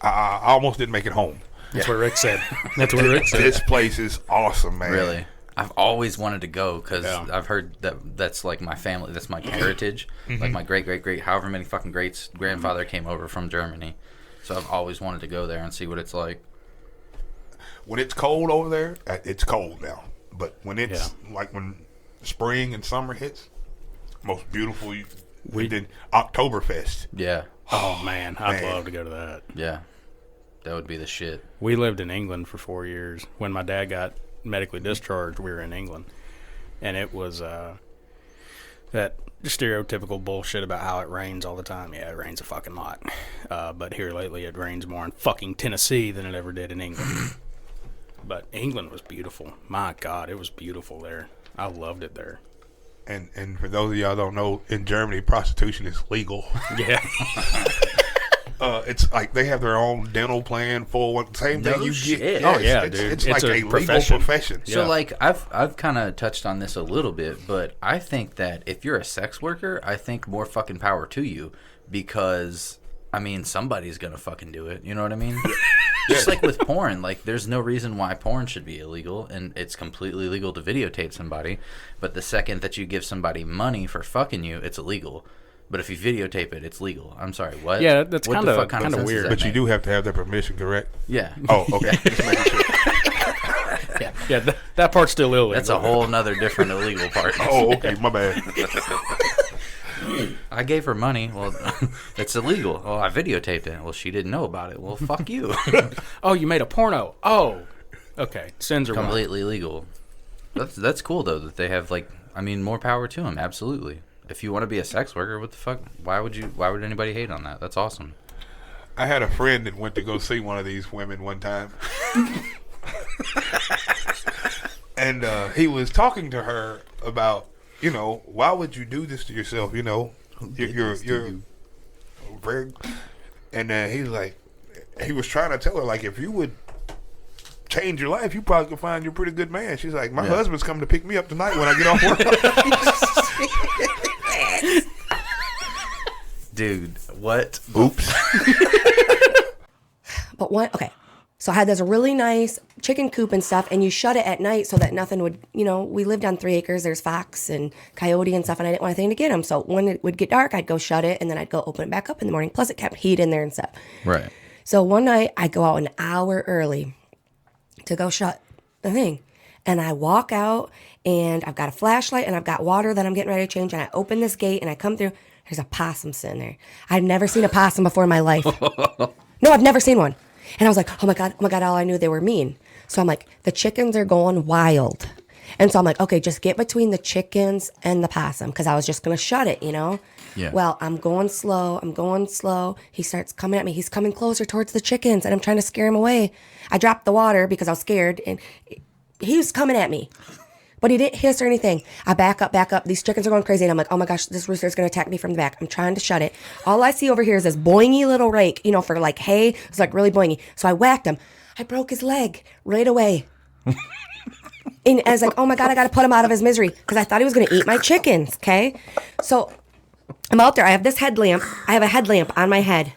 I almost didn't make it home. That's what Rick said. That's what Rick said. This place is awesome, man. Really, I've always wanted to go because I've heard that's like my family. That's my heritage. Like my great, however many fucking greats grandfather came over from Germany. So I've always wanted to go there and see what it's like. When it's cold over there, it's cold now. But when it's like when spring and summer hits, most beautiful. We did Oktoberfest. Yeah. Oh man, I'd love to go to that. Yeah, that would be the shit. We lived in England for 4 years. When my dad got medically discharged, we were in England, and it was that stereotypical bullshit about how it rains all the time. Yeah, it rains a fucking lot. But here lately, it rains more in fucking Tennessee than it ever did in England. But England was beautiful. My God, it was beautiful there. I loved it there. and for those of y'all don't know, in Germany, prostitution is legal. Yeah. It's like they have their own dental plan for same thing you get. Oh yeah, it's, dude. It's like a legal profession. So like I've kind of touched on this a little bit, but I think that if you're a sex worker, I think more fucking power to you, because I mean somebody's gonna fucking do it. You know what I mean? Just like with porn, like there's no reason why porn should be illegal, and it's completely legal to videotape somebody. But the second that you give somebody money for fucking you, it's illegal. But if you videotape it, it's legal. I'm sorry, what? Yeah, that's what kind of sense weird. does that But you make? do have to have their permission, correct? Yeah. Oh, okay. Just making sure. Yeah, that part's still illegal. That's a whole nother different illegal part. Oh, okay, my bad. I gave her money. Well, it's illegal. Oh, I videotaped it. Well, she didn't know about it. Well, fuck you. Oh, you made a porno. Oh, okay. Sins are Completely legal. That's cool though that they have like. I mean, more power to them. Absolutely. If you want to be a sex worker, what the fuck? Why would anybody hate on that? That's awesome. I had a friend that went to go see one of these women one time. And he was talking to her about, why would you do this to yourself? You're very, and he was trying to tell her, like, if you would change your life, you probably could find you a pretty good man. She's like, my husband's coming to pick me up tonight when I get off work. Dude, what? Oops. But okay. So I had this really nice chicken coop and stuff, and you shut it at night so that nothing would, we lived on 3 acres. There's fox and coyote and stuff, and I didn't want anything to get them. So when it would get dark, I'd go shut it, and then I'd go open it back up in the morning. Plus, it kept heat in there and stuff. Right. So one night, I go out an hour early to go shut the thing. And I walk out, and I've got a flashlight, and I've got water that I'm getting ready to change, and I open this gate, and I come through. There's a possum sitting there. I've never seen a possum before in my life. No, I've never seen one. And I was like, oh my God, all I knew they were mean. So I'm like, the chickens are going wild. And so I'm like, okay, just get between the chickens and the possum, because I was just going to shut it, Yeah. Well, I'm going slow. He starts coming at me. He's coming closer towards the chickens, and I'm trying to scare him away. I dropped the water because I was scared, and he was coming at me. But he didn't hiss or anything. I back up. These chickens are going crazy. And I'm like, oh my gosh, this rooster's going to attack me from the back. I'm trying to shut it. All I see over here is this boingy little rake, for like hay. It's like really boingy. So I whacked him. I broke his leg right away. And I was like, oh my God, I got to put him out of his misery, because I thought he was going to eat my chickens. Okay. So I'm out there. I have this headlamp. I have a headlamp on my head.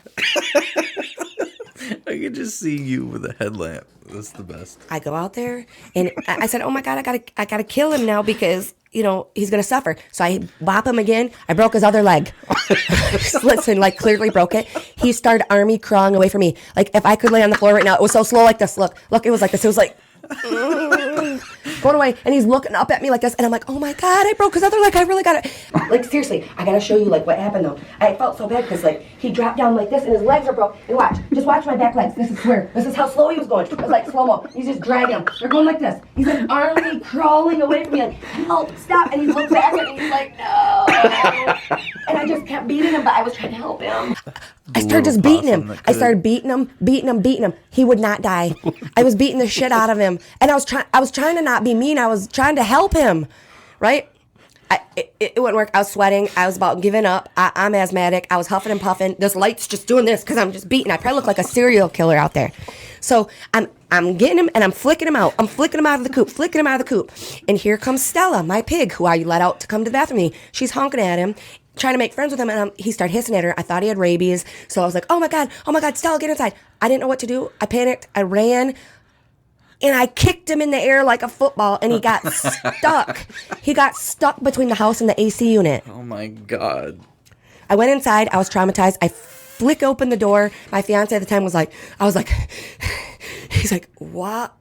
I could just see you with a headlamp. That's the best. I go out there, and I said, oh my God, I gotta kill him now, because, he's going to suffer. So I bop him again. I broke his other leg. Listen, like clearly broke it. He started army crawling away from me. Like if I could lay on the floor right now, it was so slow like this. Look, it was like this. It was like, going away, and he's looking up at me like this, and I'm like, oh my God, I broke his other leg. I really gotta, like, seriously, I gotta show you like what happened though. I felt so bad because like he dropped down like this and his legs are broke. And just watch my back legs. This is how slow he was going. It was like slow mo. He's just dragging them. They're going like this. He's like army crawling away from me, like, help, stop. And he looked back at me. He's like, no. And I just kept beating him, but I was trying to help him. I started just beating him. I started beating him. He would not die. I was beating the shit out of him, and I was trying to not be mean. I was trying to help him, right? It wouldn't work. I was sweating. I was about giving up. I'm asthmatic. I was huffing and puffing. This light's just doing this because I'm just beating. I probably look like a serial killer out there. So I'm getting him, and I'm flicking him out. I'm flicking him out of the coop. And here comes Stella, my pig, who I let out to come to the bathroom with me. She's honking at him, trying to make friends with him, and he started hissing at her. I thought he had rabies, so I was like, oh my God, Stella, get inside. I didn't know what to do. I panicked. I ran, and I kicked him in the air like a football, and he got stuck. He got stuck between the house and the AC unit. Oh my God. I went inside. I was traumatized. I flick open the door. My fiance at the time was like, he's like, what?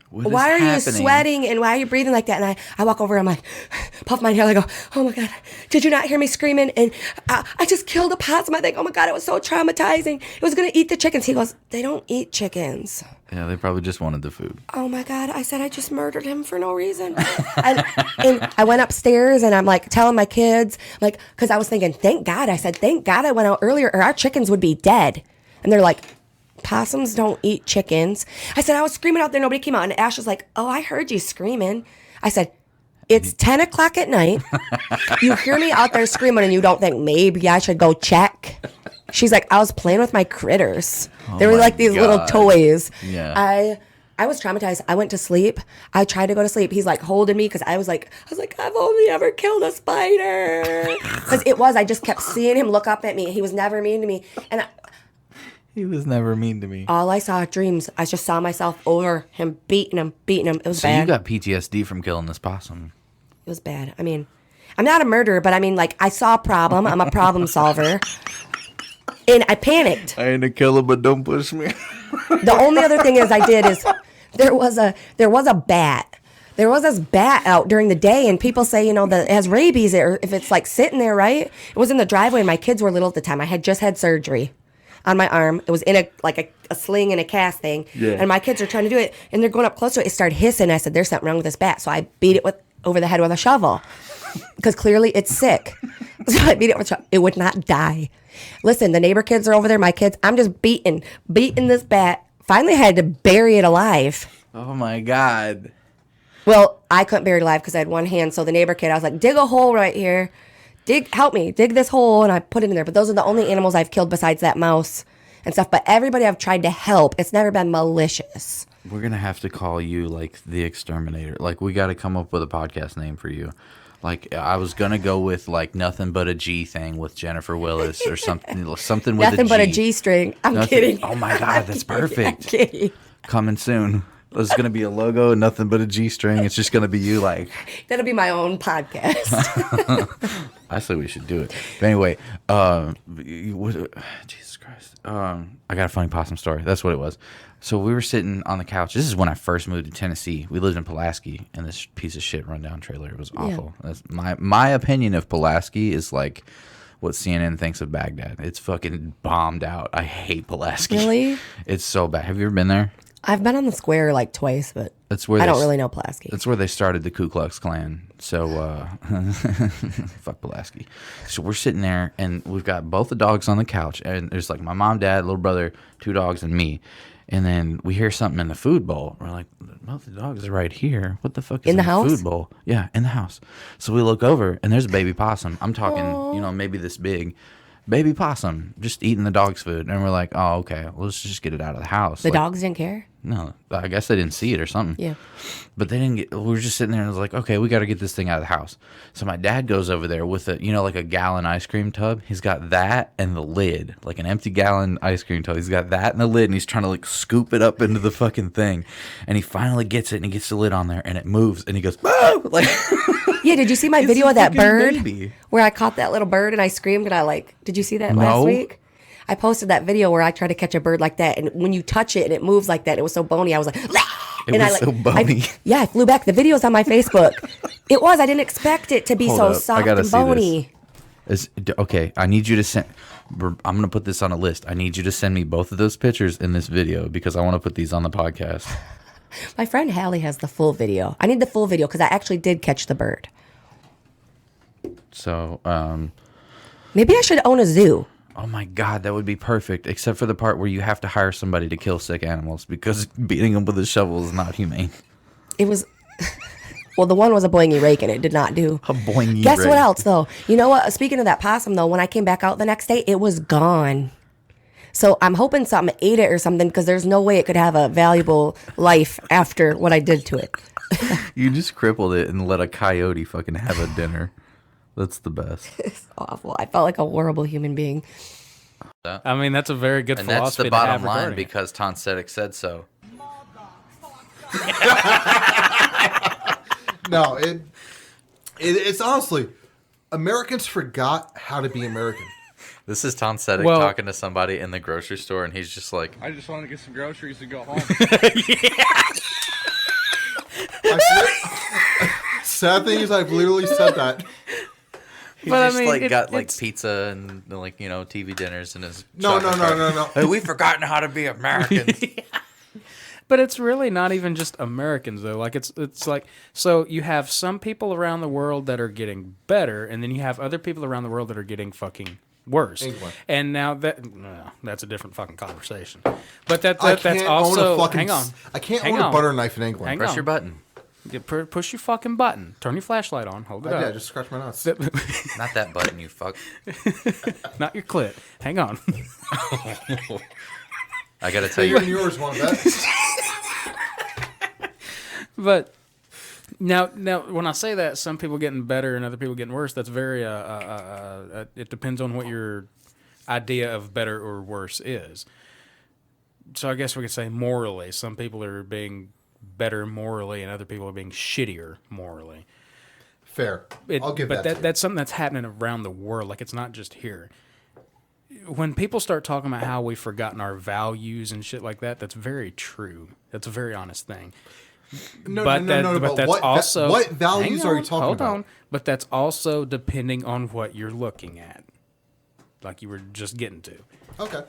Why are you sweating and why are you breathing like that? And I walk over, I'm like, puff my hair, I go, oh my God, did you not hear me screaming? And I just killed a possum. I think, oh my God, it was so traumatizing. It was going to eat the chickens. He goes, they don't eat chickens. Yeah, they probably just wanted the food. Oh my God, I said I just murdered him for no reason. and I went upstairs, and I'm like telling my kids, like, because I was thinking, thank God I went out earlier, or our chickens would be dead. And they're like, possums don't eat chickens. I said, I was screaming out there. Nobody came out. And Ash was like, oh, I heard you screaming. I said, It's 10 o'clock at night. You hear me out there screaming and you don't think maybe I should go check. She's like, I was playing with my critters. They were like these little toys. Yeah. I was traumatized. I went to sleep. I tried to go to sleep. He's like holding me because I was like, I've only ever killed a spider. Because I just kept seeing him look up at me. He was never mean to me. And he was never mean to me. All I saw dreams. I just saw myself over him, beating him. It was so bad. You got PTSD from killing this possum. It was bad. I mean, I'm not a murderer, but I mean, like, I saw a problem. I'm a problem solver. And I panicked. I ain't a killer, but don't push me. The only other thing I did is there was a bat. There was this bat out during the day, and people say, that it has rabies, or if it's like sitting there, right? It was in the driveway, and my kids were little at the time. I had just had surgery on my arm. It was in a sling and a cast thing. Yeah. And my kids are trying to do it, and they're going up close to it. It started hissing. I said, there's something wrong with this bat. So I beat it over the head with a shovel because clearly it's sick. So I beat it with a shovel. It would not die. Listen, the neighbor kids are over there. My kids, I'm just beating this bat. Finally had to bury it alive. Oh, my God. Well, I couldn't bury it alive because I had one hand. So the neighbor kid, I was like, dig a hole right here. Help me, dig this hole. And I put it in there. But those are the only animals I've killed besides that mouse and stuff. But everybody I've tried to help, it's never been malicious. We're going to have to call you, like, the exterminator. Like, we got to come up with a podcast name for you. Like, I was going to go with, like, Nothing But a G thing with Jennifer Willis or something with Nothing a G. but a G-string. I'm kidding. Oh, my God, that's perfect. I'm kidding. Coming soon. There's going to be a logo, Nothing But a G-string. It's just going to be you, like... That'll be my own podcast. I say we should do it. But anyway, Jesus Christ. I got a funny possum story. That's what it was. So we were sitting on the couch. This is when I first moved to Tennessee. We lived in Pulaski, and this piece of shit rundown trailer. It was awful. Yeah. That's my opinion of Pulaski is like what CNN thinks of Baghdad. It's fucking bombed out. I hate Pulaski. Really? It's so bad. Have you ever been there? I've been on the square like twice, but that's where I don't really know Pulaski. That's where they started the Ku Klux Klan. So, fuck Pulaski. So we're sitting there, and we've got both the dogs on the couch, and there's like my mom, dad, little brother, 2 dogs, and me. And then we hear something in the food bowl. We're like, both the dogs are right here. What the fuck is in the house? Food bowl? Yeah, in the house. So we look over, and there's a baby possum. I'm talking, maybe this big. Baby possum just eating the dog's food. And we're like, oh, okay, well, let's just get it out of the house. The dogs didn't care? No, I guess they didn't see it or something. Yeah. But they didn't we were just sitting there and I was like, okay, we got to get this thing out of the house. So my dad goes over there with like a gallon ice cream tub. He's got that and the lid, like an empty gallon ice cream tub. He's got that and the lid, and he's trying to like scoop it up into the fucking thing. And he finally gets it, and he gets the lid on there, and it moves, and he goes, "Whoa!" Like, yeah, did you see my video of that bird baby. Where I caught that little bird and I screamed and did you see that last week? I posted that video where I tried to catch a bird like that, and when you touch it and it moves like that, it was so bony. I was like, so bony. I flew back. The video's on my Facebook. It was. I didn't expect it to be so soft and bony. Okay, I need you to send. I'm gonna put this on a list. I need you to send me both of those pictures in this video because I want to put these on the podcast. My friend Hallie has the full video. I need the full video because I actually did catch the bird. So, maybe I should own a zoo. Oh my God, that would be perfect, except for the part where you have to hire somebody to kill sick animals because beating them with a shovel is not humane. It was, well, the one was a boingy rake and it did not do. A boingy Guess rake. what else, though? You know what? Speaking of that possum, though, when I came back out the next day, it was gone. So I'm hoping something ate it or something because there's no way it could have a valuable life after what I did to it. You just crippled it and let a coyote fucking have a dinner. That's the best. It's awful. I felt like a horrible human being. I mean, that's a very good and philosophy that's the bottom to have line regarding because Tonsetic said so. No, it's honestly, Americans forgot how to be American. This is Tonsetic talking to somebody in the grocery store, and he's just like, I just want to get some groceries and go home. Sad thing is, I've literally said that. He just got like pizza and like TV dinners and his no. Hey, we've forgotten how to be Americans. Yeah. But it's really not even just Americans though. Like it's like, so you have some people around the world that are getting better, and then you have other people around the world that are getting fucking worse. England. And now that's a different fucking conversation. But that's I can't also own a fucking, hang on. I can't hang own on. a butter knife in England. Hang Press on. your button. You push your fucking button. Turn your flashlight on. Hold it up. Yeah, just scratch my nuts. Not that button, you fuck. Not your clit. Hang on. I gotta tell you. Bigger than yours, one bet. But now, when I say that, some people getting better and other people getting worse. That's very. It depends on what your idea of better or worse is. So I guess we could say morally, some people are being better morally, and other people are being shittier morally. Fair. I'll give but that. To that's something that's happening around the world. Like, it's not just here. When people start talking about how we've forgotten our values and shit like that, that's very true. That's a very honest thing. No, But but that's what also what values hang are on, you talking hold about? on. But that's also depending on what you're looking at, like you were just getting to. Okay.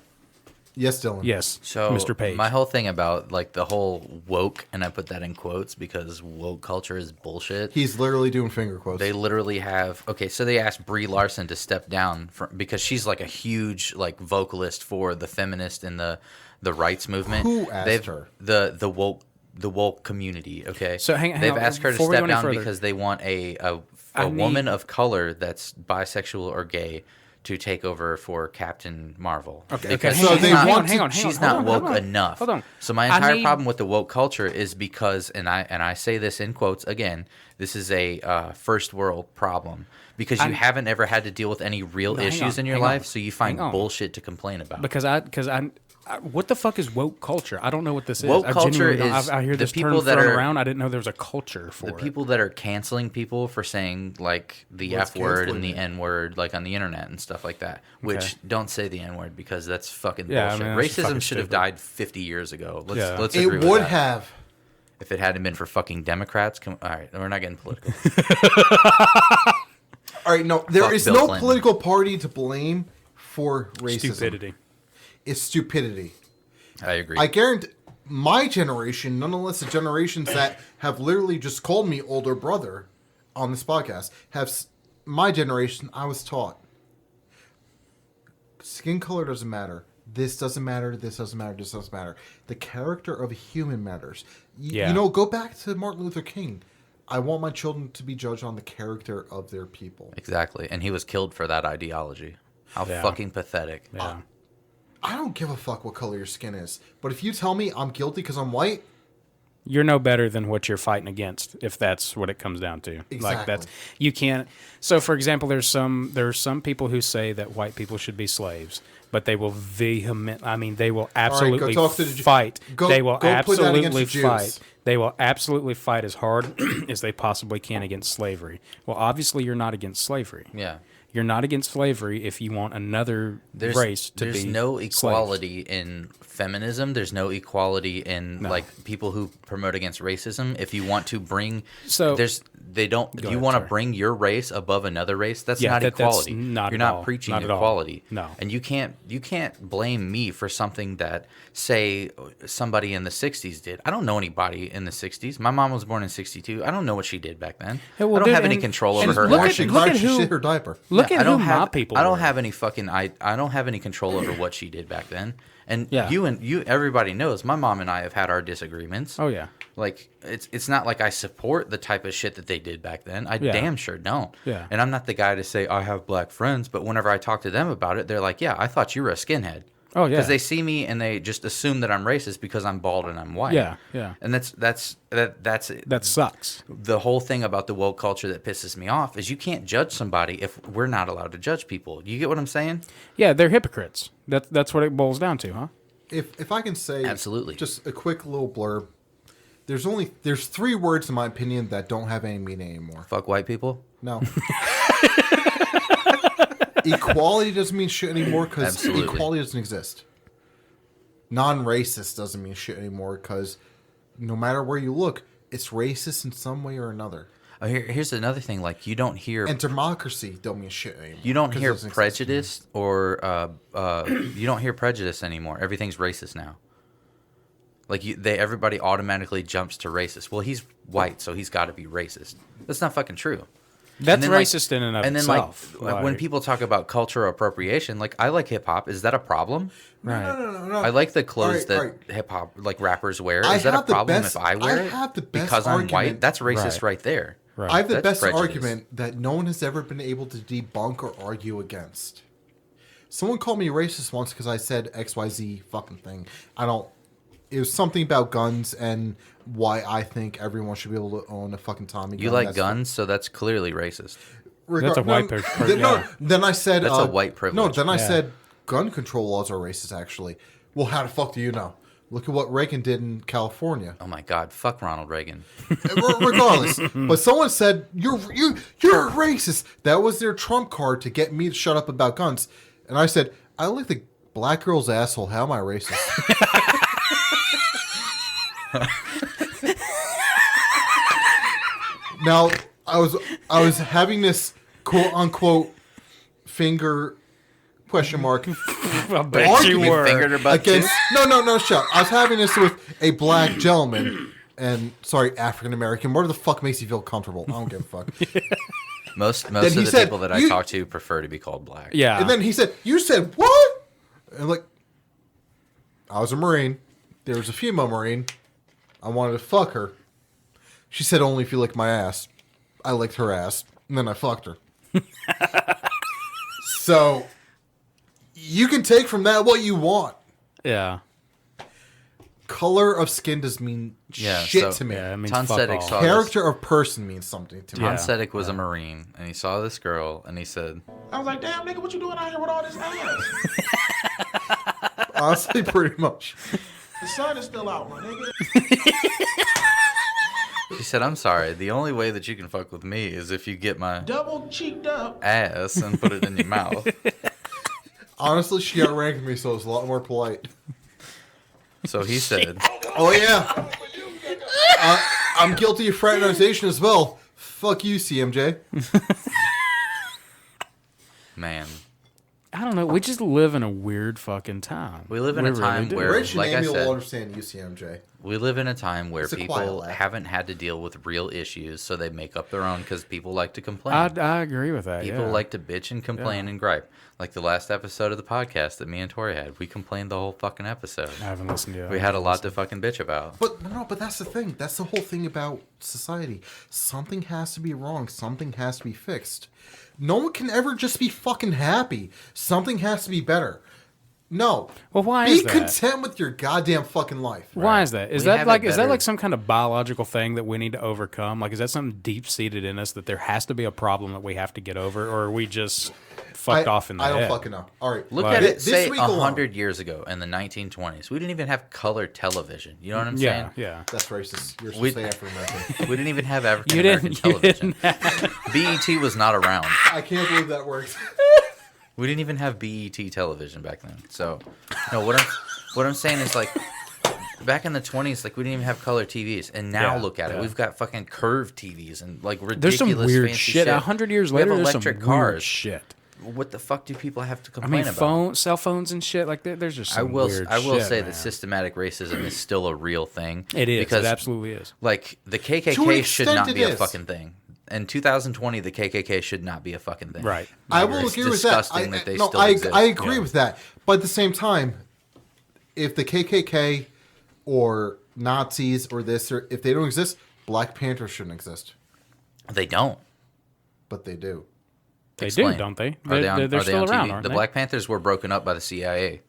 Yes, Dylan. Yes, So Mr. Page. my whole thing about like the whole woke, and I put that in quotes because woke culture is bullshit. He's literally doing finger quotes. They literally have so they asked Brie Larson to step down because she's like a huge like vocalist for the feminist and the rights movement. Who asked her? The woke community. Okay, So hang they've on, asked her to before we go step any down further, because they want a I need- woman of color that's bisexual or gay to take over for Captain Marvel. Okay, Because hang on, she's hang not- on, hang on, hang on, she's hold not on, woke hold on. enough. Hold on. So my I entire need- problem with the woke culture is because, and I say this in quotes again, this is a first world problem because you haven't ever had to deal with any real No, hang issues on, in your hang life, on, so you find hang on. bullshit to complain about. Because I what the fuck is woke culture? I don't know what this is. Woke I culture genuinely don't. is I hear the this term people that thrown are- around. I didn't know there was a culture for the it. people that are canceling people for saying like the What's F word canceling and the it? N word like on the internet and stuff like that. Which Okay. don't say the N word because that's fucking Yeah, I bullshit. mean, that's Racism fucking should have stupid. died 50 years ago. Let's Yeah. let's It agree with would that. have. If it hadn't been for fucking Democrats. All right, we're not getting political. All right, no, there Fuck is Bill no Clinton. political party to blame for racism. Stupidity. It's stupidity. I agree. I guarantee my generation, nonetheless, the generations that have literally just called me older brother on this podcast, my generation, I was taught skin color doesn't matter. This doesn't matter. This doesn't matter. This doesn't matter. The character of a human matters. Yeah. You know, go back to Martin Luther King. I want my children to be judged on the character of their people. Exactly. And he was killed for that ideology. How Yeah. fucking pathetic. Yeah. I don't give a fuck what color your skin is. But if you tell me I'm guilty because I'm white, You're no better than what you're fighting against, if that's what it comes down to. Like that's Exactly. you can't. So, for example, there's some people who say that white people should be slaves, but they will they will absolutely talk to the Jew- fight. go- They will go put that against absolutely the Jews. fight. They will absolutely fight as hard as they possibly can against slavery. Well, obviously, you're not against slavery. Yeah. You're not against slavery if you want another race to be. There's no slaves. equality in feminism. There's no equality in like people who promote against racism. If you want to bring So- they don't. Go If you ahead, want to sorry. bring your race above another race, that's Yeah, not that's equality. not You're at not all. preaching Not at all. equality. No. And you can't blame me for something that say somebody in the 60s did. I don't know anybody in the 60s. My mom was born in 62. I don't know what she did back then. Yeah, well, I don't dude, have any and- control and over her look at- actions. look at she who- shit her diaper. Look at I don't who have my people I don't were. have any fucking I don't have any control over what she did back then. And Yeah. you everybody knows my mom and I have had our disagreements. Oh, yeah. Like it's not like I support the type of shit that they did back then. I Yeah. damn sure don't. Yeah. And I'm not the guy to say I have black friends, but whenever I talk to them about it, they're like, "Yeah, I thought you were a skinhead." Oh, yeah. Because they see me and they just assume that I'm racist because I'm bald and I'm white. Yeah, yeah. And that's That sucks. the whole thing about the woke culture that pisses me off is you can't judge somebody if we're not allowed to judge people. You get what I'm saying? Yeah, they're hypocrites. That's what it boils down to, huh? If I can say Absolutely. just a quick little blurb. There's 3 words in my opinion that don't have any meaning anymore. Fuck white people. No. Equality doesn't mean shit anymore because Absolutely. equality doesn't exist. Non-racist doesn't mean shit anymore because no matter where you look, it's racist in some way or another. Oh, here's another thing. Like you don't hear And democracy don't mean shit anymore. you don't 'cause it hear doesn't exist. prejudice or you don't hear prejudice anymore. Everything's racist now. Like everybody automatically jumps to racist. Well, he's white, so he's got to be racist. That's not fucking true. That's And then, racist in and of and then, itself. when Like- people talk about cultural appropriation, like I like hip hop. Is that a problem? Right. No. I like the clothes All right. that hip hop like rappers wear. I Is that a have the problem best- if I wear I it? have the best because I'm white? argument. That's racist right there. I have the That's best prejudice. argument that no one has ever been able to debunk or argue against. Someone called me racist once because I said XYZ fucking thing. It was something about guns and why I think everyone should be able to own a fucking Tommy gun. You like That's guns, so that's clearly racist. That's a white person. No, then I said That's a white privilege. No, then I Yeah. said gun control laws are racist. Actually, well, how the fuck do you know? Look at what Reagan did in California. Oh my God, fuck Ronald Reagan. Regardless, but someone said you're a racist. That was their trump card to get me to shut up about guns, and I said I like the black girl's asshole. How am I racist? Now I was having this quote unquote finger question mark I bet you were. Fingered her butt against too? no shut. I was having this with a black gentleman and African American. What the fuck makes you feel comfortable? I don't give a fuck. Most Then of he the said, people that I "You-" talk to prefer to be called black. Yeah. And then he said, "You said what?" And like, I was a Marine. There was a female Marine. I wanted to fuck her. She said, "Only if you lick my ass." I licked her ass, and then I fucked her. So, you can take from that what you want. Yeah. Color of skin does mean shit to me. Yeah, it means Tom fuck Sedek all. saw Character of person means something to me. Tom Sedek was a Marine, and he saw this girl, and he said, I was like, damn, nigga, what you doing out here with all this ass? Honestly, pretty much. The sun is still out, my nigga. she said, I'm sorry, the only way that you can fuck with me is if you get my Double cheeked up. ass and put it in your mouth. Honestly, she outranked me, so it's a lot more polite. So he said, Oh, yeah. I'm guilty of fraternization as well. Fuck you, CMJ. man, I don't know. We just live in a weird fucking time. we live in a time do. where, Rich and like I Amy will said, understand you, CMJ. we live in a time where It's a quiet people laugh. haven't had to deal with real issues, so they make up their own because people like to complain. I agree with that. People yeah. like to bitch and complain and gripe. Like the last episode of the podcast that me and Tori had, we complained the whole fucking episode. I haven't listened to it. We had a lot to fucking bitch about. But that's the thing. That's the whole thing about society. Something has to be wrong. Something has to be fixed. No one can ever just be fucking happy. Something has to be better. No. Well, why be is that? content with your goddamn fucking life. Why is that? Is We that have like it is that better. like some kind of biological thing that we need to overcome? Like, is that something deep seated in us that there has to be a problem that we have to get over, or are we just fucked off in the I head? don't fucking know. All right. Look Like- at it, This say week alone- 100 years ago in the 1920s. We didn't even have color television. You know what I'm Yeah, saying? yeah. That's racist. You're We- supposed to say African-American. We didn't even have African You American didn't. You television. didn't. BET was not around. I can't believe that works. We didn't even have BET television back then. So, no, what I'm saying is like back in the 20s, like we didn't even have color TVs, and now Yeah, look at it, yeah. we've got fucking curved TVs and like ridiculous. There's some weird fancy shit. 100 years We have later, there's some electric weird cars. shit. What the fuck do people have to I complain mean, about? cell phones and shit like that. There's just some weird I will shit, say man. that systematic racism is still a real thing. It is. because It absolutely is. Like the To an KKK should extent not it be a is. fucking thing. In 2020, the KKK should not be a fucking thing. Right. I It's will agree with that. disgusting that they no, still I exist. agree Yeah. with that. But at the same time, if the KKK or Nazis or this, or if they don't exist, Black Panthers shouldn't exist. They don't. But they do. They Explain. do, don't they? Are they on, They're are they still on around, TV? aren't The they? Black Panthers were broken up by the CIA.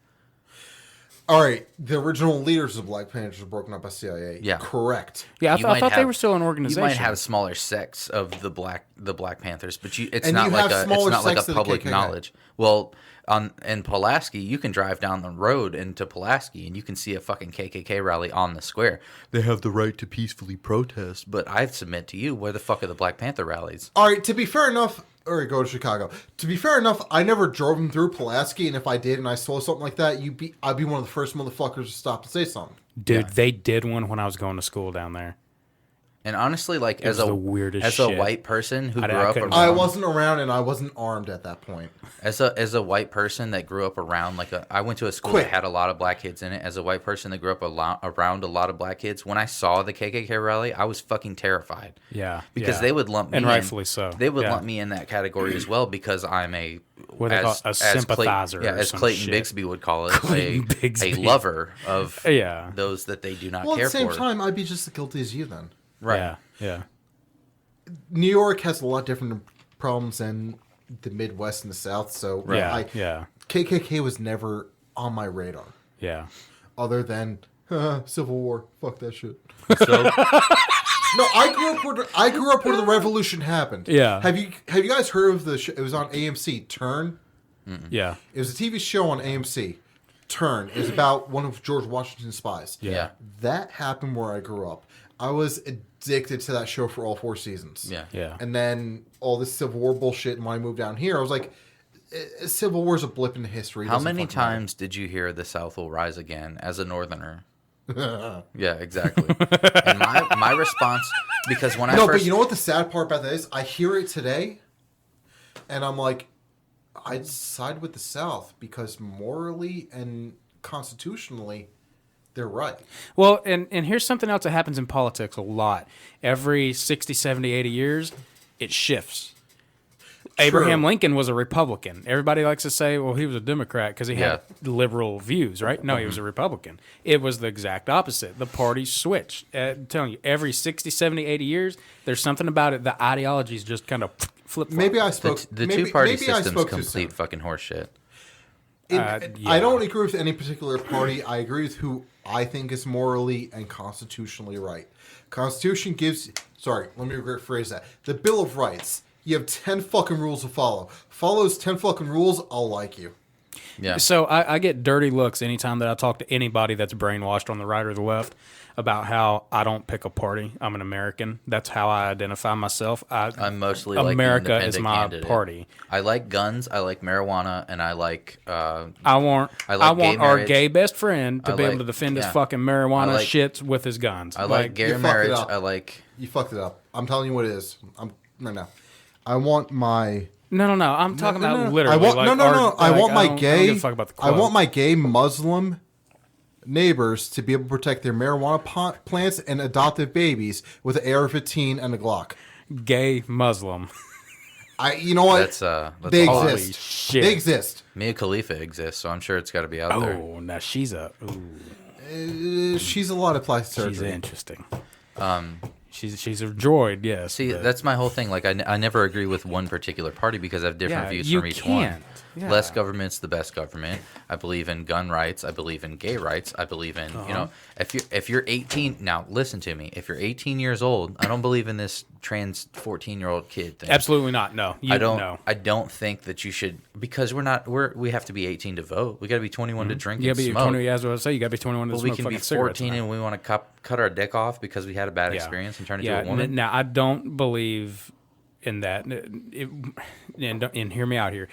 All right, the original leaders of Black Panthers were broken up by CIA. Yeah. Correct. Yeah, You I might thought they have- were still an organization. You might have smaller sects of the Black Panthers, but it's And not you like have it's smaller not like sects a of the public KKK. knowledge. Well, in Pulaski, you can drive down the road into Pulaski and you can see a fucking KKK rally on the square. They have the right to peacefully protest, but I submit to you, where the fuck are the Black Panther rallies? All right, to be fair enough, or go to Chicago. To be fair enough, I never drove them through Pulaski, and if I did and I saw something like that, I'd be one of the first motherfuckers to stop to say something. Dude, they did one when I was going to school down there. And honestly, like was the weirdest as shit. a white person who I grew up couldn't- around, I wasn't around and I wasn't armed at that point. as a white person that grew up around I went to a school Quick. that had a lot of black kids in it. As a white person that grew up around a lot of black kids, when I saw the KKK rally, I was fucking terrified. Yeah, because yeah. they would lump me And in- rightfully so. They would Yeah. lump me in that category as well because I'm a What they call a sympathizer or as some Clayton shit. Bigsby would call it, Clayton a Bigsby. lover of Yeah. those that they do not Well, at care the same for. time, I'd be just as guilty as you then. Right. Yeah. Yeah. New York has a lot different problems than the Midwest and the South, so Yeah, yeah. KKK was never on my radar. Yeah. Other than Civil War, fuck that shit. So No, I grew up where the revolution happened. Yeah. Have you guys heard of the? It was on AMC. Turn. Yeah. It was a TV show on AMC. Turn. It was about one of George Washington's spies. Yeah. That happened where I grew up. I was addicted to that show for all 4 seasons. Yeah. Yeah. And then all this Civil War bullshit. And when I moved down here, I was like, Civil War's a blip in history. It How doesn't many fucking matter. times did you hear the South will rise again as a Northerner? Yeah, exactly. And my response, because when I No, first, but you know what the sad part about that is? I hear it today, and I'm like, I'd side with the South because morally and constitutionally, they're right. Well, and here's something else that happens in politics a lot. Every 60, 70, 80 years, it shifts. Abraham Lincoln was a Republican. Everybody likes to say, well, he was a Democrat because he had liberal views, right? No, he was a Republican. It was the exact opposite. The parties switched. I'm telling you, every 60, 70, 80 years, there's something about it. The ideologies just kind of flip-flop. Maybe I spoke. the maybe, two-party maybe I system's spoke too complete soon. fucking horseshit. Yeah. I don't agree with any particular party. I agree with who I think is morally and constitutionally right. Constitution gives. Sorry, let me rephrase that. The Bill of Rights. You have 10 fucking rules to follow. Follow those 10 fucking rules, I'll like you. Yeah. So I get dirty looks anytime that I talk to anybody that's brainwashed on the right or the left about how I don't pick a party. I'm an American. That's how I identify myself. I'm mostly America like the is independent my candidate. party. I like guns. I like marijuana, and I like. I want I like gay our marriage. gay best friend to I be like- able to defend his yeah. fucking marijuana I like- shits with his guns. I like gay You fucked marriage. it up. I like. You fucked it up. I'm telling you what it is. I'm right now. I want my. No. I'm talking about no. literally. I want like no. I like, want my don't gay. give a fuck about the I quote. want my gay Muslim neighbors to be able to protect their marijuana plants and adoptive babies with an AR-15 and a Glock. Gay Muslim. You know what? That's they awesome. exist. Shit. They exist. Mia Khalifa exists, so I'm sure it's got to be out there. Oh, now she's a. She's a lot of plastic surgery. She's interesting. She's a droid. Yes. See, but- that's my whole thing. Like, I never agree with one particular party because I have different Yeah, views you from each can't. one. Yeah. Less government's the best government. I believe in gun rights. I believe in gay rights. I believe in you know if you're 18 now, listen to me. If you're 18 years old, I don't believe in this trans 14-year-old kid thing. Absolutely not. No. I don't think that you should because we have to be 18 to vote. We got to be 21 to drink You and gotta be smoke. 20. As I was say, you gotta be 21 to Well, smoke we can be fucking cigarettes 14 now. and we want to cut our dick off because we had a bad experience and turn into a woman. Now I don't believe in that. And hear me out here.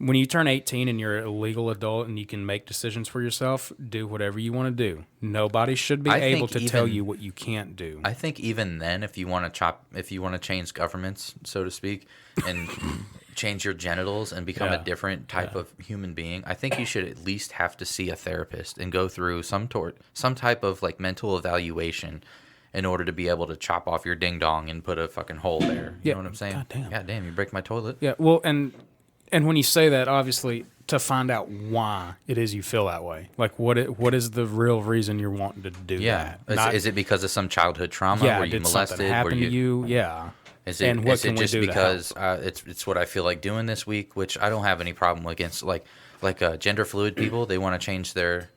When you turn 18 and you're a legal adult and you can make decisions for yourself, do whatever you want to do. Nobody should be I able think to tell even- you what you can't do. I think even then, if you want to change governments, so to speak, and change your genitals and become Yeah. a different type of human being, I think you should at least have to see a therapist and go through some type of like mental evaluation in order to be able to chop off your ding dong and put a fucking hole there. You Yeah. know what I'm saying? God damn. You break my toilet. Yeah, well, and when you say that, obviously, to find out why it is you feel that way, like what is the real reason you're wanting to do Yeah. that? Is it because of some childhood trauma? Yeah, Were you did molested? something happen Were to you? Yeah. Is it, And what is can it we just do to because it's what I feel like doing this week, which I don't have any problem against, like gender fluid people. They want to change their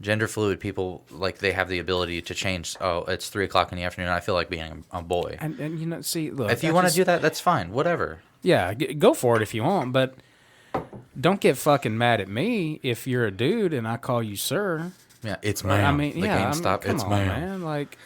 gender fluid people, like they have the ability to change. Oh, it's 3:00 in the afternoon. I feel like being a boy. And you know, see, look, If you want to do that, that's fine. Whatever. Yeah, go for it if you want, but don't get fucking mad at me if you're a dude and I call you sir. Yeah, it's I ma'am. mean, The yeah, GameStop, come it's on, ma'am. man. Like,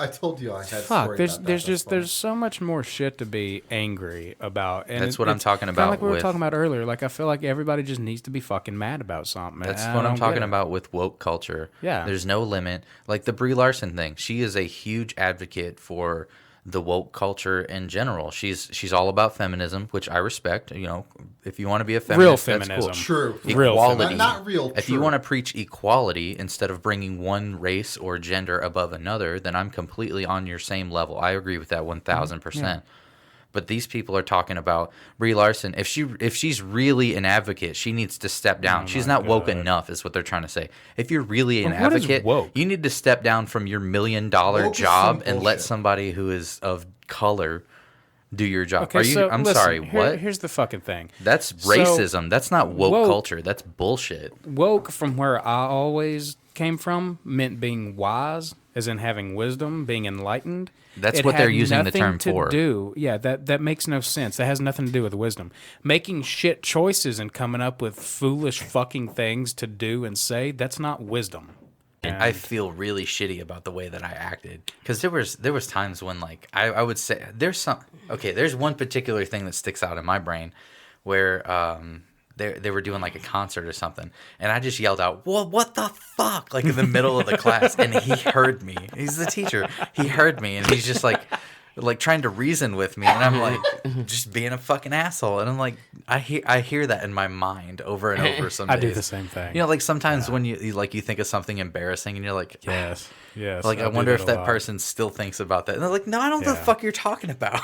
I told you I had. Fuck, there's so much more shit to be angry about. And That's what I'm talking kinda about like we were with- talking about earlier. Like I feel like everybody just needs to be fucking mad about something. That's and what I I'm don't get talking it. about with woke culture. Yeah. There's no limit. Like the Brie Larson thing. She is a huge advocate for the woke culture in general. She's all about feminism, which I respect. You know, if you want to be a feminist, Real that's feminism. cool. True. Real Equality. Not real, If you true. want to preach equality instead of bringing one race or gender above another, then I'm completely on your same level. I agree with that 1,000%. But these people are talking about Brie Larson. If she's really an advocate, she needs to step down. She's not woke enough, is what they're trying to say. If you're really an Well, what is advocate, woke? you need to step down from your $1 million Woke is job some and let bullshit. somebody who is of color do your job. Okay, Are you? so I'm listen, sorry. What? Here's the fucking thing. That's So, racism. That's not woke woke- culture. That's bullshit. Woke, from where I always came from, meant being wise, as in having wisdom, being enlightened. That's It what they're had using the nothing term to for. Do. Yeah, that makes no sense. That has nothing to do with wisdom. Making shit choices and coming up with foolish fucking things to do and say, that's not wisdom. And I feel really shitty about the way that I acted because there was times when like I would say there's one particular thing that sticks out in my brain where they were doing like a concert or something and I just yelled out, "Well, what the fuck?" like in the middle of the class, and he heard me. He's the teacher. He heard me and he's just like trying to reason with me, and I'm like just being a fucking asshole, and I'm like I hear that in my mind over and over some days. I do the same thing. You know, like sometimes when you think of something embarrassing and you're like, yes. Like I do wonder if a that lot. person still thinks about that. And they're like, "No, I don't know what the fuck you're talking about."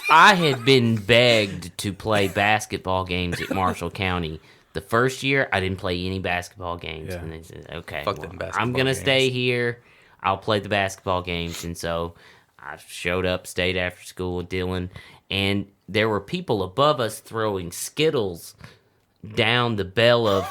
I had been begged to play basketball games at Marshall County. The first year, I didn't play any basketball games. Yeah. And they said, okay, Fuck them basketball I'm going to games. stay here. I'll play the basketball games. And so I showed up, stayed after school with Dylan, and there were people above us throwing Skittles down the bell of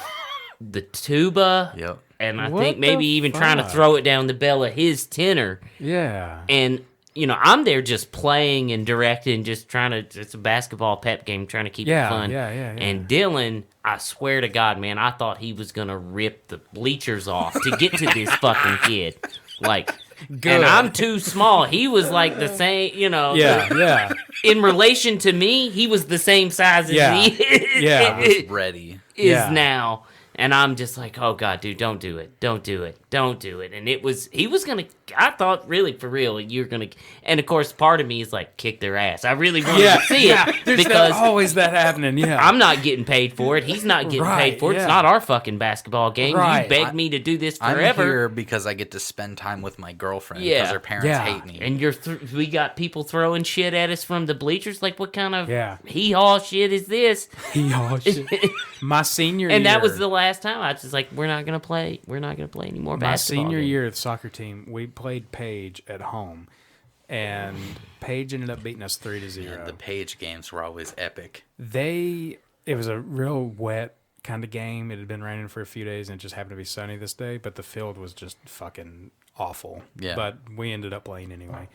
the tuba. Yep. And I What think maybe the even trying to fuck? throw it down the bell of his tenor. Yeah. And, you know, I'm there just playing and directing, just trying to, it's a basketball pep game, trying to keep Yeah, it fun. yeah. And Dylan, I swear to God, man, I thought he was going to rip the bleachers off to get to this fucking kid. Like, Good. and I'm too small. He was like the same, you know. Yeah. In relation to me, he was the same size as Yeah. he Yeah. I was ready. is Yeah. now. And I'm just like, oh God, dude, don't do it. Don't do it. Don't do it. And he was going to, I thought really for real, you're going to, and of course part of me is like, kick their ass. I really wanted to see it There's because always that happening. Yeah. I'm not getting paid for it. He's not getting Right, paid for it. It's yeah. not our fucking basketball game. Right. You begged me to do this I'm forever. here because I get to spend time with my girlfriend because Yeah. her parents Yeah. hate me. And we got people throwing shit at us from the bleachers. Like, what kind of Yeah. hee-haw shit is this? Oh, shit. My senior year. And that was the last time. I was just like, we're not gonna play. We're not gonna play any more My basketball. senior games. year of the soccer team, we played Page at home, and Page ended up beating us 3-0. The Page games were always epic. It was a real wet kind of game. It had been raining for a few days, and it just happened to be sunny this day. But the field was just fucking awful. Yeah. But we ended up playing anyway.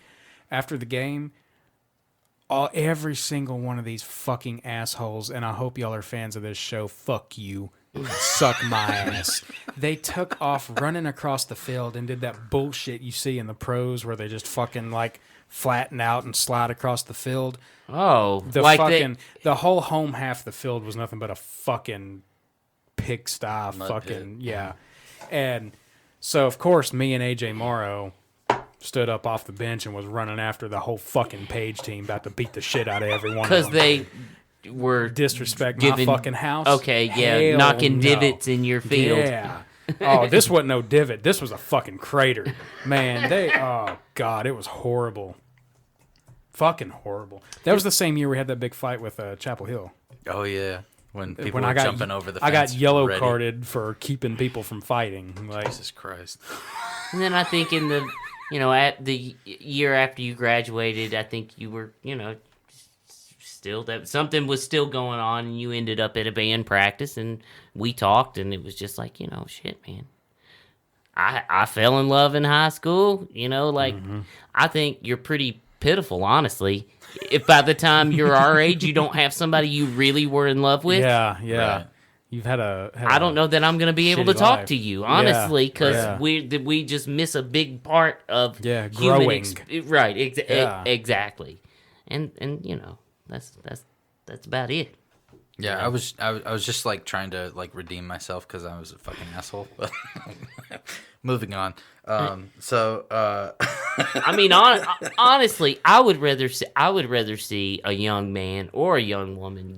After the game, every single one of these fucking assholes, and I hope y'all are fans of this show. Fuck you. Suck my ass. They took off running across the field and did that bullshit you see in the pros where they just fucking like flatten out and slide across the field. Oh, The like fucking the whole home half of the field was nothing but a fucking pigsty. Fucking yeah. And so of course me and AJ Morrow stood up off the bench and was running after the whole fucking Page team, about to beat the shit out of everyone. because they were disrespect giving- my fucking house. Okay, yeah, Hell knocking no. divots in your field. Yeah. Oh, this wasn't no divot. This was a fucking crater. Man, oh God, it was horrible. Fucking horrible. That was the same year we had that big fight with Chapel Hill. Oh yeah, when people When were I got jumping over the I fence. got yellow ready. carded for keeping people from fighting. Like, Jesus Christ. And then I think in the, at the year after you graduated, I think you were, still that something was still going on, and you ended up at a band practice, and we talked, and it was just like, shit, man. I fell in love in high school, I think you're pretty pitiful, honestly. If by the time you're our age, you don't have somebody you really were in love with. yeah. Right. You've had a. I don't know that I'm going to be able to shitty talk life. to you, honestly, because Yeah. we just miss a big part of growing. Right, Yeah. exactly. And you know, that's about it. Yeah, Yeah. I was just like trying to like redeem myself because I was a fucking asshole. But moving on. I mean, honestly, I would rather see a young man or a young woman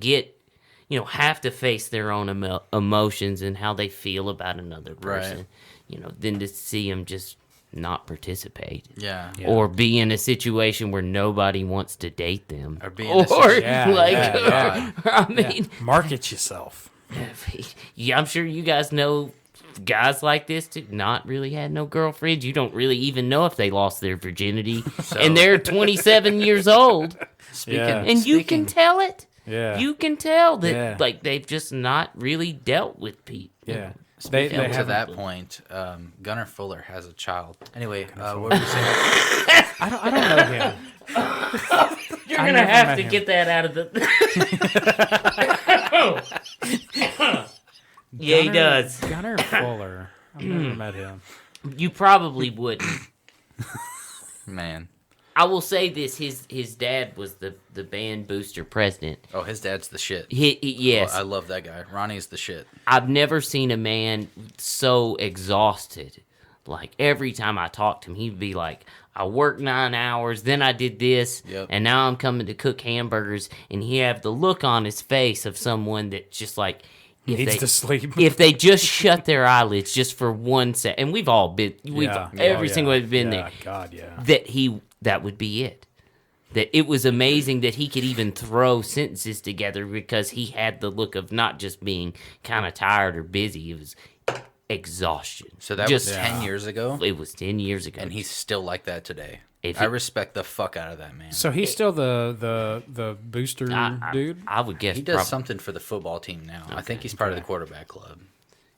have to face their own emotions and how they feel about another person, Right. than to see them just not participate. Yeah. Or be in a situation where nobody wants to date them. Or be in a situation- I mean, market yourself. Yeah, I'm sure you guys know guys like this too. Not really had no girlfriends. You don't really even know if they lost their virginity, and they're 27 years old. And you can tell it. Yeah. You can tell that Yeah. like they've just not really dealt with people. Yeah. Speaking to that point, Gunnar Fuller has a child. Anyway, what were you saying? I don't know him. You're I gonna never have met to him. get that out of the. Yeah, he does. Gunnar Fuller. I've never met him. You probably wouldn't. Man. I will say this: his dad was the band booster president. Oh, his dad's the shit. Yes, I love that guy. Ronnie's the shit. I've never seen a man so exhausted. Like every time I talked to him, he'd be like, "I worked 9 hours, then I did this, and now I'm coming to cook hamburgers." And he have the look on his face of someone that just like Needs to sleep. If they just shut their eyelids just for 1 second, and we've all been, every single one been there. God, yeah. That would be it. That it was amazing that he could even throw sentences together because he had the look of not just being kind of tired or busy. It was exhaustion. So that was 10 years ago? It was 10 years ago. And he's still like that today. If I it- respect the fuck out of that man. So he's still the booster dude? I would guess he does something for the football team now. I think he's part of the quarterback club.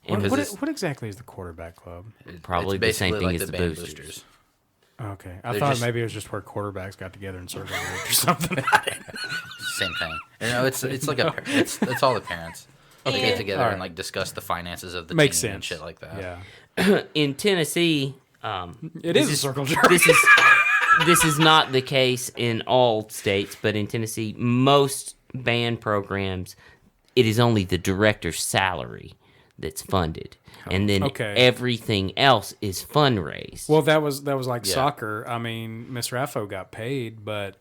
What exactly is the quarterback club? Probably It's the same basically thing like as the band boosters. Okay. I They're thought just- maybe it was just where quarterbacks got together and circled or something. Same thing. You know, it's like it's all the parents. They get together and like discuss the finances of the Makes team and sense. shit like that. Yeah. In Tennessee, It this is a circle jerk. This is not the case in all states, but in Tennessee, most band programs, it is only the director's salary that's funded, and then everything else is fundraised. Well, that was like Yeah. soccer. I mean, Miss Raffo got paid, but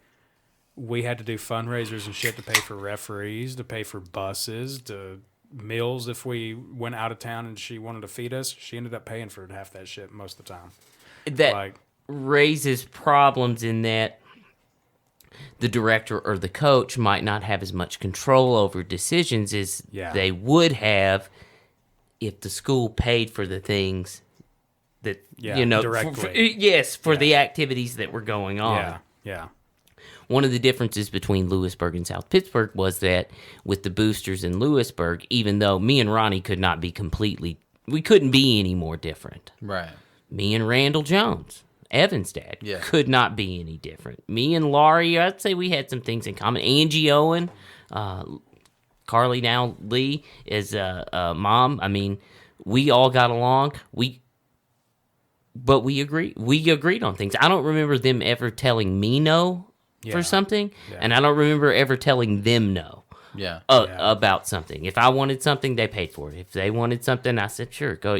we had to do fundraisers and shit to pay for referees, to pay for buses, to meals if we went out of town and she wanted to feed us. She ended up paying for half that shit most of the time. That raises problems in that the director or the coach might not have as much control over decisions as they would have if the school paid for the things that directly. for the activities that were going on. Yeah. One of the differences between Lewisburg and South Pittsburgh was that with the boosters in Lewisburg, even though me and Ronnie could not be we couldn't be any more different. Right. Me and Randall Jones, Evan's dad, could not be any different. Me and Laurie, I'd say we had some things in common. Angie Owen, Carly now Lee is mom. I mean, we all got along. But we agreed on things. I don't remember them ever telling me no for something, and I don't remember ever telling them no. About something. If I wanted something, they paid for it. If they wanted something, I said, sure, go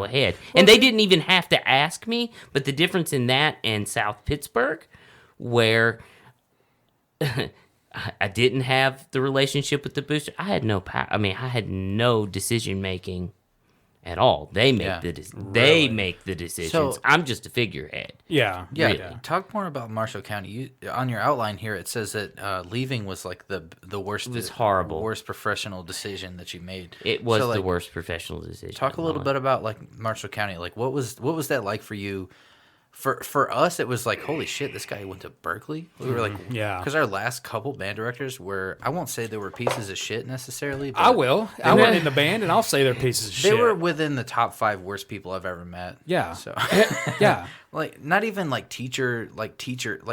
ahead. And they didn't even have to ask me, but the difference in that and South Pittsburgh, where I didn't have the relationship with the booster, I had no power. I mean, I had no decision making at all. They make they make the decisions. So- I'm just a figurehead. Yeah. Talk more about Marshall County. On your outline here, it says that leaving was like the worst. It was horrible. Worst professional decision that you made. It was So, the like, worst professional decision. Talk a little bit about like Marshall County. Like what was that like for you? For us, it was like, holy shit, this guy went to Berkeley. We were like, because our last couple band directors were, I won't say they were pieces of shit necessarily. But I will. I went in the band and I'll say they're pieces of shit. They were within the top 5 worst people I've ever met. Yeah. So Yeah. Like, not even like teacher, like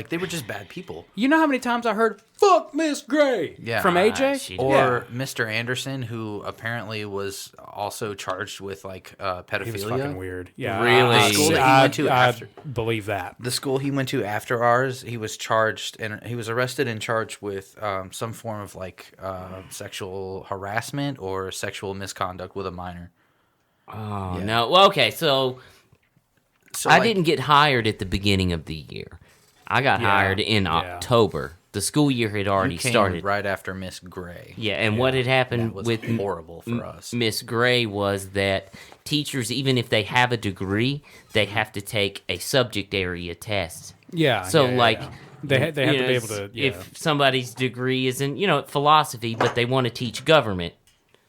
they were just bad people. You know how many times I heard "fuck Miss Gray" Yeah. from AJ? Or Mr. Anderson, who apparently was also charged with like pedophilia. He was fucking weird. Yeah, Really? The school that he went to after. Believe that. The school he went to after ours, he was charged and he was arrested and charged with some form of like sexual harassment or sexual misconduct with a minor. Oh, no. Well, okay, so I didn't get hired at the beginning of the year. I got hired in October. The school year had already started. Right after Miss Gray. Yeah, and what had happened was with horrible for us. Miss Gray was that teachers, even if they have a degree, they have to take a subject area test. Yeah. So, they have to be able to. Yeah. If somebody's degree is in, philosophy, but they want to teach government.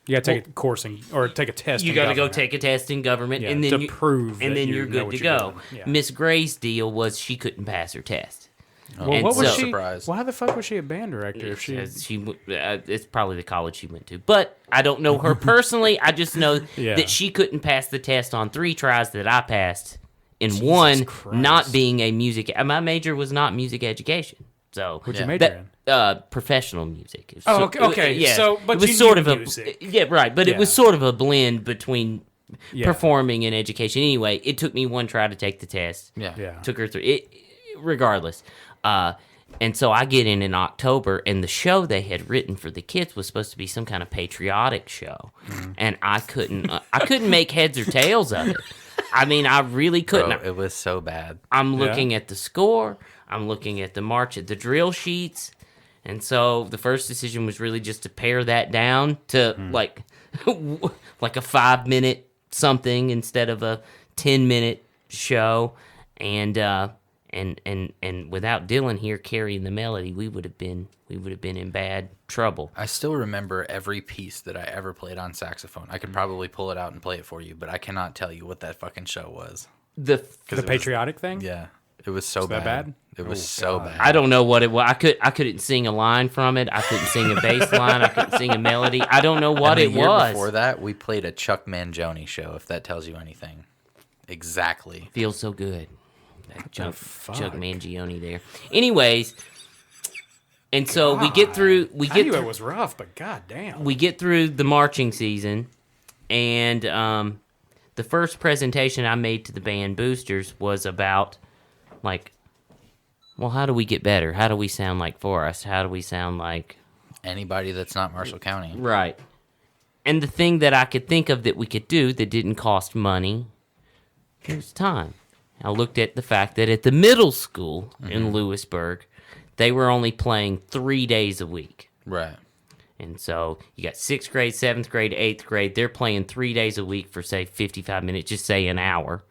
You got to take a course or take a test. You got to go take a test in government, and then you're good to go. Yeah. Miss Gray's deal was she couldn't pass her test. Well, what was she? Surprise. Well, how the fuck was she a band director? If it's probably the college she went to, but I don't know her personally. I just know that she couldn't pass the test on 3 tries that I passed. In Jesus one, Christ. not being a music. My major was not music education. So what'd you major in? Professional music. Oh, okay. Yeah. So, but it was you sort knew of music. yeah, right. But it was sort of a blend between performing and education. Anyway, it took me 1 try to take the test. Yeah. Took her through it. Regardless, and so I get in October, and the show they had written for the kids was supposed to be some kind of patriotic show, and I couldn't make heads or tails of it. I mean, I really couldn't. Bro, it was so bad. I'm looking at the score. I'm looking at the march at the drill sheets. And so the first decision was really just to pare that down to like a 5-minute something instead of a 10-minute show. And without Dylan here carrying the melody, we would have been in bad trouble. I still remember every piece that I ever played on saxophone. I could probably pull it out and play it for you, but I cannot tell you what that fucking show was. The patriotic thing? Yeah. It was so that bad. It was so bad. I don't know what it was. I couldn't sing a line from it. I couldn't sing a bass line. I couldn't sing a melody. I don't know what it was. Before that, we played a Chuck Mangione show, if that tells you anything. Exactly. Feels so good. That Chuck Mangione there. Anyways, and so we get through. I knew it was rough, but goddamn. We get through the marching season, and the first presentation I made to the band boosters was about, like, well, how do we get better? How do we sound like Forrest? How do we sound like anybody that's not Marshall County? Right. And the thing that I could think of that we could do that didn't cost money was time. I looked at the fact that at the middle school in Lewisburg, they were only playing 3 days a week. Right. And so you got 6th grade, 7th grade, 8th grade. They're playing 3 days a week for, say, 55 minutes, just say an hour.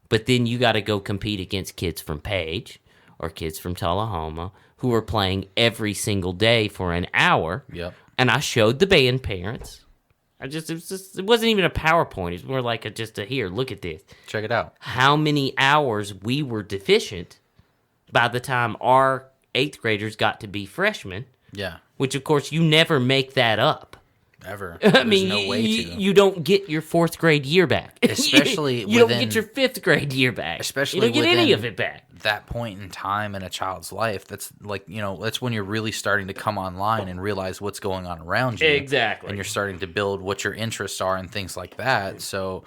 But then you got to go compete against kids from Page or kids from Tullahoma who are playing every single day for an hour. Yep. And I showed the band parents. It wasn't even a PowerPoint. It's more like here, look at this. Check it out. How many hours we were deficient by the time our 8th graders got to be freshmen. Yeah. Which, of course, you never make that up. Ever. I There's mean, no way to. You don't get your 4th grade year back. Especially you don't get your 5th grade year back. Especially you don't get any of it back. That point in time in a child's life, that's like, that's when you're really starting to come online and realize what's going on around you. Exactly. And you're starting to build what your interests are and things like that. So,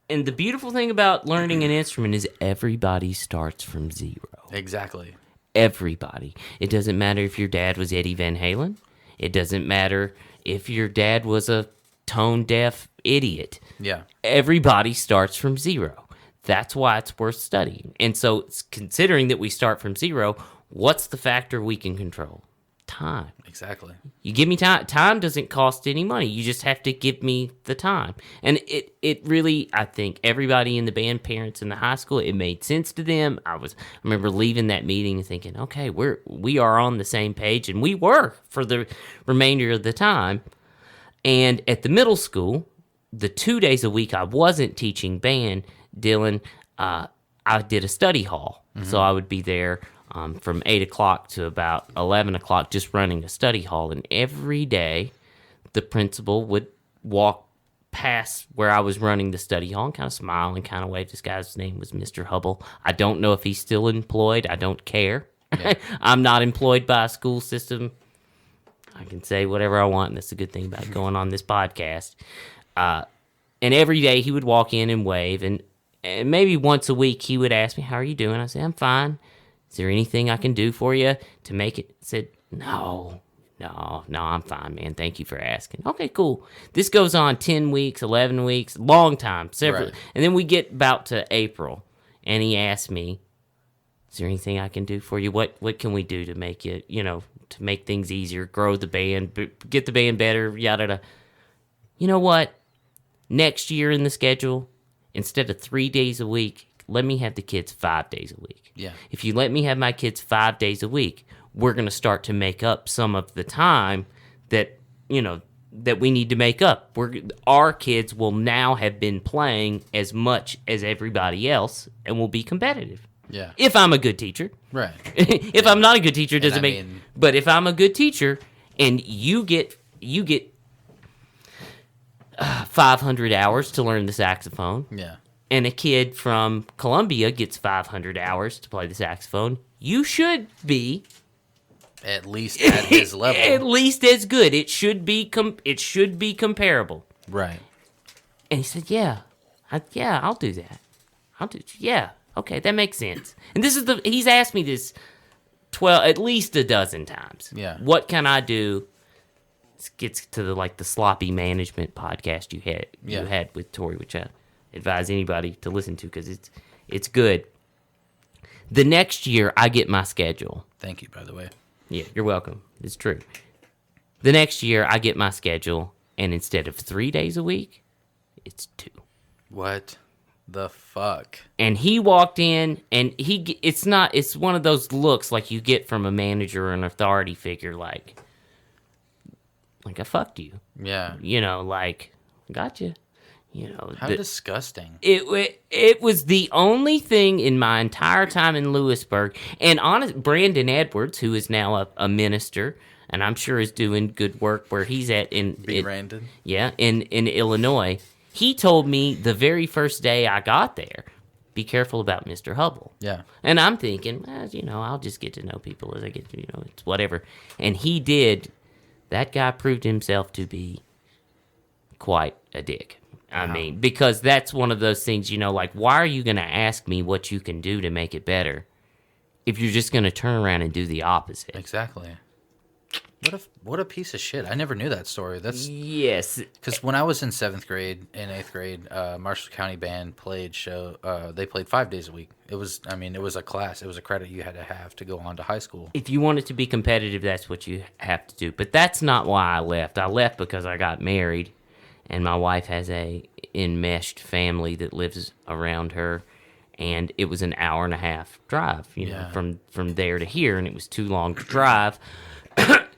and the beautiful thing about learning an instrument is everybody starts from zero. Exactly. Everybody. It doesn't matter if your dad was Eddie Van Halen. It doesn't matter if your dad was a tone-deaf idiot. Yeah. Everybody starts from zero. That's why it's worth studying. And so, considering that we start from zero, what's the factor we can control? Time. Exactly. You give me time. Time doesn't cost any money. You just have to give me the time. And it really, I think, everybody in the band, parents in the high school, it made sense to them. I remember leaving that meeting and thinking, okay, we are on the same page, and we were for the remainder of the time. And at the middle school, the 2 days a week I wasn't teaching band, Dylan, I did a study hall. Mm-hmm. So I would be there from 8 o'clock to about 11 o'clock just running a study hall. And every day the principal would walk past where I was running the study hall and kind of smile and kind of wave. This guy's name was Mr. Hubble. I don't know if he's still employed. I don't care. Yeah. I'm not employed by a school system. I can say whatever I want, and that's the good thing about going on this podcast. And every day he would walk in and wave, and maybe once a week he would ask me, "How are you doing?" I said, "I'm fine. Is there anything I can do for you to make it?" I said, No, I'm fine, man. Thank you for asking. Okay, cool. This goes on 10 weeks, 11 weeks, long time, several. Right. And then we get about to April, and he asked me, "Is there anything I can do for you? What can we do to make it, to make things easier, grow the band, get the band better, yada yada." You know what? Next year in the schedule, instead of 3 days a week, let me have the kids 5 days a week. Yeah. If you let me have my kids 5 days a week, we're going to start to make up some of the time that, that we need to make up. Our kids will now have been playing as much as everybody else and will be competitive. Yeah. If I'm a good teacher. Right. If I'm not a good teacher, it doesn't And I make. mean- But if I'm a good teacher and you get 500 hours to learn the saxophone. Yeah. And a kid from Columbia gets 500 hours to play the saxophone, you should be At least at his level. at least as good. It should be comparable. Right. And he said, "Yeah, I'll do that. Yeah, okay, that makes sense." And he's asked me this at least a dozen times. Yeah. What can I do? This gets to the sloppy management podcast you had with Tori, which I advise anybody to listen to because it's good. The next year, I get my schedule. Thank you, by the way. Yeah, you're welcome. It's true. The next year, I get my schedule, and instead of 3 days a week, it's 2. What the fuck? And he walked in, and it's one of those looks like you get from a manager or an authority figure, like I fucked you. Yeah. Gotcha. How disgusting. It was the only thing in my entire time in Lewisburg. And Brandon Edwards, who is now a minister, and I'm sure is doing good work where he's at Brandon? Yeah, in Illinois. He told me the very first day I got there, be careful about Mr. Hubble. Yeah. And I'm thinking, I'll just get to know people as I get to, it's whatever. And he did. That guy proved himself to be quite a dick. I mean, because that's one of those things, why are you going to ask me what you can do to make it better if you're just going to turn around and do the opposite? Exactly. What a piece of shit. I never knew that story. That's yes. Because when I was in 7th grade and 8th grade, Marshall County Band played they played 5 days a week. It was a class. It was a credit you had to have to go on to high school. If you wanted to be competitive, that's what you have to do. But that's not why I left. I left because I got married. And my wife has a enmeshed family that lives around her, and it was an hour and a half drive, from there to here, and it was too long to drive.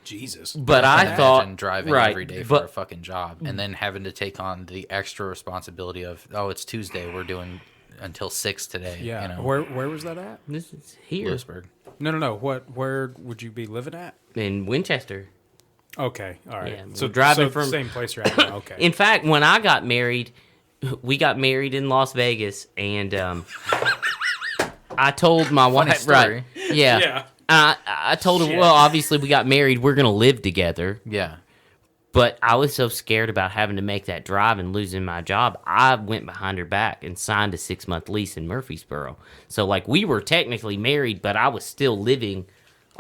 Jesus. But I thought driving every day for a fucking job, and then having to take on the extra responsibility of it's Tuesday, we're doing until 6 today. Yeah. Where was that at? This is here. Lewisburg. No. Where would you be living at? In Winchester. Okay, all right. Yeah, so driving from same place you're at now. Okay. In fact, when I got married, we got married in Las Vegas, and I told my wife, story. right? Yeah. I told her, well, obviously we got married. We're gonna live together. Yeah. But I was so scared about having to make that drive and losing my job, I went behind her back and signed a 6-month lease in Murfreesboro. So we were technically married, but I was still living.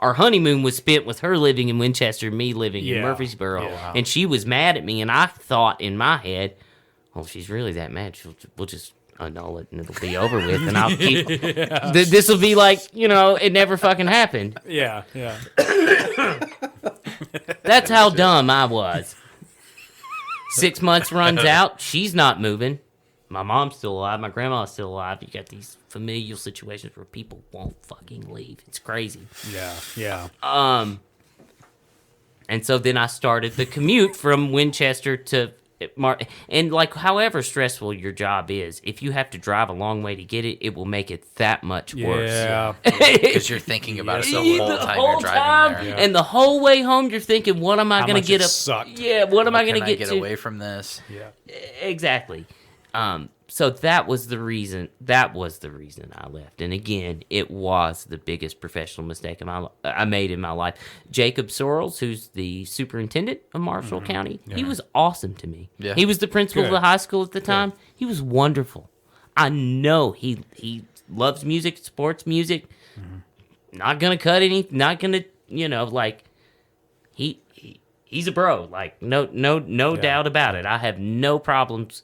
Our honeymoon was spent with her living in Winchester, me living in Murfreesboro. Yeah. And she was mad at me, and I thought in my head, well, if she's really that mad, we'll just annul it, and it'll be over with, and I'll keep... This will be it never fucking happened. Yeah. That's how dumb I was. 6 months runs out, she's not moving. My mom's still alive, my grandma's still alive. You got these familial situations where people won't fucking leave. It's crazy. Yeah. And so then I started the commute from Winchester to And like, however stressful your job is, if you have to drive a long way to get it, it will make it that much worse. Yeah. Because you're thinking about it the whole time you're driving there. And the whole way home, you're thinking, "What am I going to get up? Sucked. Yeah, what am I going to Can I get get away from this?" Yeah. Exactly. So that was the reason. That was the reason I left. And again, it was the biggest professional mistake I made in my life. Jacob Sorrells, who's the superintendent of Marshall County, he was awesome to me. Yeah. He was the principal of the high school at the time. He was wonderful. I know he loves music, supports music. Not gonna cut any. Not gonna like. He's a bro. Like no doubt about it. I have no problems.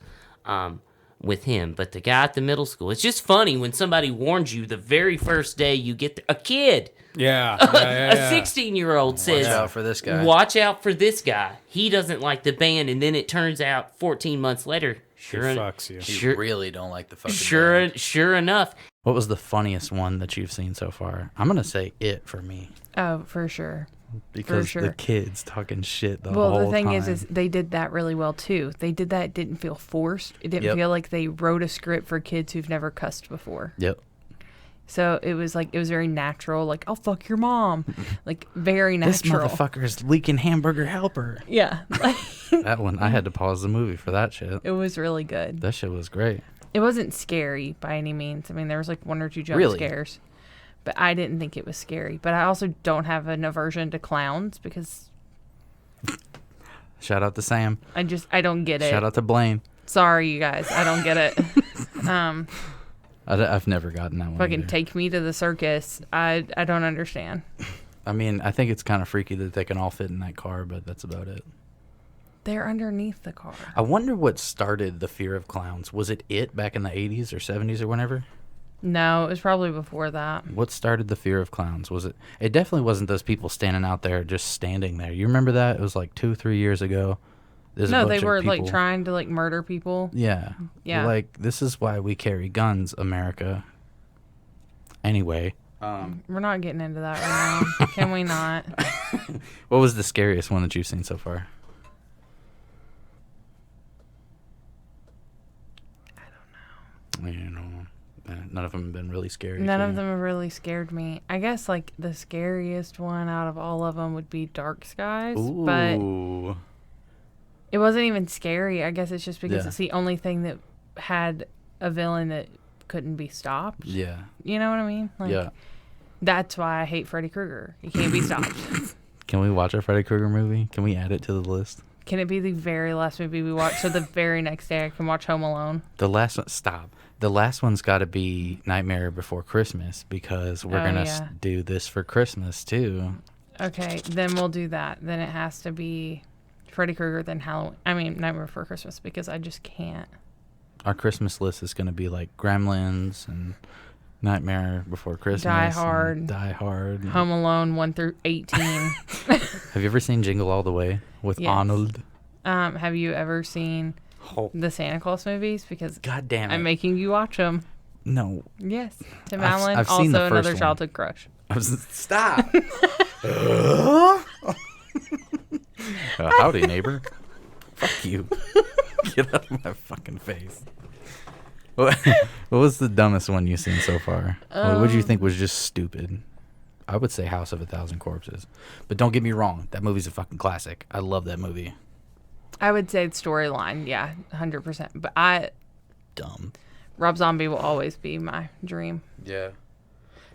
With him, but the guy at the middle school, it's just funny when somebody warns you the very first day you get there. A kid, a 16-year-old says, "Watch out for this guy. Watch out for this guy. He doesn't like the band." And then it turns out 14 months later, fucks you. You really don't like the fucking Sure enough. What was the funniest one that you've seen so far? I'm gonna say It for me. Oh, for sure. Because For sure. the kids talking shit the Well, whole the thing time. is they did that really well too. They did that. It didn't feel forced. It didn't Yep. feel like they wrote a script for kids who've never cussed before. Yep. So it was very natural. Like, "I'll fuck your mom," like very This natural. motherfucker's leaking hamburger helper. Yeah, That one, I had to pause the movie for that shit. it was really good. That shit was great. It wasn't scary by any means. I mean, there was like one or two jump Really? scares, but I didn't think it was scary. But I also don't have an aversion to clowns because Shout out to Sam. I don't get it. Shout out to Blaine. Sorry, you guys, I don't get it. I've never gotten that one. Fucking either. take me to the circus. I don't understand. I mean, I think it's kind of freaky that they can all fit in that car, but that's about it. They're underneath the car. I wonder what started the fear of clowns. Was it back in the 80s or 70s or whenever? No, it was probably before that. What started the fear of clowns? Was it? It definitely wasn't those people standing out there just standing there. You remember that? It was like 2-3 years ago. There's a No, bunch they of were people- trying to murder people. Yeah. Yeah. Like, this is why we carry guns, America. Anyway. We're not getting into that right now. Can we not? What was the scariest one that you've seen so far? I don't know. None of them have been really scary. None to of you. them have really scared me. I guess the scariest one out of all of them would be Dark Skies, but Ooh. it wasn't even scary. I guess it's just because Yeah. it's the only thing that had a villain that couldn't be stopped. Yeah. You know what I mean? Yeah. That's why I hate Freddy Krueger. He can't be stopped. Can we watch a Freddy Krueger movie? Can we add it to the list? Can it be the very last movie we watch so the very next day I can watch Home Alone? The last one, stop. The last one's got to be Nightmare Before Christmas because we're Oh, going to yeah. do this for Christmas too. Okay, then we'll do that. Then it has to be Freddy Krueger, then Halloween. I mean, Nightmare Before Christmas because I just can't. Our Christmas list is going to be like Gremlins and Nightmare Before Christmas. Die and Hard. Die Hard. and- Home Alone 1 through 18. Have you ever seen Jingle All the Way with Yes. Arnold? Have you ever seen Oh. the Santa Claus movies? Because God damn it. I'm making you watch them. No. Yes. Tim I've- Allen, I've seen the also first another one. childhood crush. Stop. Howdy, neighbor. Fuck you. Get out of my fucking face. What was the dumbest one you've seen so far? What do you think was just stupid? I would say House of a Thousand Corpses. But don't get me wrong. That movie's a fucking classic. I love that movie. I would say the storyline, yeah, 100%. But Dumb. Rob Zombie will always be my dream. Yeah.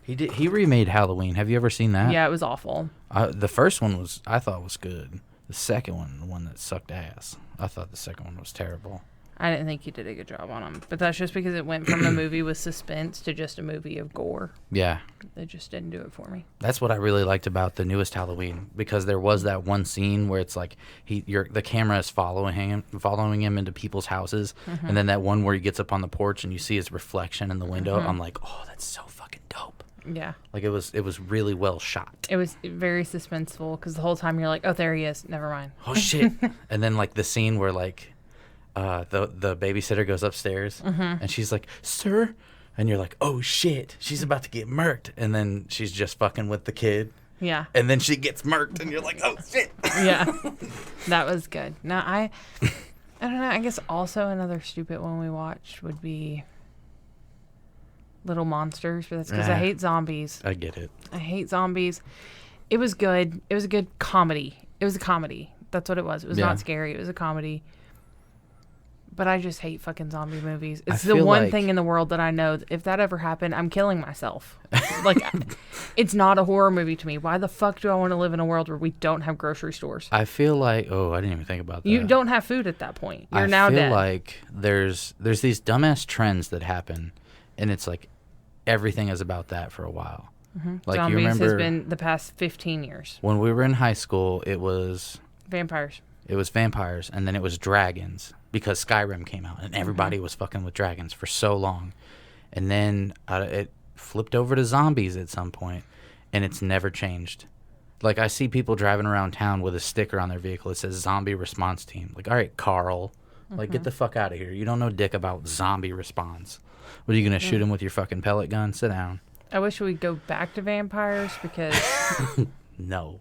He remade Halloween. Have you ever seen that? Yeah, it was awful. The first one I thought was good. The second one, the one that sucked ass. I thought the second one was terrible. I didn't think he did a good job on him. But that's just because it went from a movie with suspense to just a movie of gore. Yeah. It just didn't do it for me. That's what I really liked about the newest Halloween because there was that one scene where it's like the camera is following him into people's houses, Mhm. and then that one where he gets up on the porch and you see his reflection in the window. Mhm. I'm like, oh, that's so fucking dope. Yeah. Like it was really well shot. It was very suspenseful because the whole time you're like, oh, there he is. Never mind. Oh shit! And then like the scene where like the babysitter goes upstairs Mhm. and she's like, sir, and you're like, oh shit, she's about to get murked, and then she's just fucking with the kid. Yeah. And then she gets murked, and you're like, oh shit. Yeah. That was good. No, I don't know. I guess also another stupid one we watched would be Little Monsters, but that's because I hate zombies. I get it. I hate zombies. It was good. It was a good comedy. It was a comedy. That's what it was. It was not scary. It was a comedy. But I just hate fucking zombie movies. It's the one thing in the world that I know that if that ever happened, I'm killing myself. Like, it's not a horror movie to me. Why the fuck do I want to live in a world where we don't have grocery stores? I feel like, I didn't even think about that. You don't have food at that point. You're now dead. I feel like there's these dumbass trends that happen, and it's like everything is about that for a while. Mm-hmm. Like, Zombies you remember has been the past 15 years. When we were in high school, it was vampires. It was vampires, and then it was dragons because Skyrim came out, and everybody was fucking with dragons for so long. And then it flipped over to zombies at some point, and it's never changed. Like, I see people driving around town with a sticker on their vehicle that says Zombie Response Team. Like, all right, Carl, like, get the fuck out of here. You don't know dick about zombie response. What, are you going to shoot him with your fucking pellet gun? Sit down. I wish we'd go back to vampires because... No.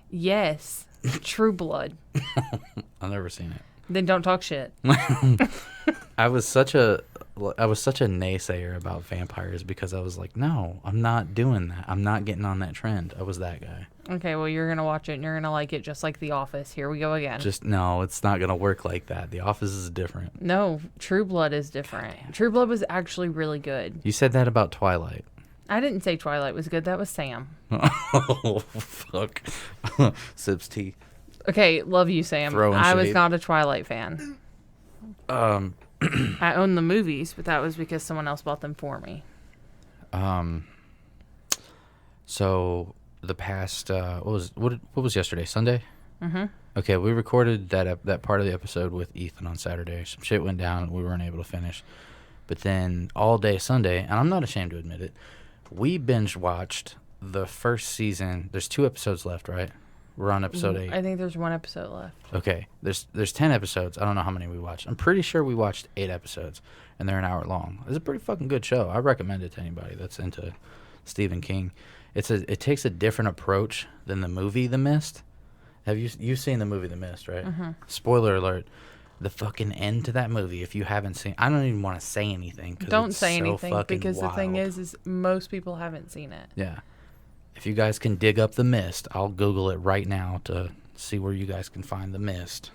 Yes. True Blood. I've never seen it. Then don't talk shit. I was such a naysayer about vampires because I was like, no, I'm not doing that. I'm not getting on that trend. I was that guy. Okay, well, you're going to watch it and you're going to like it just like The Office. Here we go again. No, it's not going to work like that. The Office is different. No, True Blood is different. True Blood was actually really good. You said that about Twilight. I didn't say Twilight was good. That was Sam. Oh, fuck. Sips tea. Okay, love you, Sam. I was not a Twilight fan. I own the movies, but that was because someone else bought them for me. So the past what was yesterday? Sunday? Mm-hmm. Okay, we recorded that part of the episode with Ethan on Saturday. Some shit went down and we weren't able to finish. But then all day Sunday, and I'm not ashamed to admit it, we binge watched the first season. There's 2 episodes left, right? We're on episode 8. I think there's 1 episode left. Okay, there's 10 episodes. I don't know how many we watched. I'm pretty sure we watched 8 episodes, and they're an hour long. It's a pretty fucking good show. I recommend it to anybody that's into Stephen King. It takes a different approach than the movie The Mist. Have you've seen the movie The Mist, right? Mm-hmm. Spoiler alert. The fucking end to that movie, if you haven't seen, I don't even want to say anything. Don't say so anything because wild. The thing is most people haven't seen it. Yeah. If you guys can dig up The Mist, I'll Google it right now to see where you guys can find The Mist.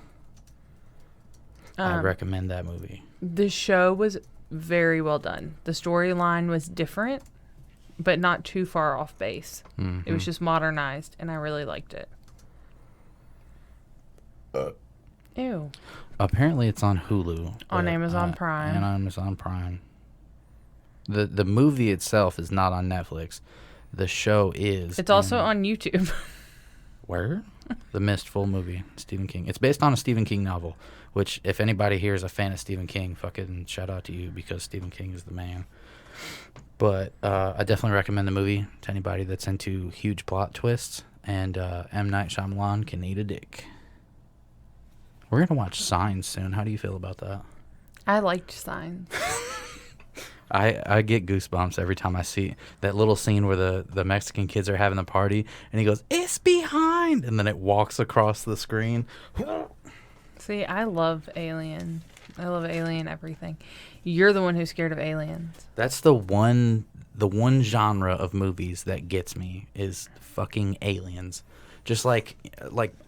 I recommend that movie. The show was very well done. The storyline was different, but not too far off base. Mm-hmm. It was just modernized, and I really liked it. Ew. Apparently, it's on Hulu. On Amazon Prime. And on Amazon Prime. The movie itself is not on Netflix. The show is. It's also on YouTube. Where? The Mist full movie, Stephen King. It's based on a Stephen King novel, which if anybody here is a fan of Stephen King, fucking shout out to you because Stephen King is the man. But I definitely recommend the movie to anybody that's into huge plot twists, and M. Night Shyamalan can eat a dick. We're going to watch Signs soon. How do you feel about that? I liked Signs. I get goosebumps every time I see that little scene where the Mexican kids are having the party, and he goes, "It's behind," and then it walks across the screen. See, I love Alien. I love Alien everything. You're the one who's scared of aliens. That's the one genre of movies that gets me is fucking aliens. Just like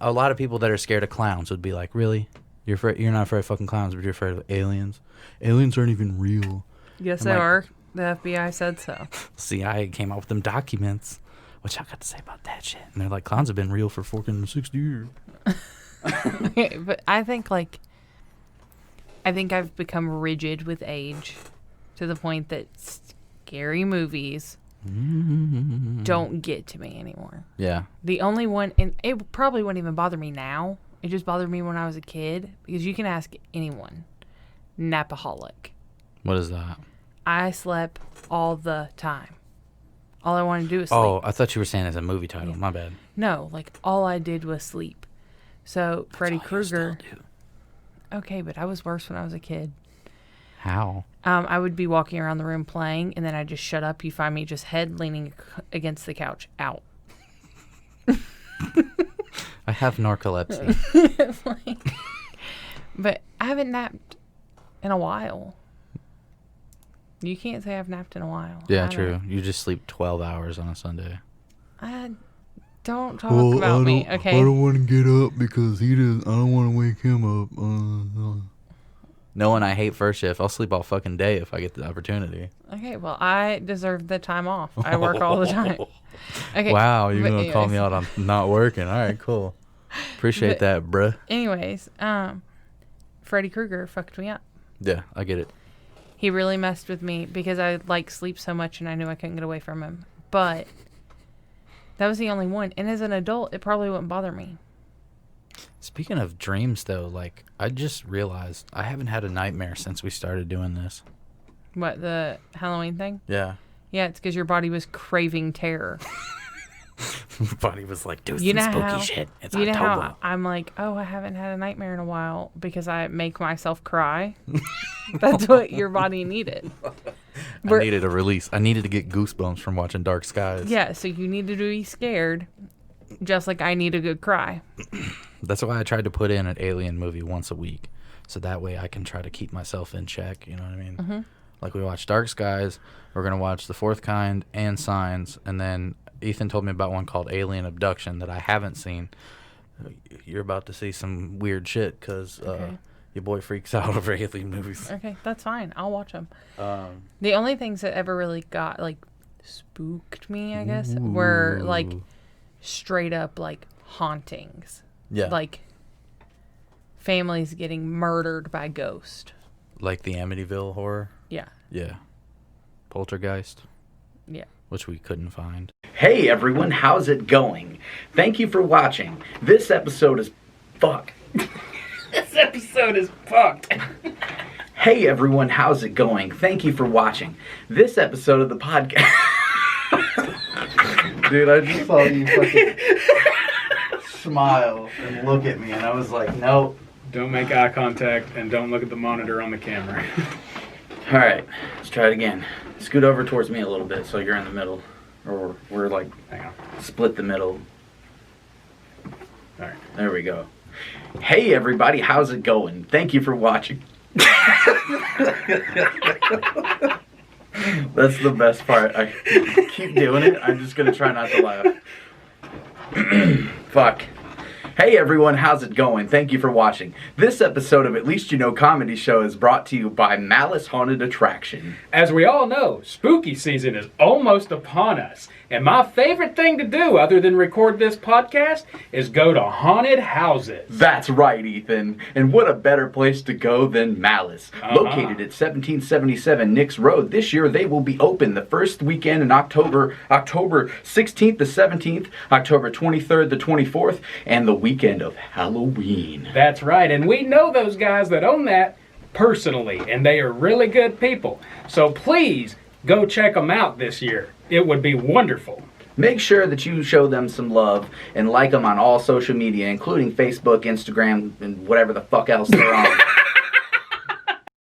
a lot of people that are scared of clowns would be like, really? You're not afraid of fucking clowns, but you're afraid of aliens? Aliens aren't even real. Yes, they are. The FBI said so. CIA came out with them documents. What y'all got to say about that shit? And they're like, clowns have been real for 60 years. But I think I've become rigid with age to the point that scary movies don't get to me anymore. Yeah. The only one, and it probably wouldn't even bother me now. It just bothered me when I was a kid because you can ask anyone. Napaholic. What is that? I slept all the time. All I wanted to do was sleep. Oh, I thought you were saying it's a movie title. Yeah. My bad. No, all I did was sleep. So Freddy Krueger. Okay, but I was worse when I was a kid. How? I would be walking around the room playing, and then I'd just shut up. You find me just head leaning against the couch, out. I have narcolepsy. But I haven't napped in a while. You can't say I've napped in a while. Yeah, true. You just sleep 12 hours on a Sunday. Don't talk about me, okay? I don't want to get up because I don't want to wake him up. Knowing I hate first shift, I'll sleep all fucking day if I get the opportunity. Okay, well, I deserve the time off. I work all the time. Okay. Wow, you're going to call me out on not working. All right, cool. Appreciate that, bruh. Anyways, Freddy Krueger fucked me up. Yeah, I get it. He really messed with me because I sleep so much and I knew I couldn't get away from him. But that was the only one. And as an adult, it probably wouldn't bother me. Speaking of dreams, though, I just realized I haven't had a nightmare since we started doing this. What, the Halloween thing? Yeah. Yeah, it's because your body was craving terror. Body was like, do You some know spooky how, shit. It's you know October. how I'm like, oh, I haven't had a nightmare in a while because I make myself cry. That's what your body needed. I needed a release. I needed to get goosebumps from watching Dark Skies. Yeah, so you needed to be scared, just like I need a good cry. That's why I tried to put in an alien movie once a week, so that way I can try to keep myself in check. You know what I mean? Mhm. Like we watched Dark Skies. We're gonna watch The Fourth Kind and Signs, and then Ethan told me about one called Alien Abduction that I haven't seen. You're about to see some weird shit because your boy freaks out over alien movies. Okay, that's fine. I'll watch them. The only things that ever really got spooked me, I guess, were straight up hauntings. Yeah. Like families getting murdered by ghost. Like the Amityville horror? Yeah. Yeah. Poltergeist? Yeah. Which we couldn't find. Hey everyone, how's it going? Thank you for watching. This episode is fuck. This episode is fucked. Hey everyone, how's it going? Thank you for watching. This episode of the podcast. Dude, I just saw you fucking smile and look at me, and I was like, nope. Don't make eye contact and don't look at the monitor on the camera. All right, let's try it again. Scoot over towards me a little bit so you're in the middle. Or we're hang on. Split the middle. All right. There we go. Hey everybody, how's it going? Thank you for watching. That's the best part. I keep doing it. I'm just going to try not to laugh. Fuck. Hey everyone, how's it going? Thank you for watching. This episode of At Least You Know Comedy Show is brought to you by Malice Haunted Attraction. As we all know, spooky season is almost upon us. And my favorite thing to do other than record this podcast is go to haunted houses. That's right, Ethan. And what a better place to go than Malice. Located at 1777 Nix Road, this year they will be open the first weekend in October 16th to 17th, October 23rd to 24th, and the weekend of Halloween. That's right, and we know those guys that own that personally, and they are really good people. So please go check them out this year. It would be wonderful. Make sure that you show them some love and like them on all social media, including Facebook, Instagram, and whatever the fuck else they're on.